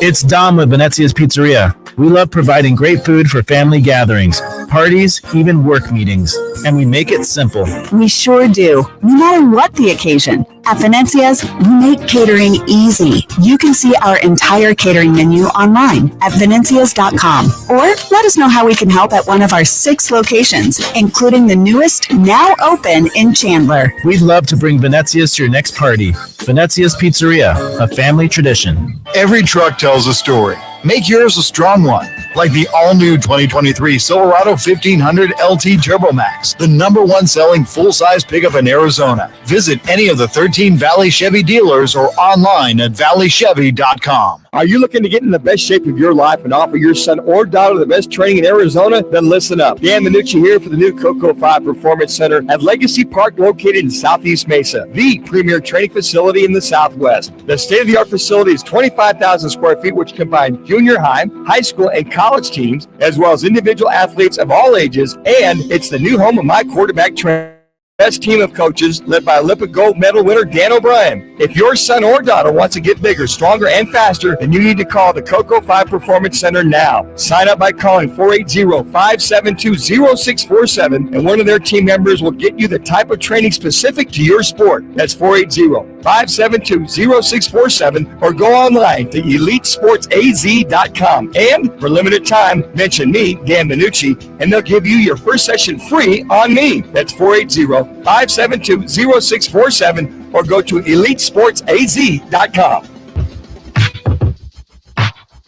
It's Dom with Venezia's Pizzeria. We love providing great food for family gatherings, parties, even work meetings. And we make it simple. We sure do, no matter what the occasion. At Venezia's, we make catering easy. You can see our entire catering menu online at venezias.com. Or let us know how we can help at one of our 6 locations, including the newest, now open in Chandler. We'd love to bring Venezia's to your next party. Venezia's Pizzeria, a family tradition. Every truck tells a story. Make yours a strong one, like the all-new 2023 Silverado 1500 LT Turbo Max, the #1 selling full-size pickup in Arizona. Visit any of the 13 Valley Chevy dealers or online at valleychevy.com. Are you looking to get in the best shape of your life and offer your son or daughter the best training in Arizona? Then listen up. Dan Manucci here for the new Cocoa 5 Performance Center at Legacy Park located in Southeast Mesa, the premier training facility in the Southwest. The state-of-the-art facility is 25,000 square feet, which combines junior high, high school, and college teams, as well as individual athletes of all ages, and it's the new home of my quarterback trainer. Best team of coaches led by Olympic gold medal winner Dan O'Brien. If your son or daughter wants to get bigger, stronger, and faster, then you need to call the Cocoa 5 Performance Center now. Sign up by calling 480-572-0647, and one of their team members will get you the type of training specific to your sport. That's 480-572-0647, or go online to elitesportsaz.com. And for limited time, mention me, Dan Manucci, and they'll give you your first session free on me. That's 480-572-0647, or go to elitesportsaz.com.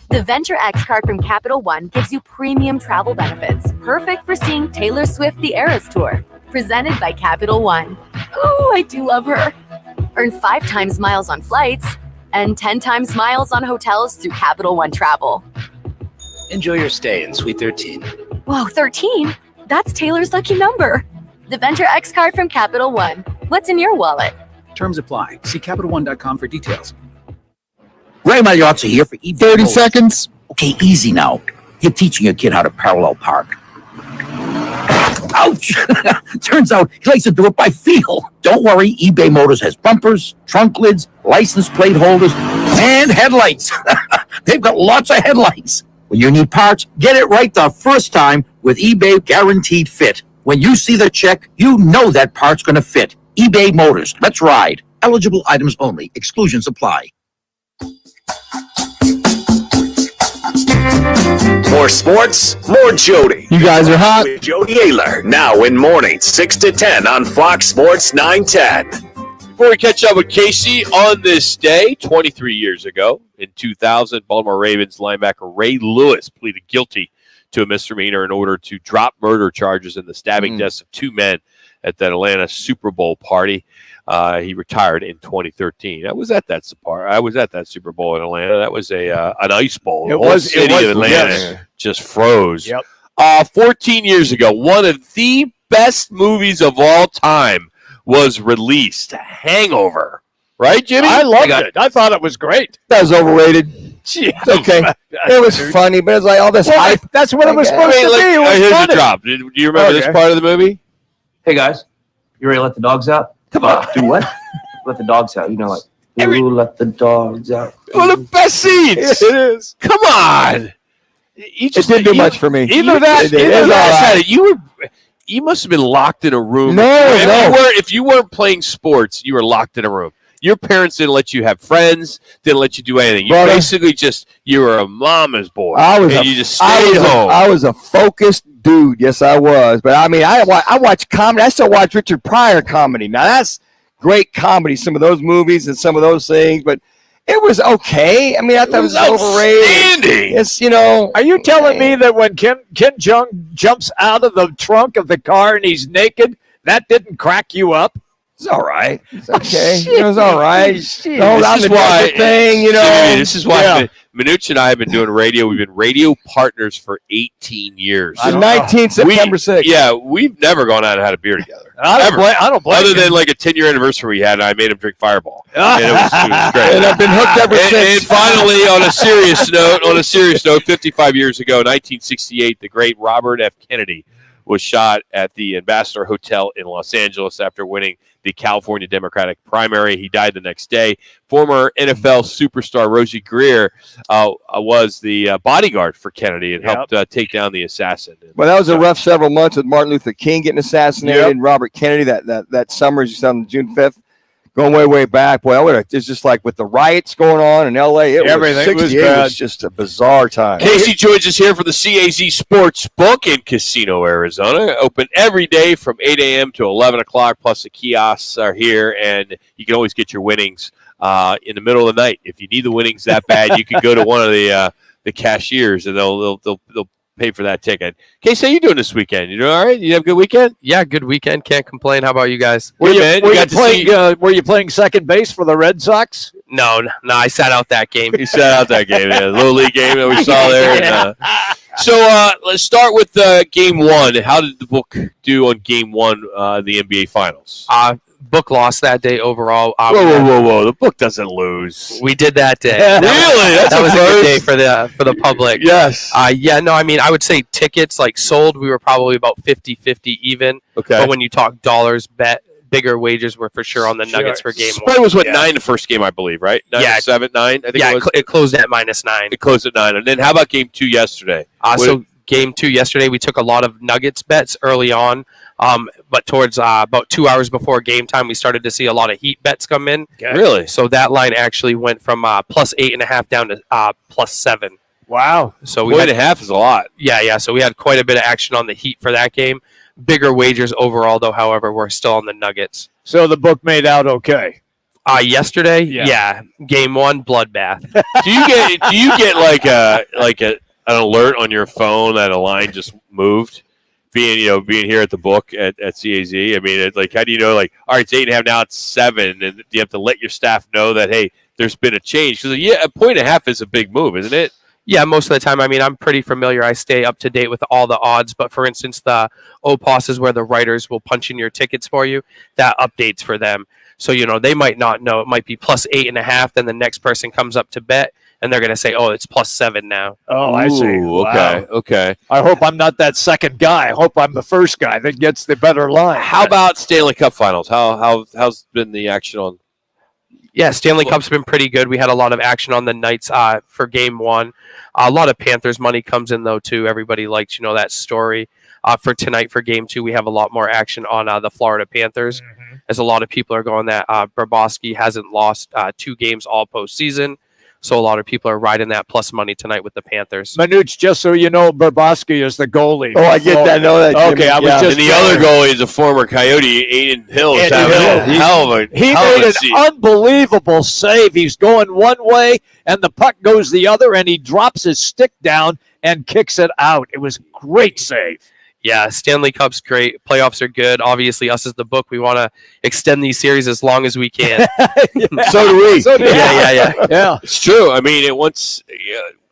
The Venture X card from Capital One gives you premium travel benefits, perfect for seeing Taylor Swift the Eras Tour, presented by Capital One. Oh, I do love her. Earn 5 times miles on flights and 10 times miles on hotels through Capital One Travel. Enjoy your stay in Suite 13. Whoa, 13? That's Taylor's lucky number. The Venture X card from Capital One. What's in your wallet? Terms apply. See CapitalOne.com for details. Ray Magliozzi here for eBay. 30 seconds. Okay, easy now. You're teaching your kid how to parallel park. Ouch! Turns out he likes to do it by feel. Don't worry, eBay Motors has bumpers, trunk lids, license plate holders, and headlights. They've got lots of headlights. When you need parts, get it right the first time with eBay Guaranteed Fit. When you see the check, you know that part's going to fit. eBay Motors. Let's ride. Eligible items only. Exclusions apply. More sports, more Jody. You guys are hot. With Jody Ayler, now in mornings 6 to 10 on Fox Sports 910. Before we catch up with Casey, on this day, 23 years ago, in 2000, Baltimore Ravens linebacker Ray Lewis pleaded guilty to a misdemeanor in order to drop murder charges in the stabbing deaths of 2 men at that Atlanta Super Bowl party. He retired in 2013. I was at that Super Bowl in Atlanta. That was an ice bowl. The whole city of Atlanta just froze. Yep. 14 years ago, one of the best movies of all time was released. Hangover. Right, Jimmy? I loved it. I thought it was great. That was overrated. It's okay. It was funny, but it's like all this hype. That's what it was supposed to be. It was Here's funny. the drop. Do you remember this part of the movie? Hey guys, you ready to let the dogs out? Come on. Do what? Let the dogs out. You know, like, ooh, let the dogs out. One of the best scenes. It is. Come on. It didn't do much for me. Either that, you must have been locked in a room. If you weren't playing sports, you were locked in a room. Your parents didn't let you have friends, didn't let you do anything. You basically you were a mama's boy. You just stayed home. I was a focused dude. Yes, I was. But I mean, I watch comedy. I still watch Richard Pryor comedy. Now that's great comedy. Some of those movies and some of those things, but it was okay. I mean, I thought it was overrated. It's Are you telling me that when Ken Jeong jumps out of the trunk of the car and he's naked, that didn't crack you up? It's all right. It's okay. It was all right. This is why Manuch and I have been doing radio. We've been radio partners for 18 years. 19th September 6th. Yeah, we've never gone out and had a beer together. I don't blame Other you. than like a 10-year anniversary we had, and I made him drink Fireball. And it was great. And I've been hooked ever since. And finally, on a serious note, 55 years ago, 1968, the great Robert F. Kennedy was shot at the Ambassador Hotel in Los Angeles after winning the California Democratic primary. He died the next day. Former NFL superstar Rosie Greer was the bodyguard for Kennedy and helped take down the assassin. Well, that was a rough several months with Martin Luther King getting assassinated and Robert Kennedy that summer, as you said, on June 5th. Going way back. Boy, it's just like with the riots going on in L.A. Everything was bad. It was just a bizarre time. Casey joins us here for the CAZ Sports Book in Casino, Arizona. Open every day from 8 a.m. to 11 o'clock, plus the kiosks are here, and you can always get your winnings in the middle of the night. If you need the winnings that bad, you can go to one of the cashiers, and they'll pay for that ticket. Casey, how you doing this weekend? You doing all right? You have a good weekend? Yeah, good weekend. Can't complain. How about you guys? Were you playing second base for the Red Sox? No, I sat out that game. You sat out that game, yeah. The Little League game that we saw there. And, so let's start with Game 1. How did the book do on Game 1, the NBA Finals? Book lost that day overall. Whoa. The book doesn't lose. We did that day. Really? That was a good day for the public. Yes. I would say tickets sold. We were probably about 50-50 even. Okay. But when you talk dollars bet, bigger wagers were for sure on the Nuggets for Game 1. Spread was 9 the first game, I believe, right? 7, 9. I think it was. It closed at -9. It closed at 9. And then how about Game 2 yesterday? So Game 2 yesterday, we took a lot of Nuggets bets early on. But towards about 2 hours before game time, we started to see a lot of Heat bets come in. Okay. Really? So that line actually went from +8.5 down to +7. Wow. So we 1.5 is a lot. Yeah. So we had quite a bit of action on the Heat for that game. Bigger wagers overall, though. However, we're still on the Nuggets. So the book made out okay. Yesterday, yeah. Game 1, bloodbath. Do you get like an alert on your phone that a line just moved? Being here at the book at CAZ, I mean, it's like, how do you know? Like, all right, it's 8.5 now, it's 7, and you have to let your staff know that hey, there's been a change because 1.5 is a big move, isn't it? Yeah, most of the time. I mean, I'm pretty familiar. I stay up to date with all the odds. But for instance, the OPOS is where the writers will punch in your tickets for you. That updates for them. So they might not know. It might be +8.5. Then the next person comes up to bet, and they're going to say, "Oh, it's +7 now." Oh, I see. Wow. Okay. I hope I'm not that second guy. I hope I'm the first guy that gets the better line. How about Stanley Cup Finals? How's been the action on? Yeah, Stanley Cup's been pretty good. We had a lot of action on the Knights for Game 1. A lot of Panthers money comes in, though, too. Everybody likes, that story. For tonight, for Game 2, we have a lot more action on the Florida Panthers, as a lot of people are going that Bobrovsky hasn't lost 2 games all postseason. So a lot of people are riding that plus money tonight with the Panthers. Manuch, just so you know, Bobrovsky is the goalie. Oh, I get that. I know that. Okay, I was just. And the other goalie is a former Coyote, Aiden Hill. He made an unbelievable save. He's going one way, and the puck goes the other, and he drops his stick down and kicks it out. It was a great save. Yeah, Stanley Cup's great. Playoffs are good. Obviously, us as the book, we want to extend these series as long as we can. So do we. Yeah. It's true. I mean,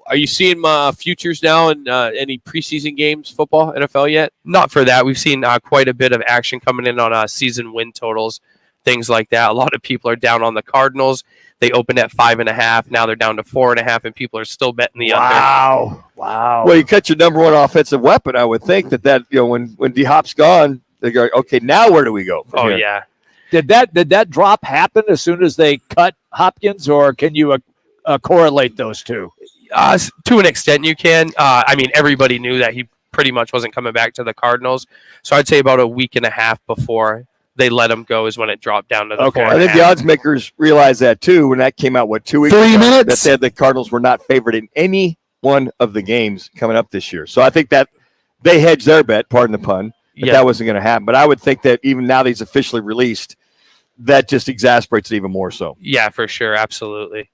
are you seeing futures now in any preseason games, football, NFL yet? Not for that. We've seen quite a bit of action coming in on season win totals. things like that. A lot of people are down on the Cardinals. They opened at 5.5. Now they're down to 4.5, and people are still betting the under. Wow. Well, you cut your number one offensive weapon. I would think that when D-Hop's gone, they go, okay, now where do we go? Oh, yeah. Did that drop happen as soon as they cut Hopkins, or can you correlate those two? To an extent, you can. I mean, everybody knew that he pretty much wasn't coming back to the Cardinals. So I'd say about a week and a half before they let him go is when it dropped down to the 4.5. I think the odds makers realized that too when that came out. 2 weeks? 3 minutes. That said the Cardinals were not favored in any one of the games coming up this year. So I think that they hedged their bet. Pardon the pun. That wasn't going to happen. But I would think that even now that he's officially released, that just exasperates it even more so. Yeah, for sure. Absolutely.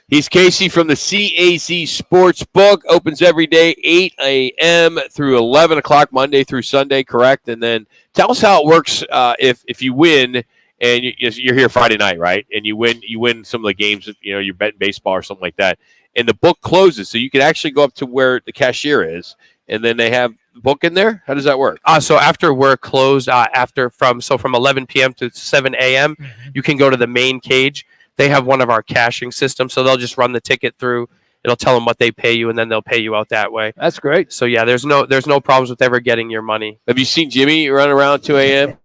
He's Casey from the CAZ Sportsbook. Opens every day, 8 a.m. through 11 o'clock, Monday through Sunday, correct? And then tell us how it works if you win and you're here Friday night, right? And you win some of the games, you're betting baseball or something like that. And the book closes, so you can actually go up to where the cashier is, and then they have the book in there? How does that work? So after we're closed, from 11 p.m. to 7 a.m., you can go to the main cage. They have one of our cashing systems, so they'll just run the ticket through. It'll tell them what they pay you, and then they'll pay you out that way. That's great. So yeah, there's no problems with ever getting your money. Have you seen Jimmy run around 2 a.m.?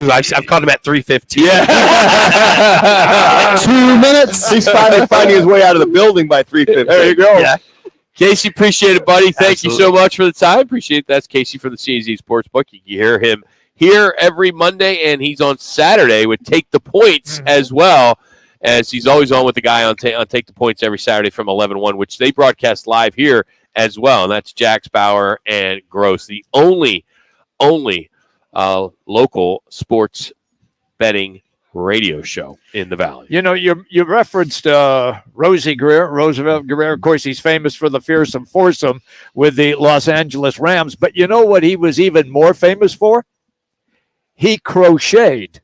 I've caught him at 3:15. Yeah. 2 minutes. He's finally finding his way out of the building by 3:15. There you go. Yeah. Casey, appreciate it, buddy. Thank you so much for the time. Appreciate it. That's Casey from the CAZ Sportsbook. You can hear him here every Monday, and he's on Saturday with Take the Points as well, as he's always on with the guy on Take the Points every Saturday from 11-1, which they broadcast live here as well, and that's Jax Bauer and Gross, the only local sports betting radio show in the Valley. You referenced Roosevelt Guerrero. Of course, he's famous for the fearsome foursome with the Los Angeles Rams. But you know what he was even more famous for? He crocheted.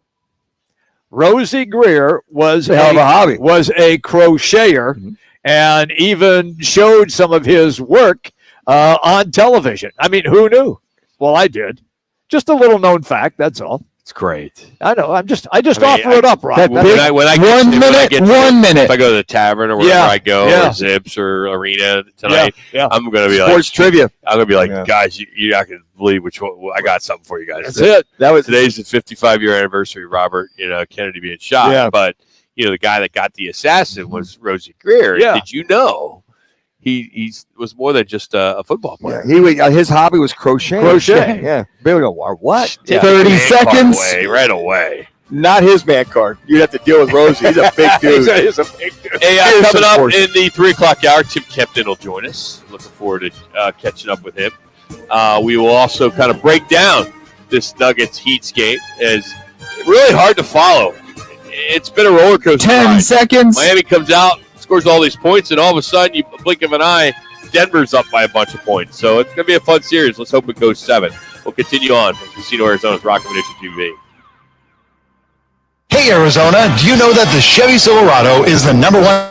Rosie Greer was a hobby. Was a crocheter, and even showed some of his work on television. I mean, who knew? Well, I did. Just a little known fact. That's all. It's great. I know. I just offer it up, Rob. When I 1 minute. If I go to the tavern or wherever I go, or Zips or Arena tonight, I'm going to be sports trivia. I'm going to be like, guys, you're not going to believe which one. I got something for you guys. That's it. Today's the 55-year anniversary of Robert Kennedy being shot. Yeah. But the guy that got the assassin was Rosie Greer. Yeah. Did you know? He was more than just a football player. His hobby was crocheting. Yeah. People go, what? 30 seconds. Right away. Not his man card. You'd have to deal with Rosie. He's a big dude. He's a big dude. Hey, coming up in the 3 o'clock hour, Tim Kempton will join us. Looking forward to catching up with him. We will also kind of break down this Nuggets Heats game. It's really hard to follow. It's been a roller coaster. 10 seconds. Miami comes out, scores all these points, and all of a sudden, you blink of an eye, Denver's up by a bunch of points. So it's going to be a fun series. Let's hope it goes 7. We'll continue on from Casino Arizona's Roc and Manuch TV. Hey, Arizona, do you know that the Chevy Silverado is the #1?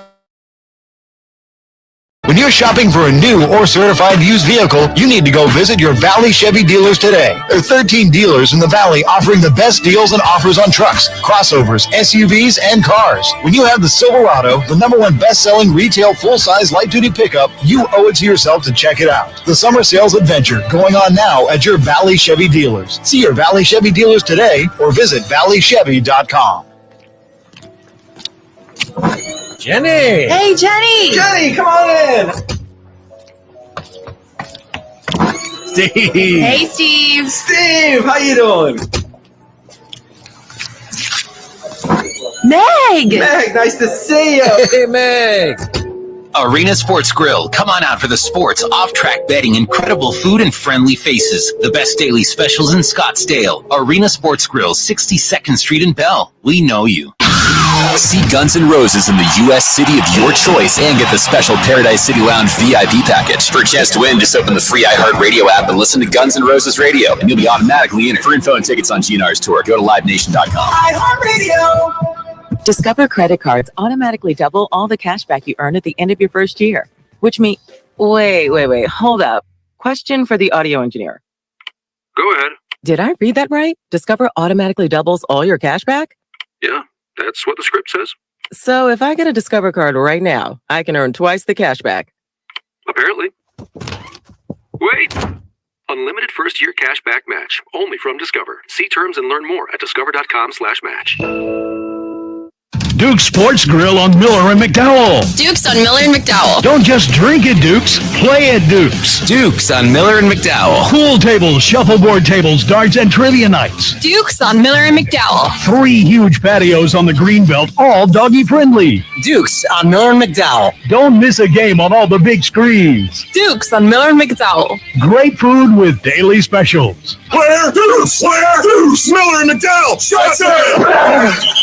When you're shopping for a new or certified used vehicle, you need to go visit your Valley Chevy dealers today. There are 13 dealers in the Valley offering the best deals and offers on trucks, crossovers, SUVs, and cars. When you have the Silverado, the #1 best-selling retail full-size light-duty pickup, you owe it to yourself to check it out. The summer sales adventure going on now at your Valley Chevy dealers. See your Valley Chevy dealers today or visit valleychevy.com. Jenny! Hey, Jenny! Jenny, come on in! Steve! Hey, Steve! Steve, how you doing? Meg! Meg, nice to see you! Hey, Meg! Arena Sports Grill. Come on out for the sports, off-track betting, incredible food, and friendly faces. The best daily specials in Scottsdale. Arena Sports Grill, 62nd Street in Bell. We know you. See Guns N' Roses in the U.S. city of your choice and get the special Paradise City Lounge VIP package. For a chance to win, just open the free iHeartRadio app and listen to Guns N' Roses Radio, and you'll be automatically in it. For info and tickets on GNR's tour, go to livenation.com. iHeartRadio! Discover credit cards automatically double all the cash back you earn at the end of your first year, which means... Wait, hold up. Question for the audio engineer. Go ahead. Did I read that right? Discover automatically doubles all your cash back? Yeah, that's what the script says. So if I get a Discover card right now, I can earn twice the cash back. Apparently. Wait! Unlimited first-year cash back match, only from Discover. See terms and learn more at discover.com/match. Duke's Sports Grill on Miller and McDowell. Duke's on Miller and McDowell. Don't just drink at Duke's, play at Duke's. Duke's on Miller and McDowell. Pool tables, shuffleboard tables, darts, and trivia nights. Duke's on Miller and McDowell. 3 huge patios on the Greenbelt, all doggy friendly. Duke's on Miller and McDowell. Don't miss a game on all the big screens. Duke's on Miller and McDowell. Great food with daily specials. Where Deuce? Where Deuce? Miller and McDowell. Shut it!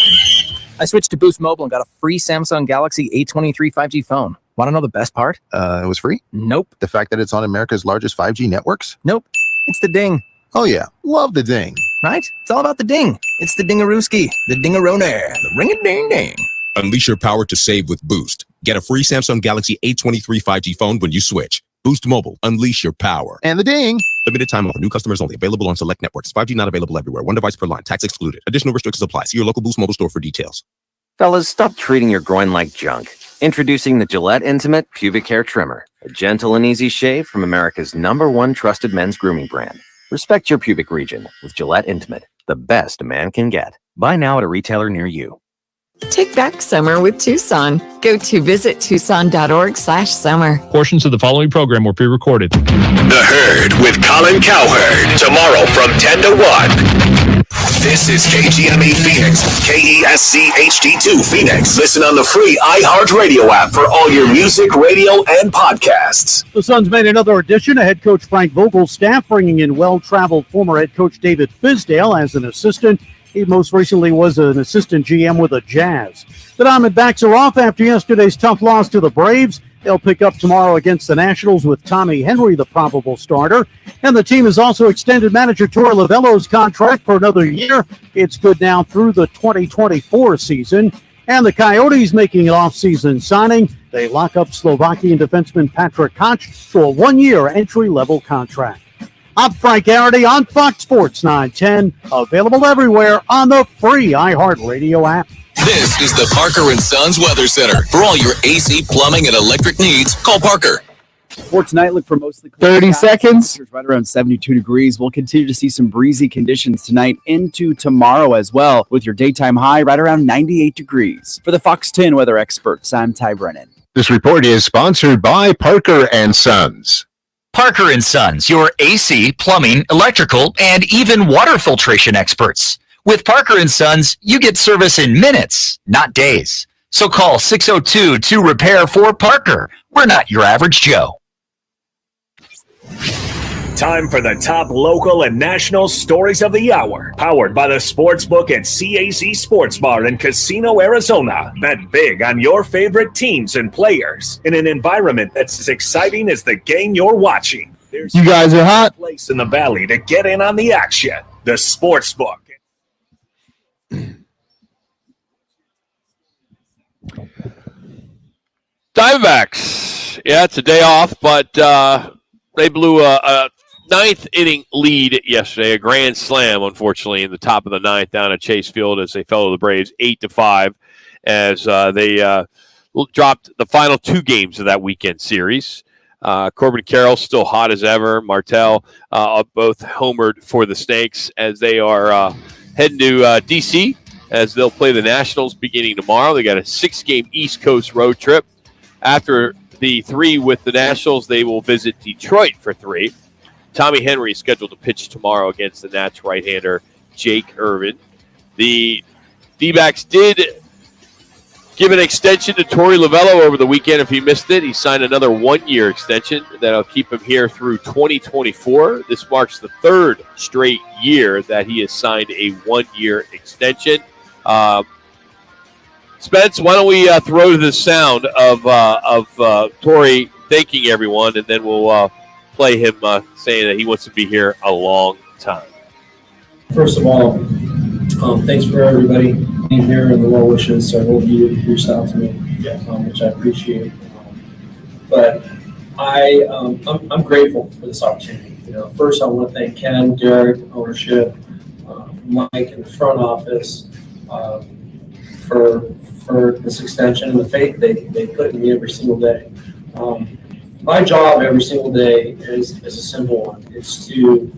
I switched to Boost Mobile and got a free Samsung Galaxy A23 5G phone. Want to know the best part? It was free? Nope. The fact that it's on America's largest 5G networks? Nope. It's the ding. Oh, yeah. Love the ding. Right? It's all about the ding. It's the dingarooski, the dingaroner, the ring-a-ding-ding. Unleash your power to save with Boost. Get a free Samsung Galaxy A23 5G phone when you switch. Boost Mobile. Unleash your power. And the ding. Limited time offer. New customers only. Available on select networks. 5G not available everywhere. One device per line. Tax excluded. Additional restrictions apply. See your local Boost Mobile store for details. Fellas, stop treating your groin like junk. Introducing the Gillette Intimate Pubic Hair Trimmer. A gentle and easy shave from America's #1 trusted men's grooming brand. Respect your pubic region with Gillette Intimate. The best a man can get. Buy now at a retailer near you. Take back summer with Tucson. Go to visittucson.org/summer. Portions of the following program were pre-recorded. The Herd with Colin Cowherd. Tomorrow from 10 to 1. This is KGME Phoenix, KESC HD2 Phoenix. Listen on the free iHeartRadio app for all your music, radio, and podcasts. The Suns made another addition to head coach Frank Vogel's staff, bringing in well-traveled former head coach David Fizdale as an assistant. He most recently was an assistant GM with the Jazz. The Diamondbacks are off after yesterday's tough loss to the Braves. They'll pick up tomorrow against the Nationals with Tommy Henry, the probable starter. And the team has also extended manager Torey Lovullo's contract for another year. It's good now through the 2024 season. And the Coyotes making an off-season signing. They lock up Slovakian defenseman Patrick Koch for a one-year entry-level contract. I'm Frank Garrity on Fox Sports 910, available everywhere on the free iHeartRadio app. This is the Parker & Sons Weather Center. For all your AC, plumbing, and electric needs, call Parker. For tonight, look for mostly clear 30 skies. seconds. Right around 72 degrees. We'll continue to see some breezy conditions tonight into tomorrow as well, with your daytime high right around 98 degrees. For the Fox 10 weather experts, I'm Ty Brennan. This report is sponsored by Parker & Sons. Parker & Sons, your AC, plumbing, electrical, and even water filtration experts. With Parker & Sons, you get service in minutes, not days. So call 602-2REPAIR for Parker. We're not your average Joe. Time for the top local and national stories of the hour. Powered by the Sportsbook at CAZ Sports Bar in Casino, Arizona. Bet big on your favorite teams and players in an environment that's as exciting as the game you're watching. There's You guys are hot. a place in the valley to get in on the action. The Sportsbook. Diamondbacks. Yeah, it's a day off, but they blew a ninth inning lead yesterday, a grand slam, unfortunately, in the top of the ninth down at Chase Field as they fell to the Braves 8-5 as they dropped the final two games of that weekend series. Corbin Carroll still hot as ever. Martell both homered for the Snakes as they are heading to D.C. as they'll play the Nationals beginning tomorrow. They got a 6-game East Coast road trip. After the 3 with the Nationals, they will visit Detroit for 3. Tommy Henry is scheduled to pitch tomorrow against the Nats right-hander Jake Irvin. The D-backs did give an extension to Torey Lovullo over the weekend. If he missed it, he signed another one-year extension that'll keep him here through 2024. This marks the third straight year that he has signed a one-year extension. Spence, why don't we throw to the sound of Torey thanking everyone, and then we'll play him saying that he wants to be here a long time. First of all, thanks for everybody being here and the well wishes. I hope you reached out to me, which I appreciate. But I'm grateful for this opportunity. First I want to thank Ken, Derek, ownership, Mike in the front office for this extension and the faith they put in me every single day. My job every single day is a simple one. It's to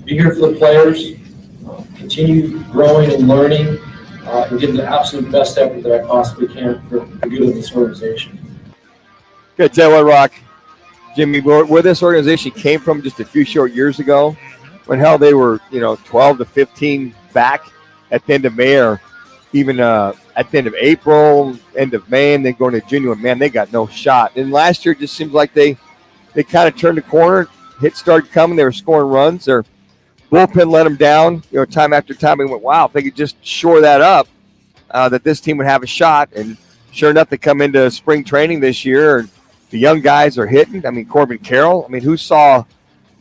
be here for the players, continue growing and learning, and give the absolute best effort that I possibly can for the good of this organization. Good. Tell you what, Rock, Jimmy, where this organization came from just a few short years ago, when hell they were 12 to 15 back at the end of May, or even at the end of April, end of May, and then going to June, and man, they got no shot. And last year it just seems like they kind of turned the corner. Hits started coming. They were scoring runs. Their bullpen let them down, time after time. We went, wow, if they could just shore that up, that this team would have a shot. And sure enough, they come into spring training this year, and the young guys are hitting. I mean, Corbin Carroll. I mean,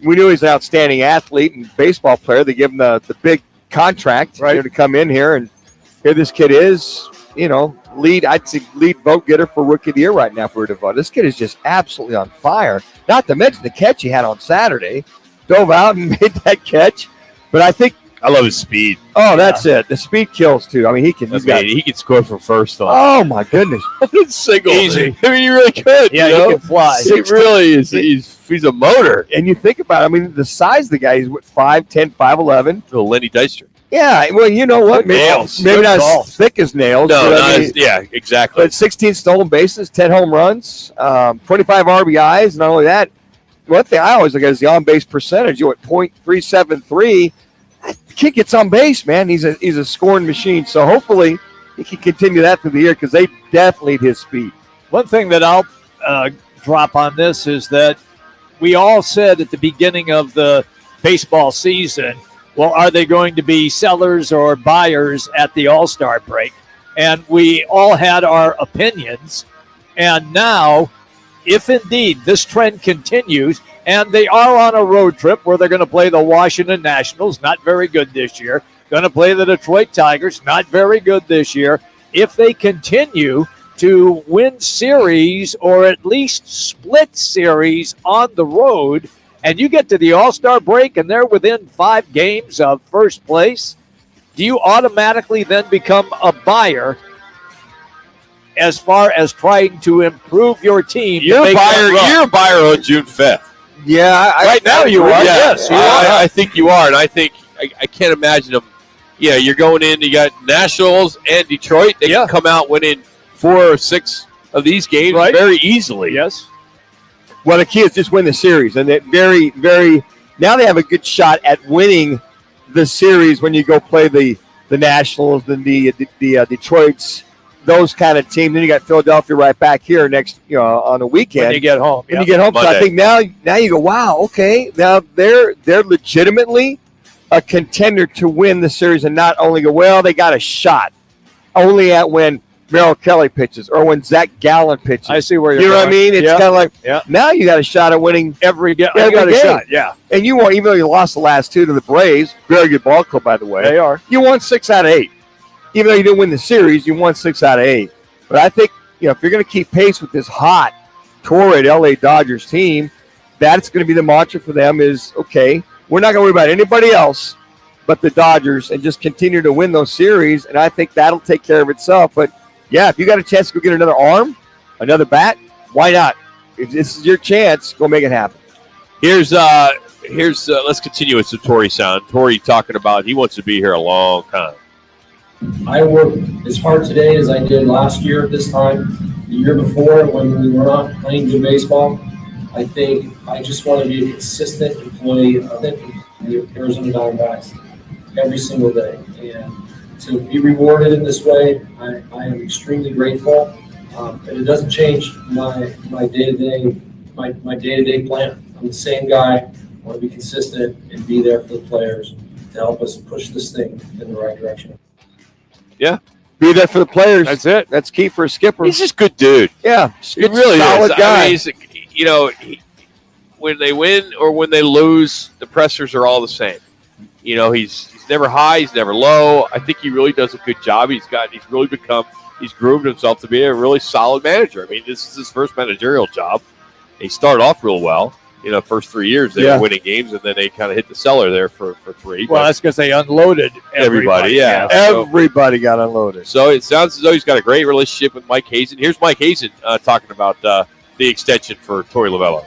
we knew he's an outstanding athlete and baseball player. They give him the big contract to come in here, and here this kid is, I'd say lead vote getter for Rookie of the Year right now for Devon. This kid is just absolutely on fire. Not to mention the catch he had on Saturday. Dove out and made that catch. But I think I love his speed. Oh, that's it. The speed kills too. I mean, he can score from first on. Oh my goodness. Single. Easy. I mean, he really could. Yeah, he can fly. He really is. He's a motor. And you think about it, I mean, the size of the guy, he's 5'10", 5'11". Little Lenny Dykstra. Yeah, well, you know what? Maybe not as thick as nails. No, exactly. But 16 stolen bases, 10 home runs, 25 RBIs. Not only that, one thing I always look at is the on-base percentage. You're at .373. The kid gets on base, man. He's a scoring machine. So hopefully he can continue that through the year because they definitely need his speed. One thing that I'll drop on this is that we all said at the beginning of the baseball season, well, are they going to be sellers or buyers at the All-Star break? And we all had our opinions. And now, if indeed this trend continues, and they are on a road trip where they're going to play the Washington Nationals, not very good this year, going to play the Detroit Tigers, not very good this year. If they continue to win series or at least split series on the road, and you get to the All-Star break and they're within 5 games of first place, do you automatically then become a buyer as far as trying to improve your team? You're a buyer on June 5th. Yeah. Right now you are. Yes, you are. I think you are. And I think I can't imagine them. Yeah, you're going in. You got Nationals and Detroit. They can come out winning 4 or 6 of these games very easily. Yes. Well, the key is just win the series. And it now they have a good shot at winning the series when you go play the Nationals and the Detroits, those kind of teams. Then you got Philadelphia right back here next, on the weekend. When you get home. When you get home. Monday. So I think now you go, wow, okay. Now they're legitimately a contender to win the series and not only go, well, they got a shot only at when Merrill Kelly pitches or when Zach Gallen pitches. I see where you're going. You know what I mean? It's kind of like now you got a shot at winning every game. Shot, yeah. And you won, even though you lost the last 2 to the Braves, very good ball club, by the way. They are. You won 6 out of 8. Even though you didn't win the series, you won 6 out of 8. But I think, if you're going to keep pace with this hot, torrid LA Dodgers team, that's going to be the mantra for them is, okay, we're not going to worry about anybody else but the Dodgers and just continue to win those series. And I think that'll take care of itself. But, yeah, if you got a chance to go get another arm, another bat, why not? If this is your chance, go make it happen. Here's let's continue with some Torrey sound. Torrey talking about he wants to be here a long time. I work as hard today as I did last year at this time, the year before when we were not playing good baseball. I think I just want to be a consistent employee of the Arizona Diamondbacks every single day. And to be rewarded in this way, I am extremely grateful. And it doesn't change my day-to-day plan. I'm the same guy. I want to be consistent and be there for the players to help us push this thing in the right direction. Yeah. Be there for the players. That's it. That's key for a skipper. He's just a good dude. Yeah. He really solid is. guy. I mean, when they win or when they lose, the pressers are all the same. He's never high. He's never low. I think he really does a good job. He's groomed himself to be a really solid manager. I mean, this is his first managerial job. He started off real well. first 3 years they were winning games, and then they kind of hit the cellar there for 3. Well, that's because they unloaded everybody. Yeah, everybody got unloaded. So it sounds as though he's got a great relationship with Mike Hazen. Here's Mike Hazen talking about the extension for Torey Lovello.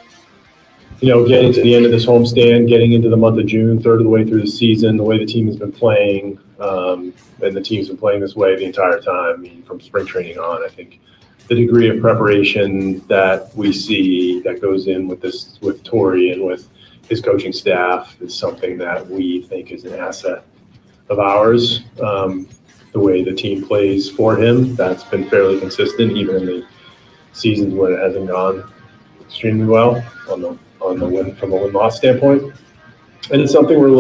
Getting to the end of this homestand, getting into the month of June, third of the way through the season, the way the team has been playing, and the team's been playing this way the entire time. I mean, from spring training on, I think the degree of preparation that we see that goes in with Torey and with his coaching staff is something that we think is an asset of ours. The way the team plays for him, that's been fairly consistent, even in the seasons when it hasn't gone extremely well on the win from a win-loss standpoint. And it's something we're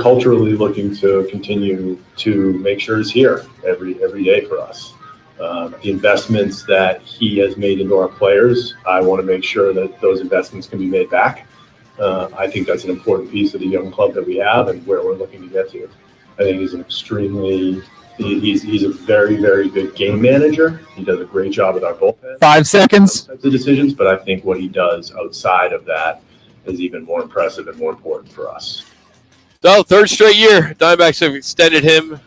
culturally looking to continue to make sure is here every day for us. The investments that he has made into our players, I want to make sure that those investments can be made back. I think that's an important piece of the young club that we have and where we're looking to get to. I think he's he's a very, very good game manager. He does a great job with our bullpen. 5 seconds. Types of decisions, but I think what he does outside of that is even more impressive and more important for us. So, third straight year, Diamondbacks have extended him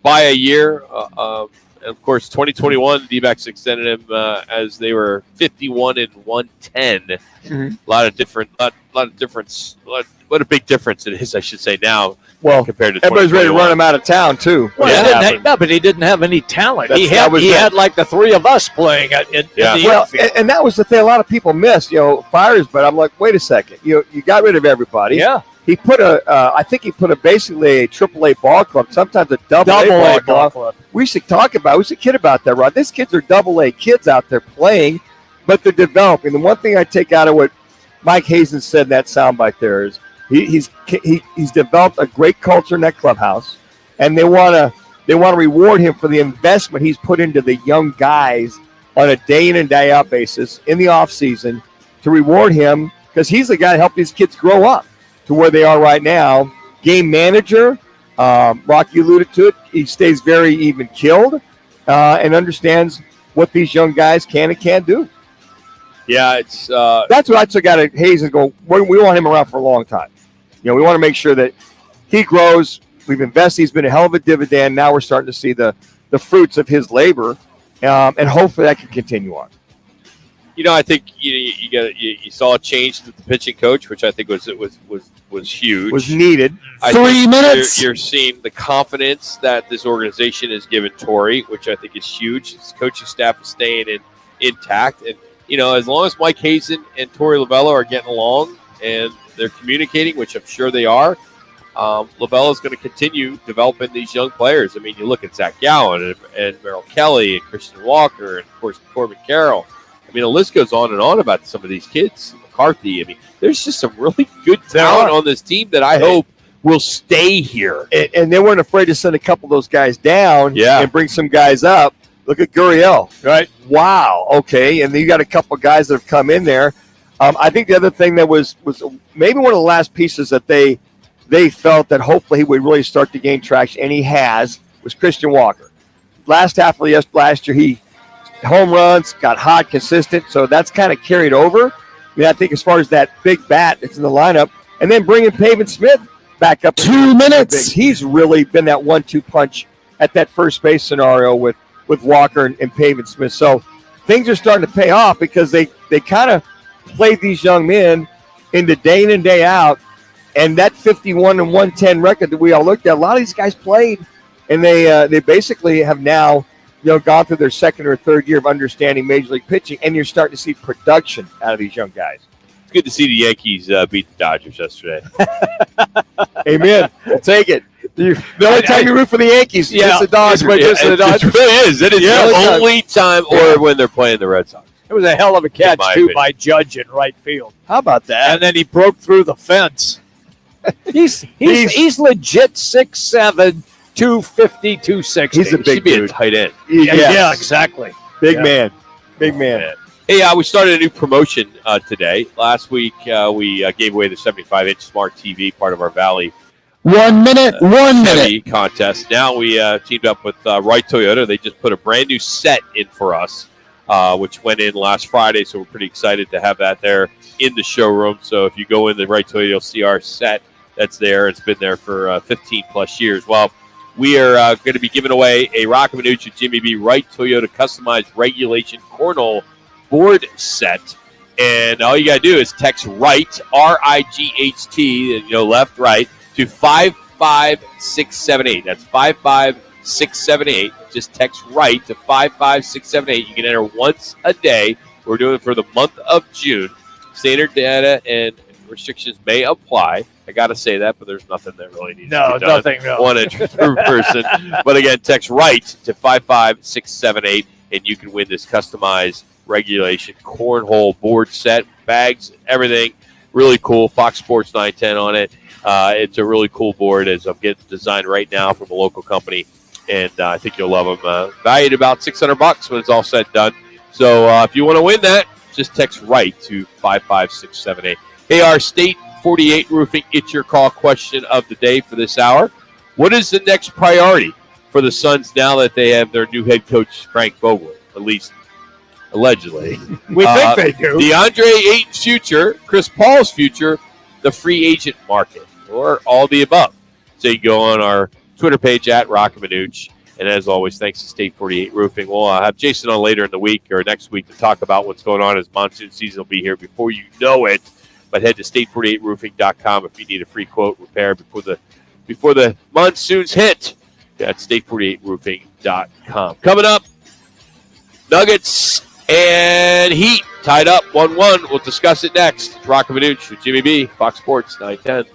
by a year. And of course, 2021, the D-backs extended him as they were 51 and 110. Mm-hmm. Lot of difference. What a big difference it is, I should say now. Well, compared to everybody's ready to run him out of town too. Well, but he didn't have any talent. He had like the three of us playing in the infield. And that was the thing a lot of people missed. Fires. But I'm like, wait a second. You got rid of everybody. Yeah. He put I think he put basically a AAA ball club, sometimes a double A ball club. We should kid about that, Rod. These kids are double A kids out there playing, but they're developing. The one thing I take out of what Mike Hazen said in that soundbite there is he's developed a great culture in that clubhouse, and they want to reward him for the investment he's put into the young guys on a day in and day out basis in the off season to reward him because he's the guy that helped these kids grow up to where they are right now. Game manager, Rocky alluded to it. He stays very even keeled and understands what these young guys can and can't do. Yeah, it's that's what I took out of Hayes and go. We want him around for a long time. We want to make sure that he grows. We've invested. He's been a hell of a dividend. Now we're starting to see the fruits of his labor, and hopefully that can continue on. I think you saw a change to the pitching coach, which I think was huge. Was needed. 3 minutes. You're seeing the confidence that this organization has given Torey, which I think is huge. His coaching staff is staying intact, and as long as Mike Hazen and Torey Lovello are getting along and they're communicating, which I'm sure they are, Lovello is going to continue developing these young players. I mean, you look at Zach Gowan and Merrill Kelly and Christian Walker and, of course, Corbin Carroll. I mean, the list goes on and on about some of these kids. McCarthy. I mean, there's just some really good talent on this team that I hope will stay here. And they weren't afraid to send a couple of those guys down and bring some guys up. Look at Gurriel. Right. Wow. Okay. And then you got a couple of guys that have come in there. I think the other thing that was maybe one of the last pieces that they felt that hopefully he would really start to gain traction, and he has, was Christian Walker. Last half of last year, he home runs, got hot, consistent, so that's kind of carried over. I think as far as that big bat that's in the lineup, and then bringing Pavin Smith back up. 2 minutes. He's really been that 1-2 punch at that first base scenario with Walker and Pavin Smith. So things are starting to pay off because they kind of played these young men into day in and day out, and that 51 and 110 record that we all looked at, a lot of these guys played, and they basically have now gone through their second or third year of understanding Major League pitching, and you're starting to see production out of these young guys. It's good to see the Yankees beat the Dodgers yesterday. Amen. We'll take it. The only time you root for the Yankees is the Dodgers. It really is. It is the only time, or when they're playing the Red Sox. It was a hell of a catch, too, by Judge in right field. How about that? And then he broke through the fence. He's legit 6'7", 250, 260. He's a big dude. He should be a tight end. Yeah, exactly. Big man. Hey, we started a new promotion today. Last week, we gave away the 75-inch smart TV, part of our Valley 1 minute contest. Now we teamed up with Wright Toyota. They just put a brand new set in for us. which went in last Friday. So we're pretty excited to have that there in the showroom. So if you go in the Wright Toyota, you'll see our set that's there. It's been there for 15 plus years. Well, we are going to be giving away a Roc and Manuch Jimmy B Wright Toyota customized regulation cornhole board set. And all you got to do is text RIGHT, R-I-G-H-T, left, right, to 55678. That's 55678. Just text RIGHT to 55678. You can enter once a day. We're doing it for the month of June. Standard data and restrictions may apply. I got to say that, but there's nothing that really needs to be done. Nothing. No. One entry per person. But again, text RIGHT to 55678, and you can win this customized regulation cornhole board set, bags, everything. Really cool. Fox Sports 910 on it. It's a really cool board as I'm getting designed right now from a local company, and I think you'll love them. Valued about $600 when it's all said and done. So if you want to win that, just text RIGHT to 55678. Hey, our State 48 Roofing It's Your Call question of the day for this hour. What is the next priority for the Suns now that they have their new head coach, Frank Vogel, at least allegedly? We think they do. DeAndre Ayton's future, Chris Paul's future, the free agent market, or all the above. So you go on our Twitter page at Roc and Manuch. And as always, thanks to State 48 Roofing. We'll have Jason on later in the week or next week to talk about what's going on as monsoon season will be here before you know it. But head to state48roofing.com if you need a free quote repair before the monsoons hit. That's state48roofing.com. Coming up, Nuggets and Heat tied up 1-1. We'll discuss it next. It's Roc and Manuch with Jimmy B, Fox Sports 910.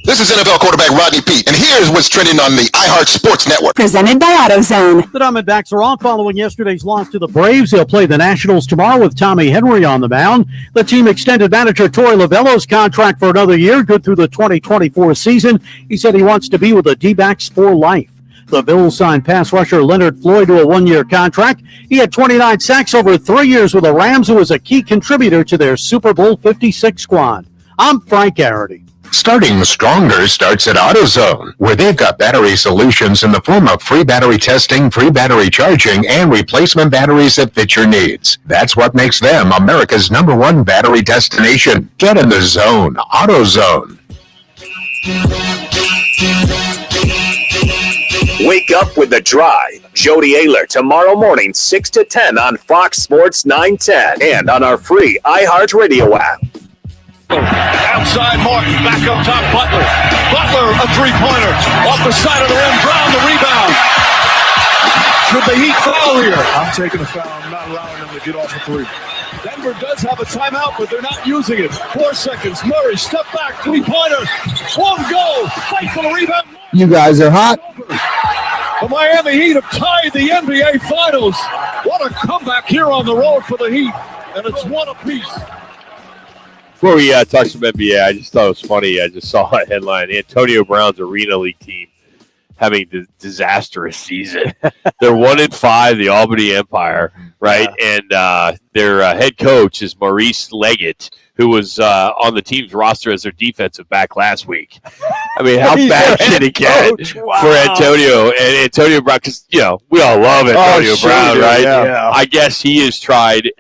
This is NFL quarterback Rodney Peete, and here's what's trending on the iHeart Sports Network. Presented by AutoZone. The Diamondbacks are on following yesterday's loss to the Braves. They'll play the Nationals tomorrow with Tommy Henry on the mound. The team extended manager Torey Lovello's contract for another year, good through the 2024 season. He said he wants to be with the D-backs for life. The Bills signed pass rusher Leonard Floyd to a one-year contract. He had 29 sacks over 3 years with the Rams, who was a key contributor to their Super Bowl 56 squad. I'm Frank Garrity. Starting stronger starts at AutoZone, where they've got battery solutions in the form of free battery testing, free battery charging, and replacement batteries that fit your needs. That's what makes them America's #1 battery destination. Get in the zone. AutoZone. Wake up with The Drive. Jody Ayler tomorrow morning, 6 to 10 on Fox Sports 910 and on our free iHeartRadio app. Outside Martin, back up top Butler. Butler, a three-pointer. Off the side of the rim, Brown the rebound. Should the Heat foul here? I'm taking a foul. I'm not allowing them to get off a three. Denver does have a timeout, but they're not using it. 4 seconds. Murray, step back, three-pointer. Won't go. Fight for the rebound. You guys are hot. The Miami Heat have tied the NBA Finals. What a comeback here on the road for the Heat. And it's one apiece. Before we talk some NBA, I just thought it was funny. I just saw a headline: Antonio Brown's Arena League team having a disastrous season. They're 1-5, the Albany Empire, right? Yeah. And their head coach is Maurice Leggett, who was on the team's roster as their defensive back last week. I mean, how bad can it get for Antonio? And Antonio Brown, because, we all love Antonio Brown, right? Yeah. I guess he has tried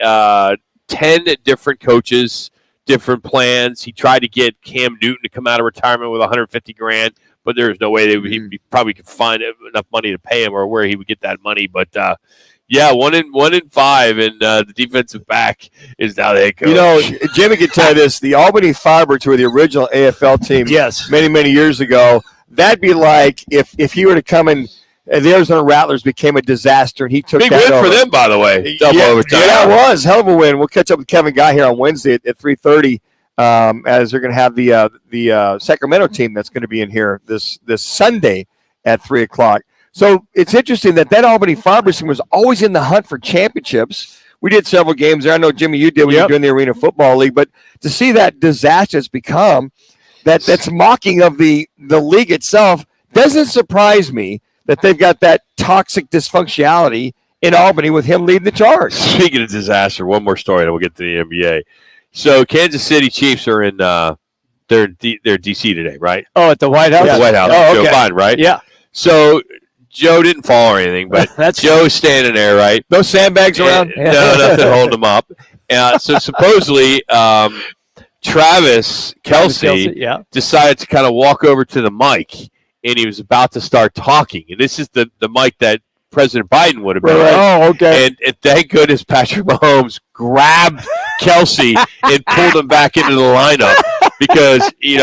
10 different coaches, different plans. He tried to get Cam Newton to come out of retirement with $150,000, but there's no way he probably could find enough money to pay him or where he would get that money. But 1-5, and the defensive back is now the head coach. Jimmy can tell you this: the Albany Fibers were the original AFL team. Yes, many years ago. That'd be like if he were to come in. The Arizona Rattlers became a disaster, and he took big that win over. for them, by the way. Double overtime. Yeah, it was hell of a win. We'll catch up with Kevin Guy here on Wednesday at 3:30, as they're going to have the Sacramento team that's going to be in here this Sunday at 3:00. So it's interesting that Albany Fibers team was always in the hunt for championships. We did several games there. I know, Jimmy, you did when you were doing the Arena Football League, but to see that disaster has become that's mocking of the league itself doesn't surprise me. That they've got that toxic dysfunctionality in Albany with him leading the charge. Speaking of disaster, one more story, and we'll get to the NBA. So Kansas City Chiefs are in they're D.C. today, right? Oh, at the White House? Yeah. The White House. Oh, okay. Joe Biden, right? Yeah. So Joe didn't fall or anything, but Joe's standing there, right? No sandbags around? No, nothing holding him up. So supposedly Travis Kelce decided to kind of walk over to the mic, and he was about to start talking. And this is the mic that President Biden would have been on. Oh, okay. And thank goodness Patrick Mahomes grabbed Kelce and pulled him back into the lineup because he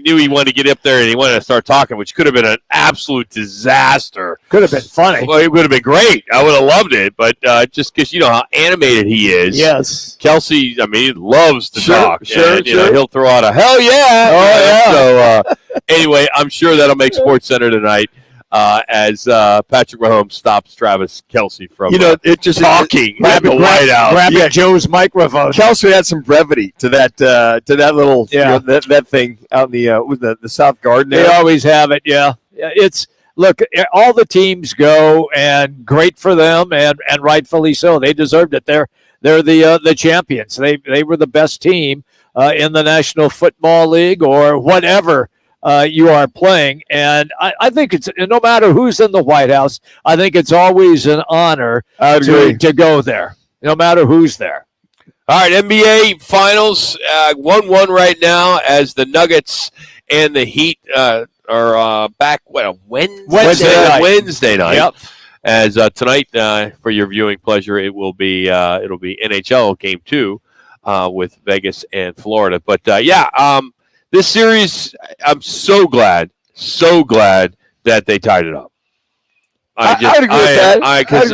knew he wanted to get up there and he wanted to start talking, which could have been an absolute disaster. Could have been funny. Well, it would have been great. I would have loved it, but just because you know how animated he is. Yes. Kelce, I mean, he loves to talk. Sure. And, he'll throw out a hell yeah. Oh, yeah. So anyway, I'm sure that'll make SportsCenter tonight. As Patrick Mahomes stops Travis Kelce from talking at the White House. Grabbing Joe's microphone. Kelce had some brevity to that little that thing out in with the South Garden. They always have it. Yeah. Look, all the teams go, and great for them, and rightfully so. They deserved it. They're the champions. They were the best team in the National Football League or whatever. You are playing, and I think it's no matter who's in the White House. I think it's always an honor to go there, no matter who's there. All right, NBA Finals 1-1 right now as the Nuggets and the Heat are back. Wednesday night. Yep. As tonight, for your viewing pleasure, it'll be NHL Game 2 with Vegas and Florida. But this series, I'm so glad that they tied it up. I agree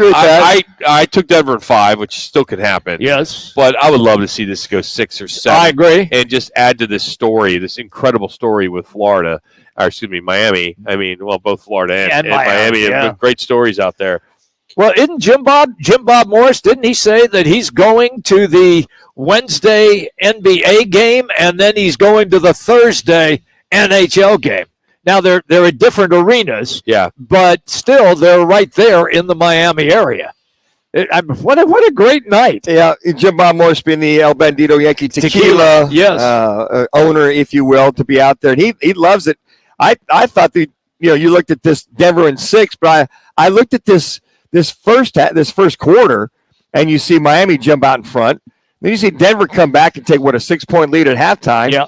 with that. I took Denver in 5, which still could happen. Yes. But I would love to see this go 6 or 7. I agree. And just add to this story, this incredible story with Miami. I mean, well, both Florida and Miami have great stories out there. Well, isn't Jim Bob Morris, didn't he say that he's going to the Wednesday NBA game and then he's going to the Thursday NHL game? Now they're at different arenas. Yeah. But still, they're right there in the Miami area. What a great night. Yeah, Jim Bob Morris being the El Bandito Yankee Tequila yes. Owner, if you will, to be out there. And he loves it. I thought that, you looked at this Denver in 6, but I looked at this first quarter, and you see Miami jump out in front. Then you see Denver come back and take, a 6-point lead at halftime. Yeah.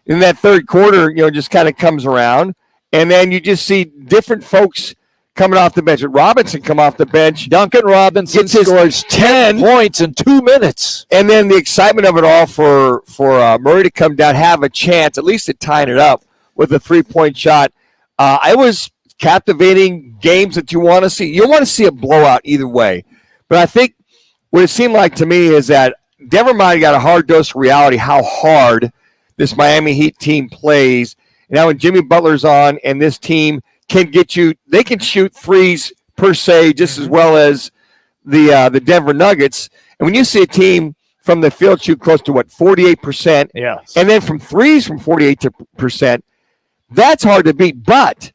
In that third quarter, just kind of comes around. And then you just see different folks coming off the bench. Robinson come off the bench. Duncan Robinson scores 10 points in 2 minutes. And then the excitement of it all for Murray to come down, have a chance, at least at tying it up with a 3-point shot. It was captivating games that you want to see. You want to see a blowout either way. But I think what it seemed like to me is that Denver might have got a hard dose of reality how hard this Miami Heat team plays. And now when Jimmy Butler's on and this team can get you, they can shoot threes per se just as well as the Denver Nuggets. And when you see a team from the field shoot close to 48%, yes, and then from threes from 48%, that's hard to beat. But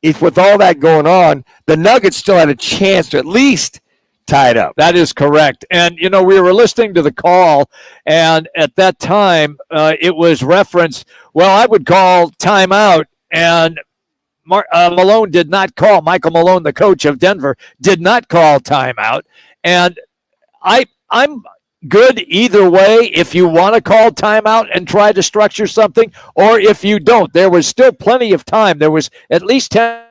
if with all that going on, the Nuggets still had a chance to at least tie it up. That is correct. And, we were listening to the call, and at that time, it was referenced, I would call timeout, and Malone did not call. Michael Malone, the coach of Denver, did not call timeout. And I'm good either way if you want to call timeout and try to structure something, or if you don't. There was still plenty of time. There was at least 10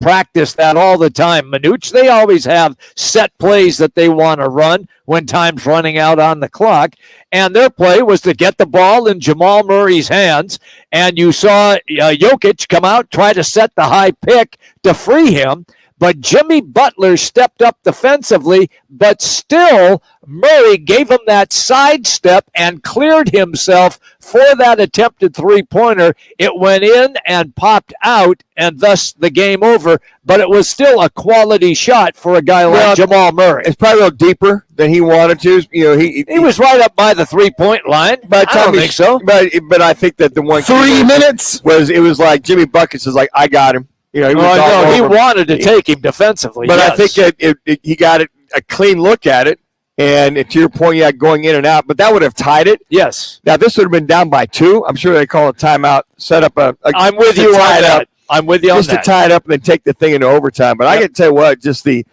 practice that all the time. Manuch, they always have set plays that they want to run when time's running out on the clock. And their play was to get the ball in Jamal Murray's hands. And you saw Jokic come out, try to set the high pick to free him. But Jimmy Butler stepped up defensively, but still Murray gave him that sidestep and cleared himself for that attempted three-pointer. It went in and popped out, and thus the game over. But it was still a quality shot for a guy like Jamal Murray. It's probably a little deeper than he wanted to. He was right up by the three-point line. But I don't think so. But I think that the one 3 minutes it was like Jimmy Buckets is like, I got him. He wanted to take him defensively. But I think he got a clean look at it. And to your point, going in and out. But that would have tied it. Yes. Now, this would have been down by 2. I'm sure they call a timeout, set up I'm with you on that. I'm with you on that. Just to tie it up and then take the thing into overtime. But I can tell you what, just you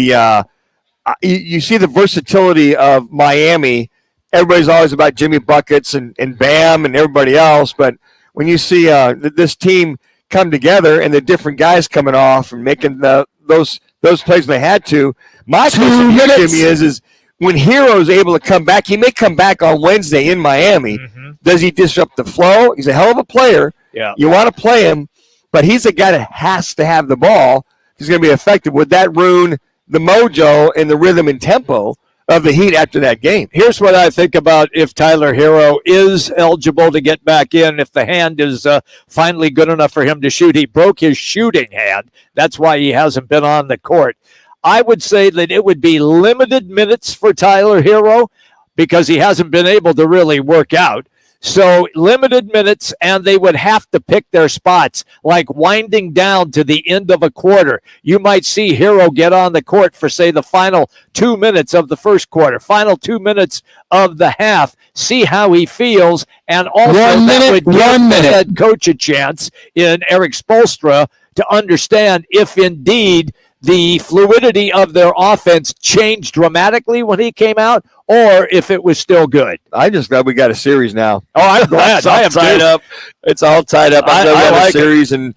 see the versatility of Miami. Everybody's always about Jimmy Buckets and Bam and everybody else. But when you see this team come together and the different guys coming off and making those plays when they had to, my question to Jimmy is when Hero's able to come back, he may come back on Wednesday in Miami. Mm-hmm. Does he disrupt the flow? He's a hell of a player. Yeah. You want to play him, but he's a guy that has to have the ball. He's going to be effective. Would that ruin the mojo and the rhythm and tempo of the Heat after that game? Here's what I think about if Tyler Hero is eligible to get back in, if the hand is finally good enough for him to shoot. He broke his shooting hand. That's why he hasn't been on the court. I would say that it would be limited minutes for Tyler Hero because he hasn't been able to really work out. So limited minutes, and they would have to pick their spots, like winding down to the end of a quarter. You might see Hero get on the court for, say, the final 2 minutes of the first quarter, final 2 minutes of the half, see how he feels, and also that would give the head coach a chance in Eric Spoelstra to understand if indeed the fluidity of their offense changed dramatically when he came out, or if it was still good. I just glad we got a series now. Oh, I'm glad. I am tied up. It's all tied up. I like a series, and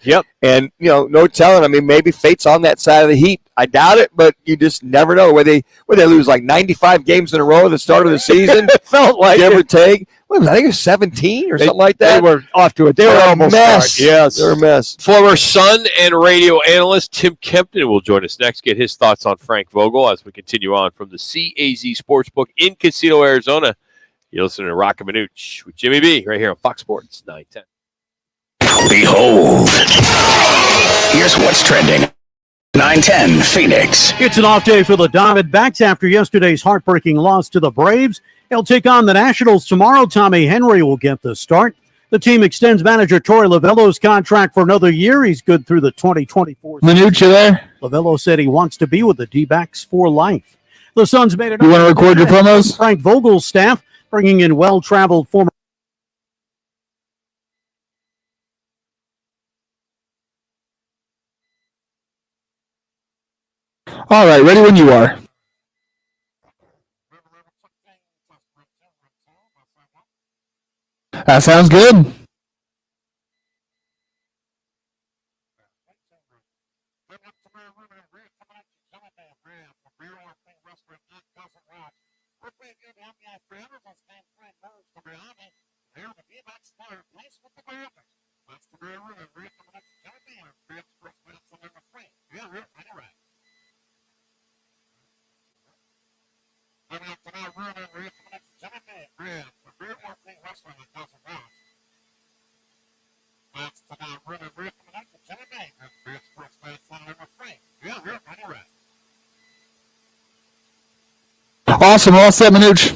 no telling. I mean, maybe fate's on that side of the Heat. I doubt it, but you just never know. Where they lose like 95 games in a row at the start of the season. It felt like give or take. I think it was 17 or something like that. They were off to a terrible mess. Start. Yes, they're a mess. Former Sun and radio analyst Tim Kempton will join us next. Get his thoughts on Frank Vogel as we continue on from the CAZ Sportsbook in Casino, Arizona. You're listening to Roc and Manuch with Jimmy B right here on Fox Sports 910. Behold, here's what's trending. 910 Phoenix. It's an off day for the Diamondbacks after yesterday's heartbreaking loss to the Braves. They'll take on the Nationals tomorrow. Tommy Henry will get the start. The team extends manager Torey Lavello's contract for another year. He's good through the 2024 season. Manuch, you there? Lavello said he wants to be with the D-backs for life. The Suns made it. You want to record your promos? Frank Vogel's staff, bringing in well-traveled former. All right, ready when you are. That sounds good. Awesome, all set, Manuch.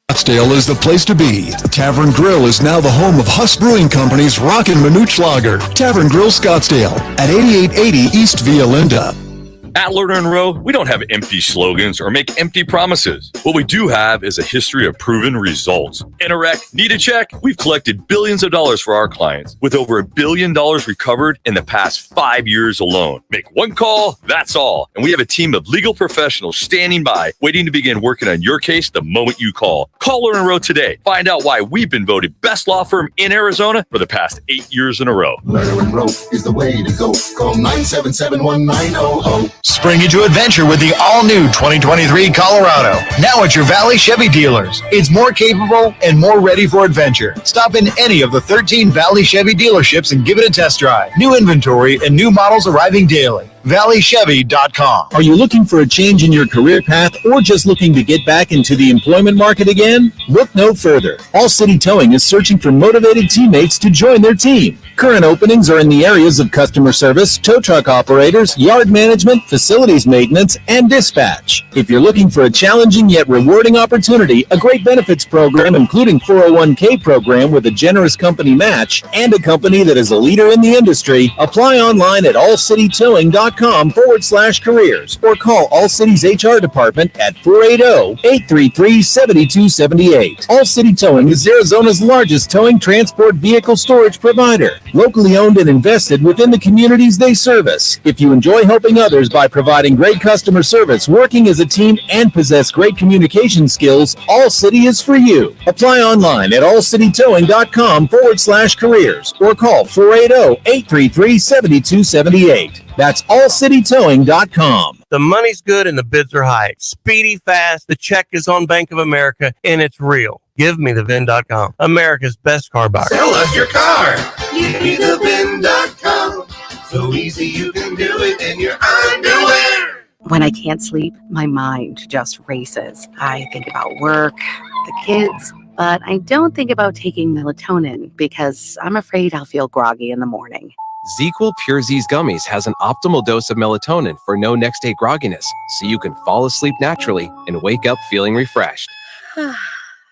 Scottsdale is the place to be. Tavern Grill is now the home of Huss Brewing Company's Roc and Manuch Lager. Tavern Grill Scottsdale at 8880 East Via Linda. At Lerner and Rowe, we don't have empty slogans or make empty promises. What we do have is a history of proven results. In a wreck, need a check? We've collected billions of dollars for our clients, with over $1 billion recovered in the past 5 years alone. Make one call, that's all. And we have a team of legal professionals standing by, waiting to begin working on your case the moment you call. Call Lerner and Rowe today. Find out why we've been voted best law firm in Arizona for the past 8 years in a row. Lerner and Rowe is the way to go. Call 977-1900. Spring into adventure with the all-new 2023 Colorado. Now at your Valley Chevy dealers. It's more capable and more ready for adventure. Stop in any of the 13 Valley Chevy dealerships and give it a test drive. New inventory and new models arriving daily. ValleyChevy.com. Are you looking for a change in your career path or just looking to get back into the employment market again? Look no further. All City Towing is searching for motivated teammates to join their team. Current openings are in the areas of customer service, tow truck operators, yard management, facilities maintenance, and dispatch. If you're looking for a challenging yet rewarding opportunity, a great benefits program including 401k program with a generous company match, and a company that is a leader in the industry, apply online at allcitytowing.com/careers or call All City's HR department at 480-833-7278. All City Towing is Arizona's largest towing transport vehicle storage provider. Locally owned and invested within the communities they service. If you enjoy helping others by providing great customer service, working as a team, and possess great communication skills, All City is for you. Apply online at allcitytowing.com/careers or call 480-833-7278. That's allcitytowing.com. The money's good and the bids are high. Speedy, fast, the check is on Bank of America, and it's real. Give me the VIN.com. America's best car buyer. Sell us your car. Give me the VIN.com. So easy you can do it in your underwear. When I can't sleep, my mind just races. I think about work, the kids, but I don't think about taking melatonin because I'm afraid I'll feel groggy in the morning. ZzzQuil Pure Z's Gummies has an optimal dose of melatonin for no next day grogginess, so you can fall asleep naturally and wake up feeling refreshed.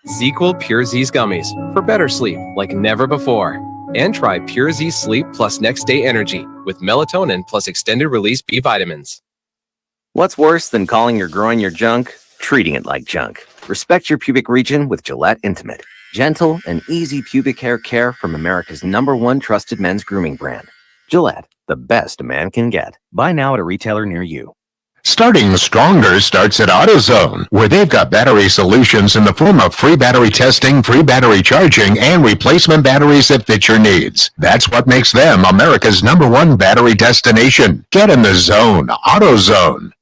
ZzzQuil Pure Z's Gummies for better sleep like never before. And try Pure Z Sleep plus Next Day Energy with melatonin plus extended release B vitamins. What's worse than calling your groin your junk? Treating it like junk. Respect your pubic region with Gillette Intimate. Gentle and easy pubic hair care from America's #1 trusted men's grooming brand. Gillette, the best a man can get. Buy now at a retailer near you. Starting stronger starts at AutoZone, where they've got battery solutions in the form of free battery testing, free battery charging, and replacement batteries that fit your needs. That's what makes them America's #1 battery destination. Get in the zone. AutoZone.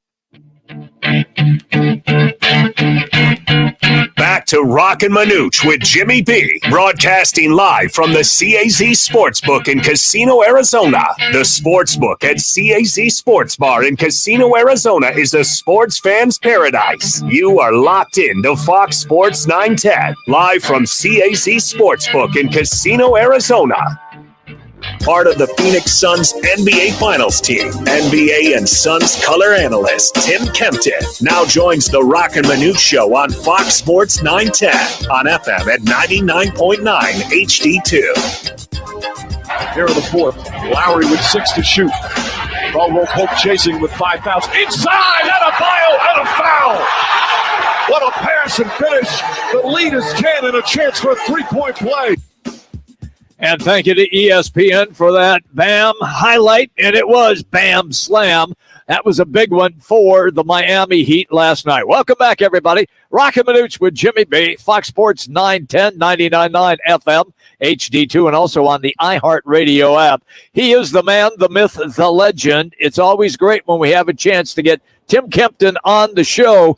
Back to Roc and Manuch with Jimmy B, broadcasting live from the CAZ Sportsbook in Casino, Arizona. The Sportsbook at CAZ Sports Bar in Casino, Arizona is a sports fan's paradise. You are locked in to Fox Sports 910, live from CAZ Sportsbook in Casino, Arizona. part of the Phoenix Suns NBA Finals team. NBA and Suns color analyst Tim Kempton now joins the Roc and Manuch Show on Fox Sports 910 on FM at 99.9 HD2. Here in the fourth, Lowry with 6 to shoot. Caldwell Pope chasing with 5 fouls. Inside, Adebayo, and a foul. What a pass and finish. The lead is 10 and a chance for a three-point play. And thank you to ESPN for that BAM highlight. And it was BAM Slam. That was a big one for the Miami Heat last night. Welcome back, everybody. Roc and Manuch with Jimmy B. Fox Sports 910, 99.9 FM, HD2, and also on the iHeartRadio app. He is the man, the myth, the legend. It's always great when we have a chance to get Tim Kempton on the show.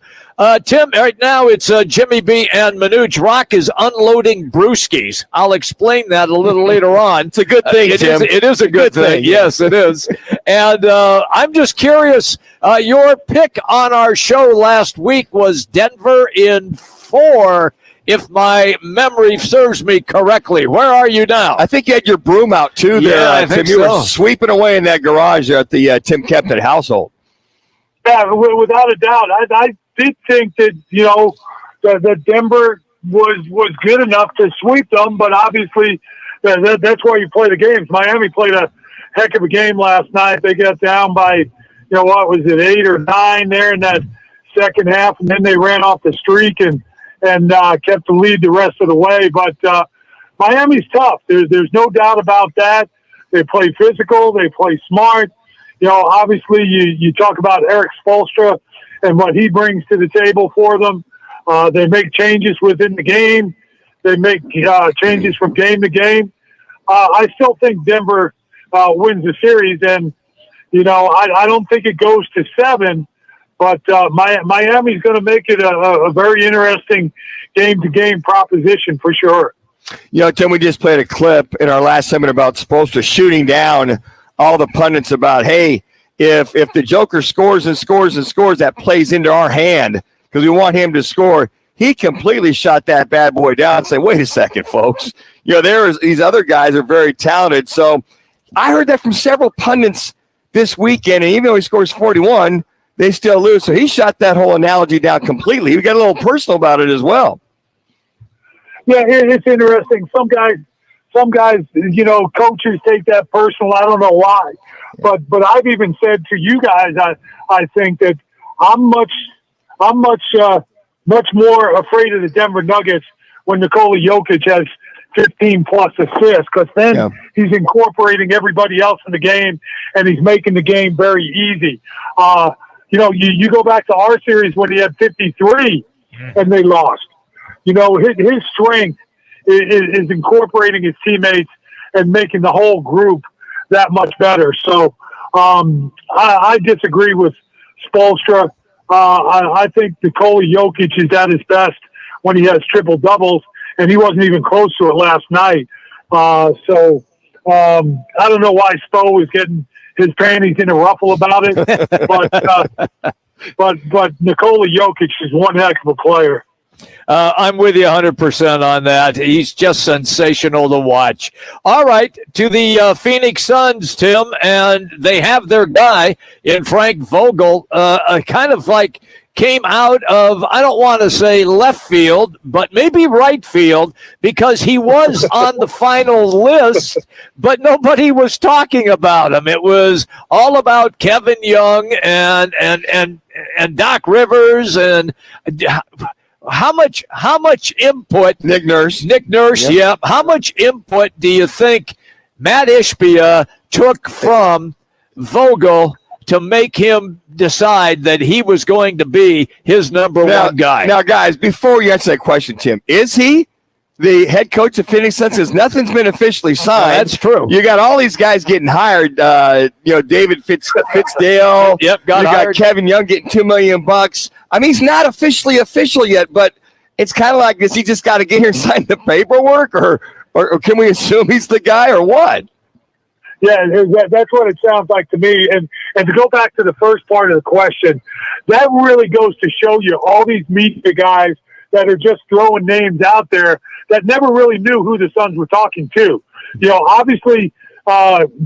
Tim, right now it's Jimmy B and Manuch. Roc is unloading brewskis. I'll explain that a little later on. It's a good thing, Tim. It is a good thing. Yes, it is. And I'm just curious, your pick on our show last week was Denver in 4, if my memory serves me correctly. Where are you now? I think you had your broom out, too, there. Yeah, I think Tim. You so. were sweeping away in that garage there at the Tim Kempton household. Yeah, without a doubt. I did think that, that Denver was good enough to sweep them, but obviously that's why you play the games. Miami played a heck of a game last night. They got down by, what was it, 8 or 9 there in that second half, and then they ran off the streak and kept the lead the rest of the way. But Miami's tough. There's no doubt about that. They play physical. They play smart. Obviously you talk about Eric Spoelstra and what he brings to the table for them. They make changes within the game. They make changes from game to game. I still think Denver wins the series, and I don't think it goes to 7, but Miami's going to make it a very interesting game-to-game proposition for sure. Tim, we just played a clip in our last segment about Spoelstra shooting down all the pundits about, hey, if the Joker scores and scores and scores, that plays into our hand because we want him to score. He completely shot that bad boy down and said, wait a second, folks. These other guys are very talented. So I heard that from several pundits this weekend, and even though he scores 41, they still lose. So he shot that whole analogy down completely. He got a little personal about it as well. Yeah, it's interesting. Some guys, coaches take that personal. I don't know why, but I've even said to you guys, I think that I'm much more afraid of the Denver Nuggets when Nikola Jokic has 15 plus assists, because then he's incorporating everybody else in the game and he's making the game very easy. You go back to our series when he had 53 and they lost. His strength is incorporating his teammates and making the whole group that much better. So I disagree with Spoelstra. I think Nikola Jokic is at his best when he has triple doubles, and he wasn't even close to it last night. I don't know why Spo is getting his panties in a ruffle about it, but Nikola Jokic is one heck of a player. I'm with you 100% on that. He's just sensational to watch. All right, to the Phoenix Suns, Tim, and they have their guy in Frank Vogel, kind of like came out of, I don't want to say left field, but maybe right field, because he was on the final list, but nobody was talking about him. It was all about Kevin Young and Doc Rivers and how much input Nick Nurse, yep. How much input do you think Matt Ishbia took from Vogel to make him decide that he was going to be his number one guy? Now, guys, before you answer that question, Tim, is he the head coach of Phoenix Suns? Says nothing's been officially signed. That's true. You got all these guys getting hired. David Fitzdale. Yep, got Kevin Young getting $2 million. I mean, he's not officially official yet, but it's kind of like, does he just got to get here and sign the paperwork, or can we assume he's the guy, or what? Yeah, that's what it sounds like to me. And to go back to the first part of the question, that really goes to show you all these media guys that are just throwing names out there that never really knew who the Suns were talking to. Obviously,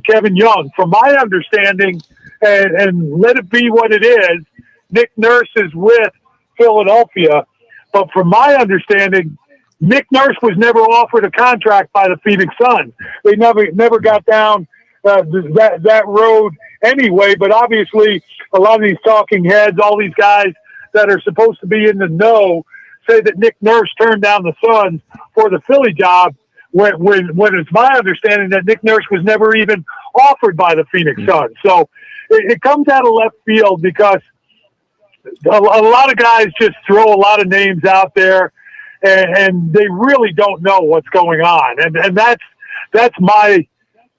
Kevin Young. From my understanding, and let it be what it is, Nick Nurse is with Philadelphia. But from my understanding, Nick Nurse was never offered a contract by the Phoenix Suns. They never got down that road anyway. But obviously, a lot of these talking heads, all these guys that are supposed to be in the know, say that Nick Nurse turned down the Suns for the Philly job, when it's my understanding that Nick Nurse was never even offered by the Phoenix Suns. So it comes out of left field because a lot of guys just throw a lot of names out there, and they really don't know what's going on. And that's my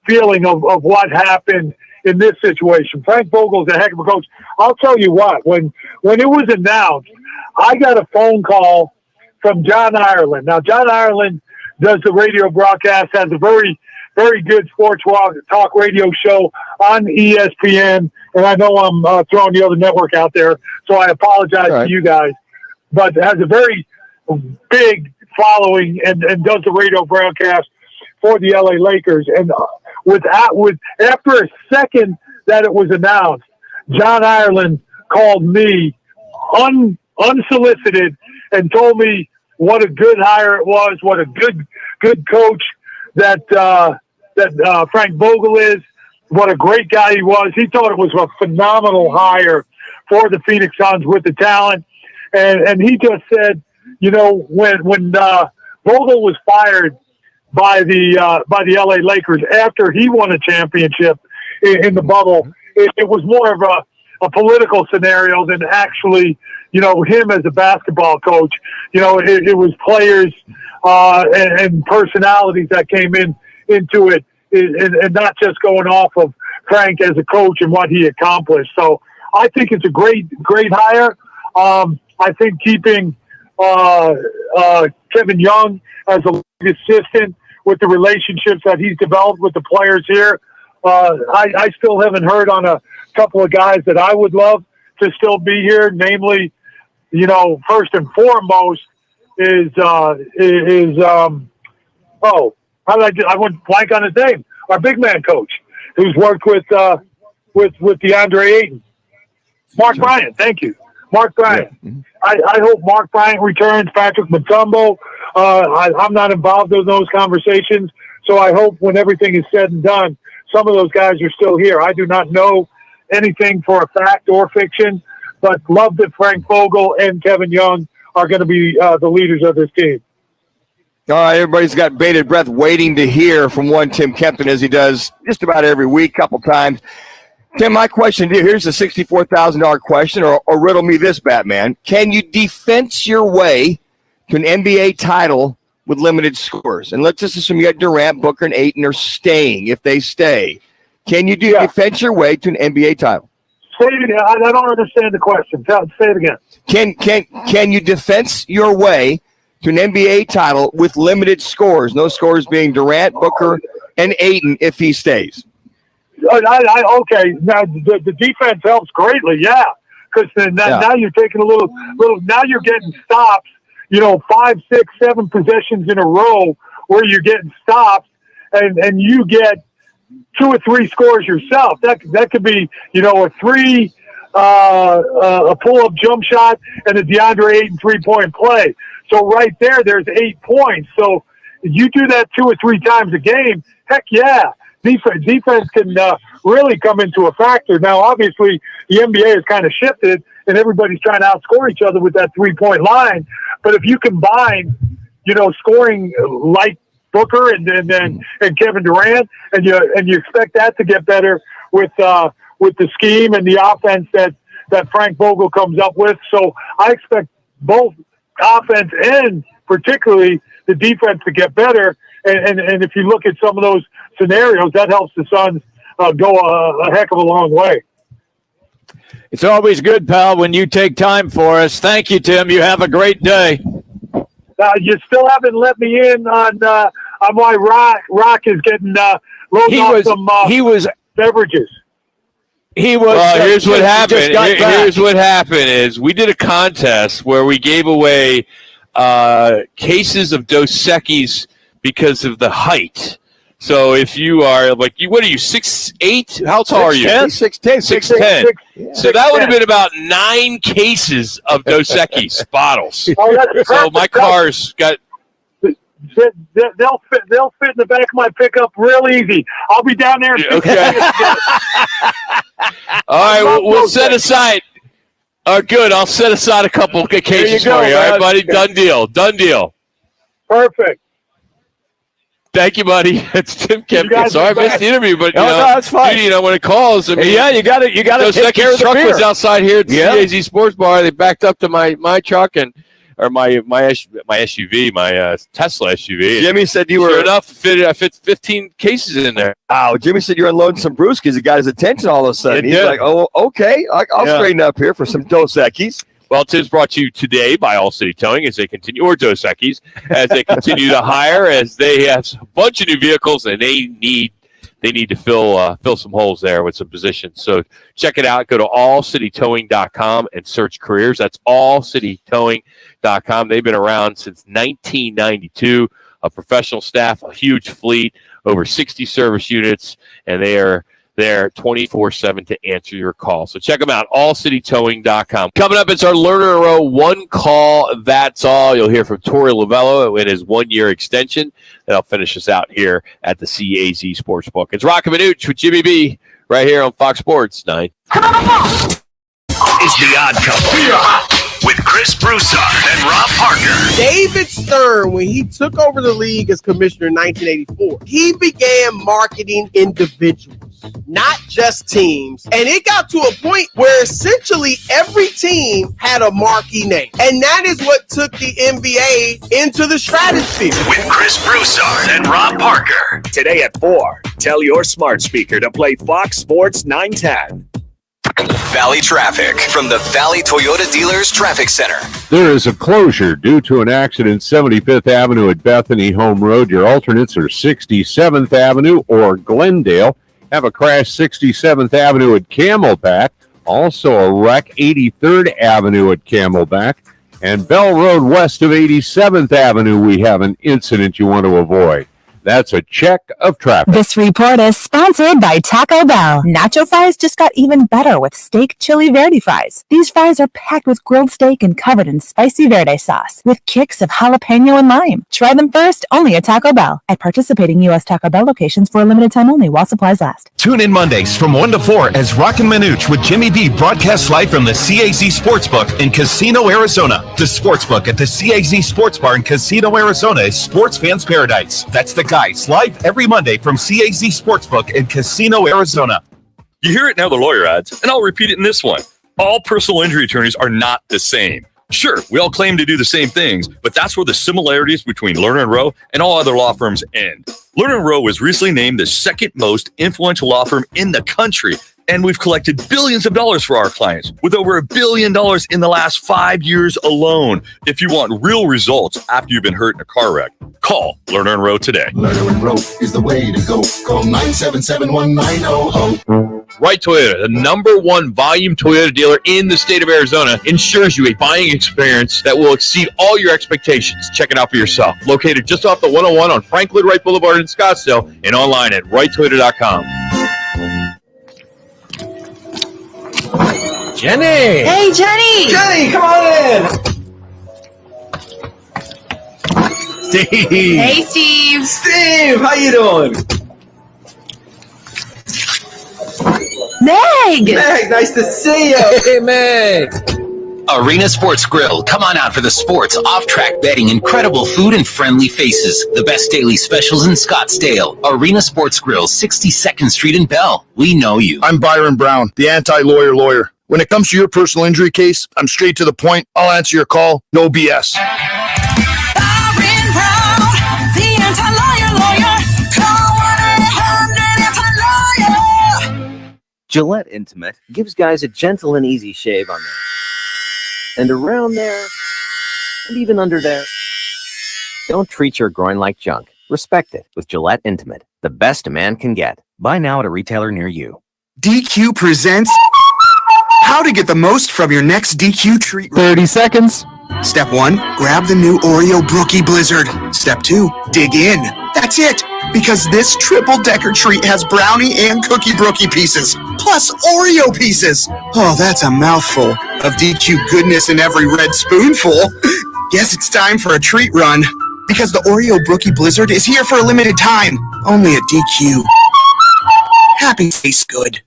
feeling of what happened in this situation. Frank Vogel's a heck of a coach. I'll tell you what, when it was announced, I got a phone call from John Ireland. Now, John Ireland does the radio broadcast, has a very, very good sports talk radio show on ESPN. And I know I'm throwing the other network out there, so I apologize to you guys. But has a very big following and does the radio broadcast for the LA Lakers. And after a second that it was announced, John Ireland called me unsolicited and told me what a good hire it was, what a good coach that Frank Vogel is, what a great guy he was. He thought it was a phenomenal hire for the Phoenix Suns with the talent. And he just said, you know, when Vogel was fired by the LA Lakers after he won a championship in the bubble, it was more of a political scenario than actually, you know, him as a basketball coach. You know, it was players and personalities that came into it, and not just going off of Frank as a coach and what he accomplished. So I think it's a great hire. I think keeping Kevin Young as a assistant with the relationships that he's developed with the players here, I still haven't heard on a couple of guys that I would love to still be here. Namely, you know, first and foremost I went blank on his name. Our big man coach, who's worked with DeAndre Ayton, Mark Bryant. Thank you, Mark Bryant. Yeah. I hope Mark Bryant returns. Patrick Mutombo. I'm not involved in those conversations, so I hope when everything is said and done, some of those guys are still here. I do not know anything for a fact or fiction, but love that Frank Vogel and Kevin Young are going to be the leaders of this team. All right, everybody's got bated breath waiting to hear from one Tim Kempton, as he does just about every week, couple times. Tim, my question to you, here's a $64,000 question, or riddle me this, Batman. Can you defense your way to an NBA title with limited scores? And let's just assume you got Durant, Booker, and Ayton are staying, if they stay. Can you defense your way to an NBA title? Say it again. I don't understand the question. Say it again. Can you defense your way to an NBA title with limited scores? No scores being Durant, Booker, and Ayton if he stays. Okay. Now the defense helps greatly. Yeah, because now you're taking a little. Now you're getting stops. You know, 5, 6, 7 possessions in a row where you're getting stops, and you get 2 or 3 scores yourself. That could be, you know, a 3, a pull-up jump shot, and a DeAndre Ayton 3-point play. So right there's 8 points. So you do that 2 or 3 times a game. Heck yeah, defense can really come into a factor. Now, obviously, the NBA has kind of shifted, and everybody's trying to outscore each other with that 3-point line. But if you combine, you know, scoring like Booker and Kevin Durant, and you expect that to get better with the scheme and the offense that Frank Vogel comes up with. So I expect both offense and particularly the defense to get better. And if you look at some of those scenarios, that helps the Suns go a heck of a long way. It's always good, pal, when you take time for us. Thank you, Tim. You have a great day. You still haven't let me in on why Rock is getting loaded off some beverages. He was. Well, here's what happened. Here's what happened is we did a contest where we gave away cases of Dos Equis because of the height. So if you are what are you, 6'8"? How tall are you? 6'10". 6'10". So that would have been about 9 cases of Dos Equis bottles. So my car's got. They'll fit in the back of my pickup real easy. I'll be down there. Okay. All right, we'll set aside. Good. I'll set aside a couple cases for you. All right, buddy. Done deal. Perfect. Thank you, buddy. It's Tim Kempkin. Sorry I missed the interview, but that's fine. When it calls, I mean, you got to take care of the truck beer. was outside here at the CAZ Sports Bar. They backed up to my truck or my SUV, my Tesla SUV. Jimmy said you were sure enough. I fit 15 cases in there. Wow, Jimmy said you're unloading some brewskis. It got his attention all of a sudden. He's like, "Oh, okay, I'll straighten up here for some Dos Equis." Well, Tim's brought to you today by All City Towing as they continue, or Dos Equis, as they continue to hire, as they have a bunch of new vehicles and they need to fill some holes there with some positions. So check it out. Go to allcitytowing.com and search careers. That's allcitytowing.com. They've been around since 1992. A professional staff, a huge fleet, over 60 service units, and they are there 24/7 to answer your call. So check them out, allcitytowing.com. Coming up, it's our Learner in Row one call. That's all. You'll hear from Torey Lovello in his 1-year extension. That'll finish us out here at the CAZ Sportsbook. It's Roc and Manuch with Jimmy B right here on Fox Sports 9. Is the Odd Couple with Chris Broussard and Rob Parker. David Stern, when he took over the league as commissioner in 1984, he began marketing individuals, not just teams. And it got to a point where essentially every team had a marquee name. And that is what took the NBA into the stratosphere. With Chris Broussard and Rob Parker. Today at 4, tell your smart speaker to play Fox Sports 910. Valley traffic from the Valley Toyota Dealers Traffic Center. There is a closure due to an accident 75th Avenue at Bethany Home Road. Your alternates are 67th Avenue or Glendale. Have a crash 67th Avenue at Camelback. Also a wreck 83rd Avenue at Camelback. And Bell Road west of 87th Avenue, we have an incident you want to avoid. That's a check of traffic. This report is sponsored by Taco Bell. Nacho fries just got even better with steak chili verde fries. These fries are packed with grilled steak and covered in spicy verde sauce with kicks of jalapeno and lime. Try them first only at Taco Bell. At participating U.S. Taco Bell locations for a limited time only while supplies last. Tune in Mondays from 1 to 4 as Roc and Manuch with Jimmy B broadcasts live from the CAZ Sportsbook in Casino, Arizona. The Sportsbook at the CAZ Sports Bar in Casino, Arizona is sports fans' paradise. That's the guys live every Monday from CAZ Sportsbook in Casino, Arizona. You hear it in other lawyer ads, and I'll repeat it in this one. All personal injury attorneys are not the same. Sure, we all claim to do the same things, but that's where the similarities between Lerner & Rowe and all other law firms end. Lerner & Rowe was recently named the second most influential law firm in the country, and we've collected billions of dollars for our clients, with over $1 billion in the last 5 years alone. If you want real results after you've been hurt in a car wreck, call Lerner & Rowe today. Lerner & Rowe is the way to go. Call 977-1900. Right Toyota, the #1 volume Toyota dealer in the state of Arizona, ensures you a buying experience that will exceed all your expectations. Check it out for yourself. Located just off the 101 on Frank Lloyd Wright Boulevard in Scottsdale and online at righttoyota.com. Jenny! Hey, Jenny! Jenny, come on in! Steve! Hey, Steve! Steve, how you doing? Meg! Meg, nice to see you! Hey, Meg! Arena Sports Grill. Come on out for the sports, off-track betting, incredible food, and friendly faces. The best daily specials in Scottsdale. Arena Sports Grill, 62nd Street in Bell. We know you. I'm Byron Brown, the anti-lawyer lawyer. When it comes to your personal injury case, I'm straight to the point. I'll answer your call. No BS. Byron Brown, the anti-lawyer lawyer. Call 1-800-ANTI-LAWYER. Gillette Intimate gives guys a gentle and easy shave on there. And around there, and even under there. Don't treat your groin like junk. Respect it with Gillette Intimate, the best a man can get. Buy now at a retailer near you. DQ presents how to get the most from your next DQ treat. 30 seconds. Step 1, grab the new Oreo Brookie Blizzard. Step 2, dig in. That's it. Because this triple-decker treat has brownie and cookie brookie pieces, plus Oreo pieces. Oh, that's a mouthful of DQ goodness in every red spoonful. Guess it's time for a treat run. Because the Oreo Brookie Blizzard is here for a limited time. Only at DQ. Happy tastes good.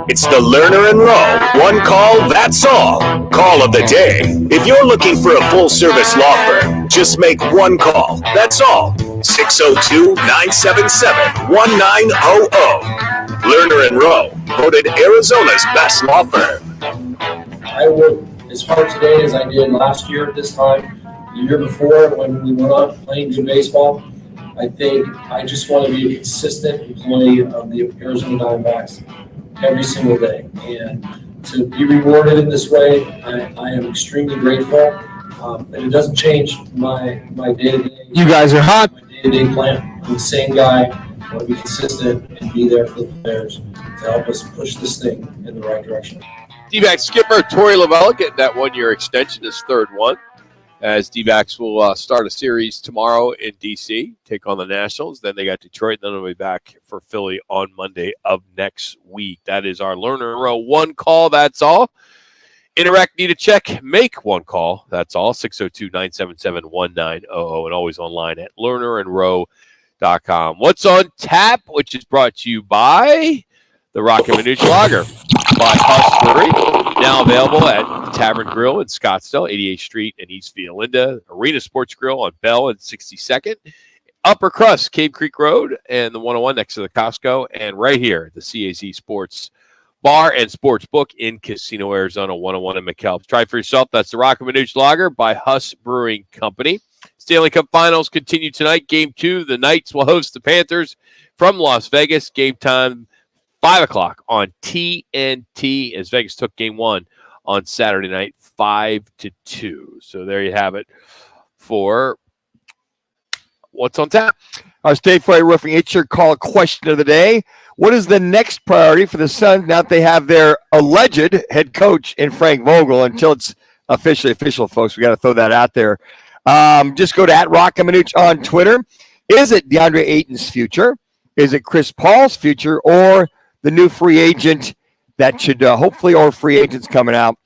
It's the Lerner and Rowe. One call, that's all. Call of the day. If you're looking for a full-service law firm, just make one call. That's all. 602-977-1900. Lerner and Rowe, voted Arizona's best law firm. I work as hard today as I did last year at this time, the year before when we went on playing good baseball. I think I just want to be a consistent employee of the Arizona Diamondbacks every single day. And to be rewarded in this way, I am extremely grateful. And it doesn't change my day-to-day. You guys are hot. My day-to-day plan. I'm the same guy. I want to be consistent and be there for the players to help us push this thing in the right direction. D-backs skipper Torey Lavella getting that one-year extension, his third one, as D-backs will start a series tomorrow in D.C., take on the Nationals. Then they got Detroit, and then they'll be back for Philly on Monday of next week. That is our Lerner and Rowe. One call, that's all. Interact, need a check, make one call, that's all. 602-977-1900, and always online at lernerandrowe.com. What's on tap, which is brought to you by the Roc and Manuch Lager by Huss Brewery, now available at the Tavern Grill in Scottsdale, 88th Street and East Violinda, Arena Sports Grill on Bell and 62nd, Upper Crust, Cave Creek Road, and the 101 next to the Costco, and right here, the CAZ Sports Bar and Sports Book in Casino, Arizona, 101 in McAllen. Try for yourself. That's the Roc and Manuch Lager by Huss Brewing Company. Stanley Cup Finals continue tonight. Game 2, the Knights will host the Panthers from Las Vegas. Game time 5 o'clock on TNT as Vegas took Game 1 on Saturday night, 5-2. So there you have it for what's on tap. Our State Fire Roofing, it's your call question of the day. What is the next priority for the Suns now that they have their alleged head coach in Frank Vogel? Until it's official, folks, we got to throw that out there. Just go to @Roc and Manuch on Twitter. Is it DeAndre Ayton's future? Is it Chris Paul's future? Or the new free agent that should hopefully, or free agents coming out?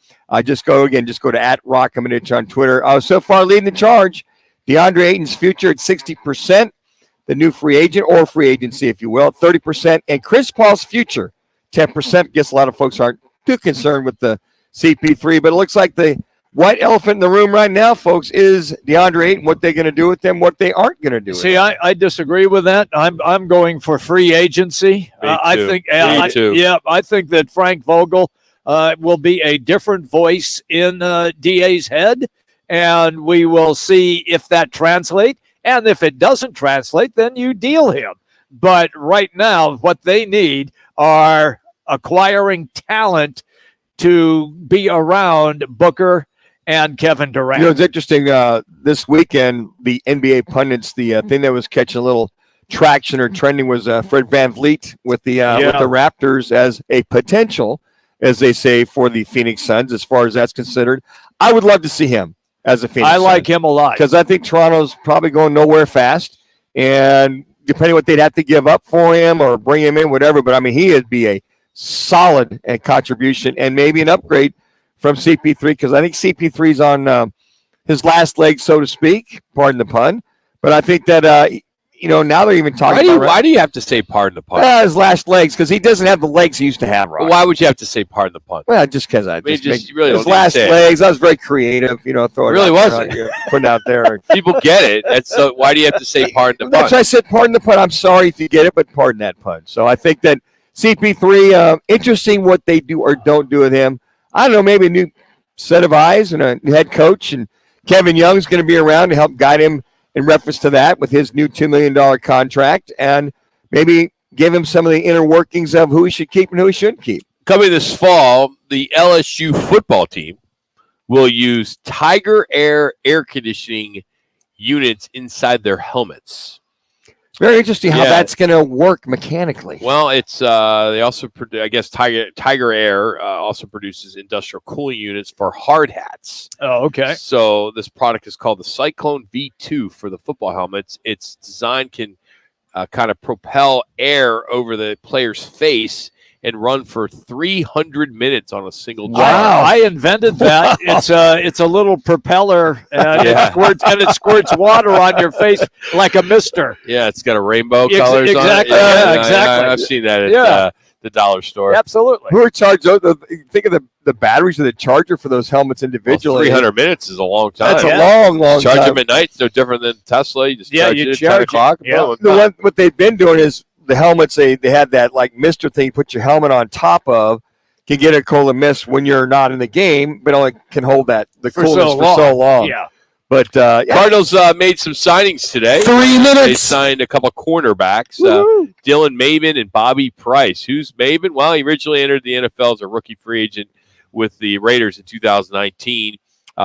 Just go to @Roc and Manuch on Twitter. So far leading the charge, DeAndre Ayton's future at 60%. The new free agent or free agency, if you will, 30%. And Chris Paul's future, 10%. Guess a lot of folks aren't too concerned with the CP3, but it looks like the white elephant in the room right now, folks, is DeAndre Ayton, what they're going to do with them, what they aren't going to do with them. I disagree with that. I'm going for free agency. I think I think that Frank Vogel will be a different voice in DA's head, and we will see if that translates. And if it doesn't translate, then you deal him. But right now, what they need are acquiring talent to be around Booker and Kevin Durant. You know, it's interesting. This weekend, the NBA pundits, the thing that was catching a little traction or trending was Fred VanVleet with the Raptors as a potential, as they say, for the Phoenix Suns, as far as that's considered. I would love to see him as a Phoenix I like him a lot. Because I think Toronto's probably going nowhere fast. And depending on what they'd have to give up for him or bring him in, whatever. But, I mean, he would be a solid contribution and maybe an upgrade from CP3, because I think CP3's on his last leg, so to speak. Pardon the pun. But I think that, now they're even talking about... Why do you have to say pardon the pun? His last legs, because he doesn't have the legs he used to have, Rob. Why would you have to say pardon the pun? Well, just because his last legs. I was very creative, throwing really wasn't putting out there. People get it. That's so. Why do you have to say pardon the pun? That's why I said pardon the pun. I'm sorry if you get it, but pardon that pun. So I think that CP3, interesting what they do or don't do with him. I don't know, maybe a new set of eyes and a new head coach, and Kevin Young's going to be around to help guide him in reference to that with his new $2 million contract, and maybe give him some of the inner workings of who he should keep and who he shouldn't keep. Coming this fall, the LSU football team will use Tiger Air conditioning units inside their helmets. Very interesting how that's going to work mechanically. Well, it's they also I guess Tiger Air also produces industrial cooling units for hard hats. Oh, okay. So this product is called the Cyclone V2 for the football helmets. Its design can kind of propel air over the player's face and run for 300 minutes on a single jump. Wow! I invented that. It's a little propeller, and it squirts water on your face like a mister. Yeah, it's got a rainbow colors on it. Exactly. Exactly. I've seen that at the dollar store. Absolutely. Who are charged? Think of the batteries of the charger for those helmets individually. 300 minutes is a long time. That's a long time. Charge them at night. It's no different than Tesla. You just charge it at 10 o'clock. Yeah. What they've been doing is the helmets, they had that like mister thing, put your helmet on top of, can get a cold mist when you're not in the game, but only can hold the coolness for so long. Yeah. But Cardinals made some signings today. 3 minutes. They signed a couple cornerbacks, Dylan Maben and Bobby Price. Who's Maben? Well, he originally entered the NFL as a rookie free agent with the Raiders in 2019.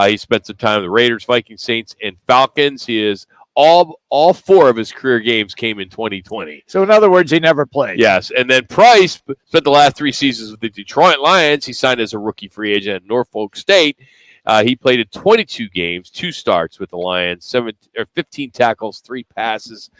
He spent some time with the Raiders, Vikings, Saints, and Falcons. He is all 4 of his career games came in 2020. So in other words, he never played. Yes, and then Price spent the last 3 seasons with the Detroit Lions. He signed as a rookie free agent at Norfolk State. He played in 22 games, 2 starts with the Lions, 15 tackles, 3 passes,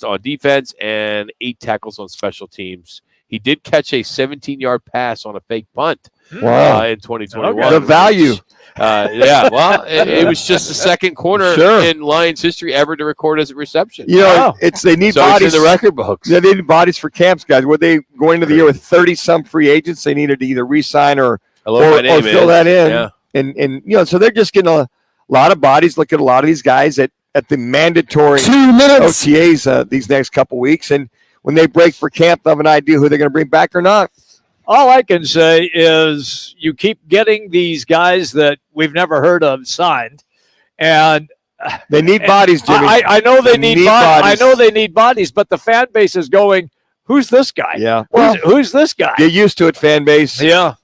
on defense, and 8 tackles on special teams. He did catch a 17-yard pass on a fake punt in 2021. The value. It was just the second corner in Lions history ever to record as a reception. They need bodies. It's in the record books. They need bodies for camps, guys. Were they going into the year with 30-some free agents? They needed to either re-sign or fill that in. Yeah. And so they're just getting a lot of bodies. Look at a lot of these guys at the mandatory 2 minutes. OTAs these next couple weeks. And when they break for camp, they have an idea who they're going to bring back or not. All I can say is you keep getting these guys that we've never heard of signed, and they need bodies, Jimmy. I know they need bodies. I know they need bodies, but the fan base is going, "Who's this guy? Yeah, who's this guy?" Get used to it, fan base. Yeah.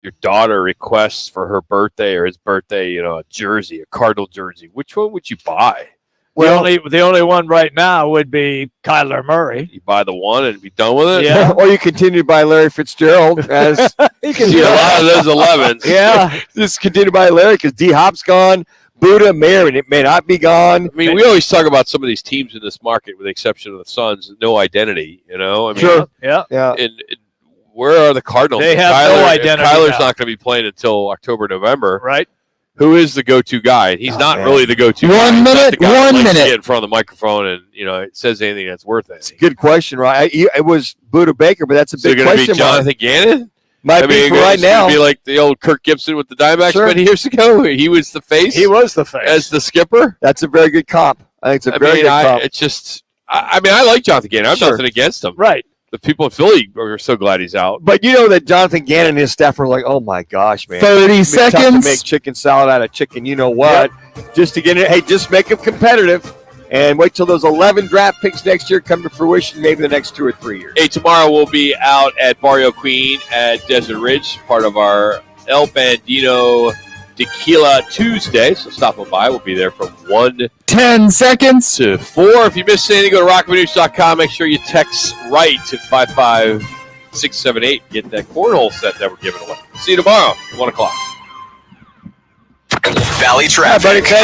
Your daughter requests for her birthday or his birthday, a jersey, a Cardinal jersey. Which one would you buy? Well, the only one right now would be Kyler Murray. You buy the one and be done with it? Yeah. Or you continue to buy Larry Fitzgerald as you can see a lot of those 11s. Yeah. Just continue to buy Larry because D-Hop's gone. Buddha, Marion, it may not be gone. I mean, we always talk about some of these teams in this market, with the exception of the Suns, no identity, Sure. Yeah. And where are the Cardinals? They have no identity. Kyler's not going to be playing until October, November. Right. Who is the go-to guy? He's not really the go-to guy. 1 minute, 1 minute. Get in front of the microphone and, it says anything that's worth it. It's a good question, right? It was Buddha Baker, but that's a big question. Is it going to be Jonathan Gannon? Might be for right now. Be like the old Kirk Gibson with the Diamondbacks many years ago. He was the face. He was the face. As the skipper. That's a very good comp. I think it's a very good comp. It's just, I like Jonathan Gannon. I have nothing against him. Right. The people in Philly are so glad he's out. But you know that Jonathan Gannon and his staff were like, oh, my gosh, man. 30 seconds. Tough to make chicken salad out of chicken. You know what? Yep. Just to get it. Hey, just make them competitive. And wait till those 11 draft picks next year come to fruition, maybe the next 2 or 3 years. Hey, tomorrow we'll be out at Barrio Queen at Desert Ridge, part of our El Bandino Tequila Tuesday. So stop on by. We'll be there from 1 10 seconds to 4. If you missed anything, go to rockandmanuch.com. Make sure you text right to 55678. Get that cornhole set that we're giving away. See you tomorrow, 1 o'clock. Valley Traffic.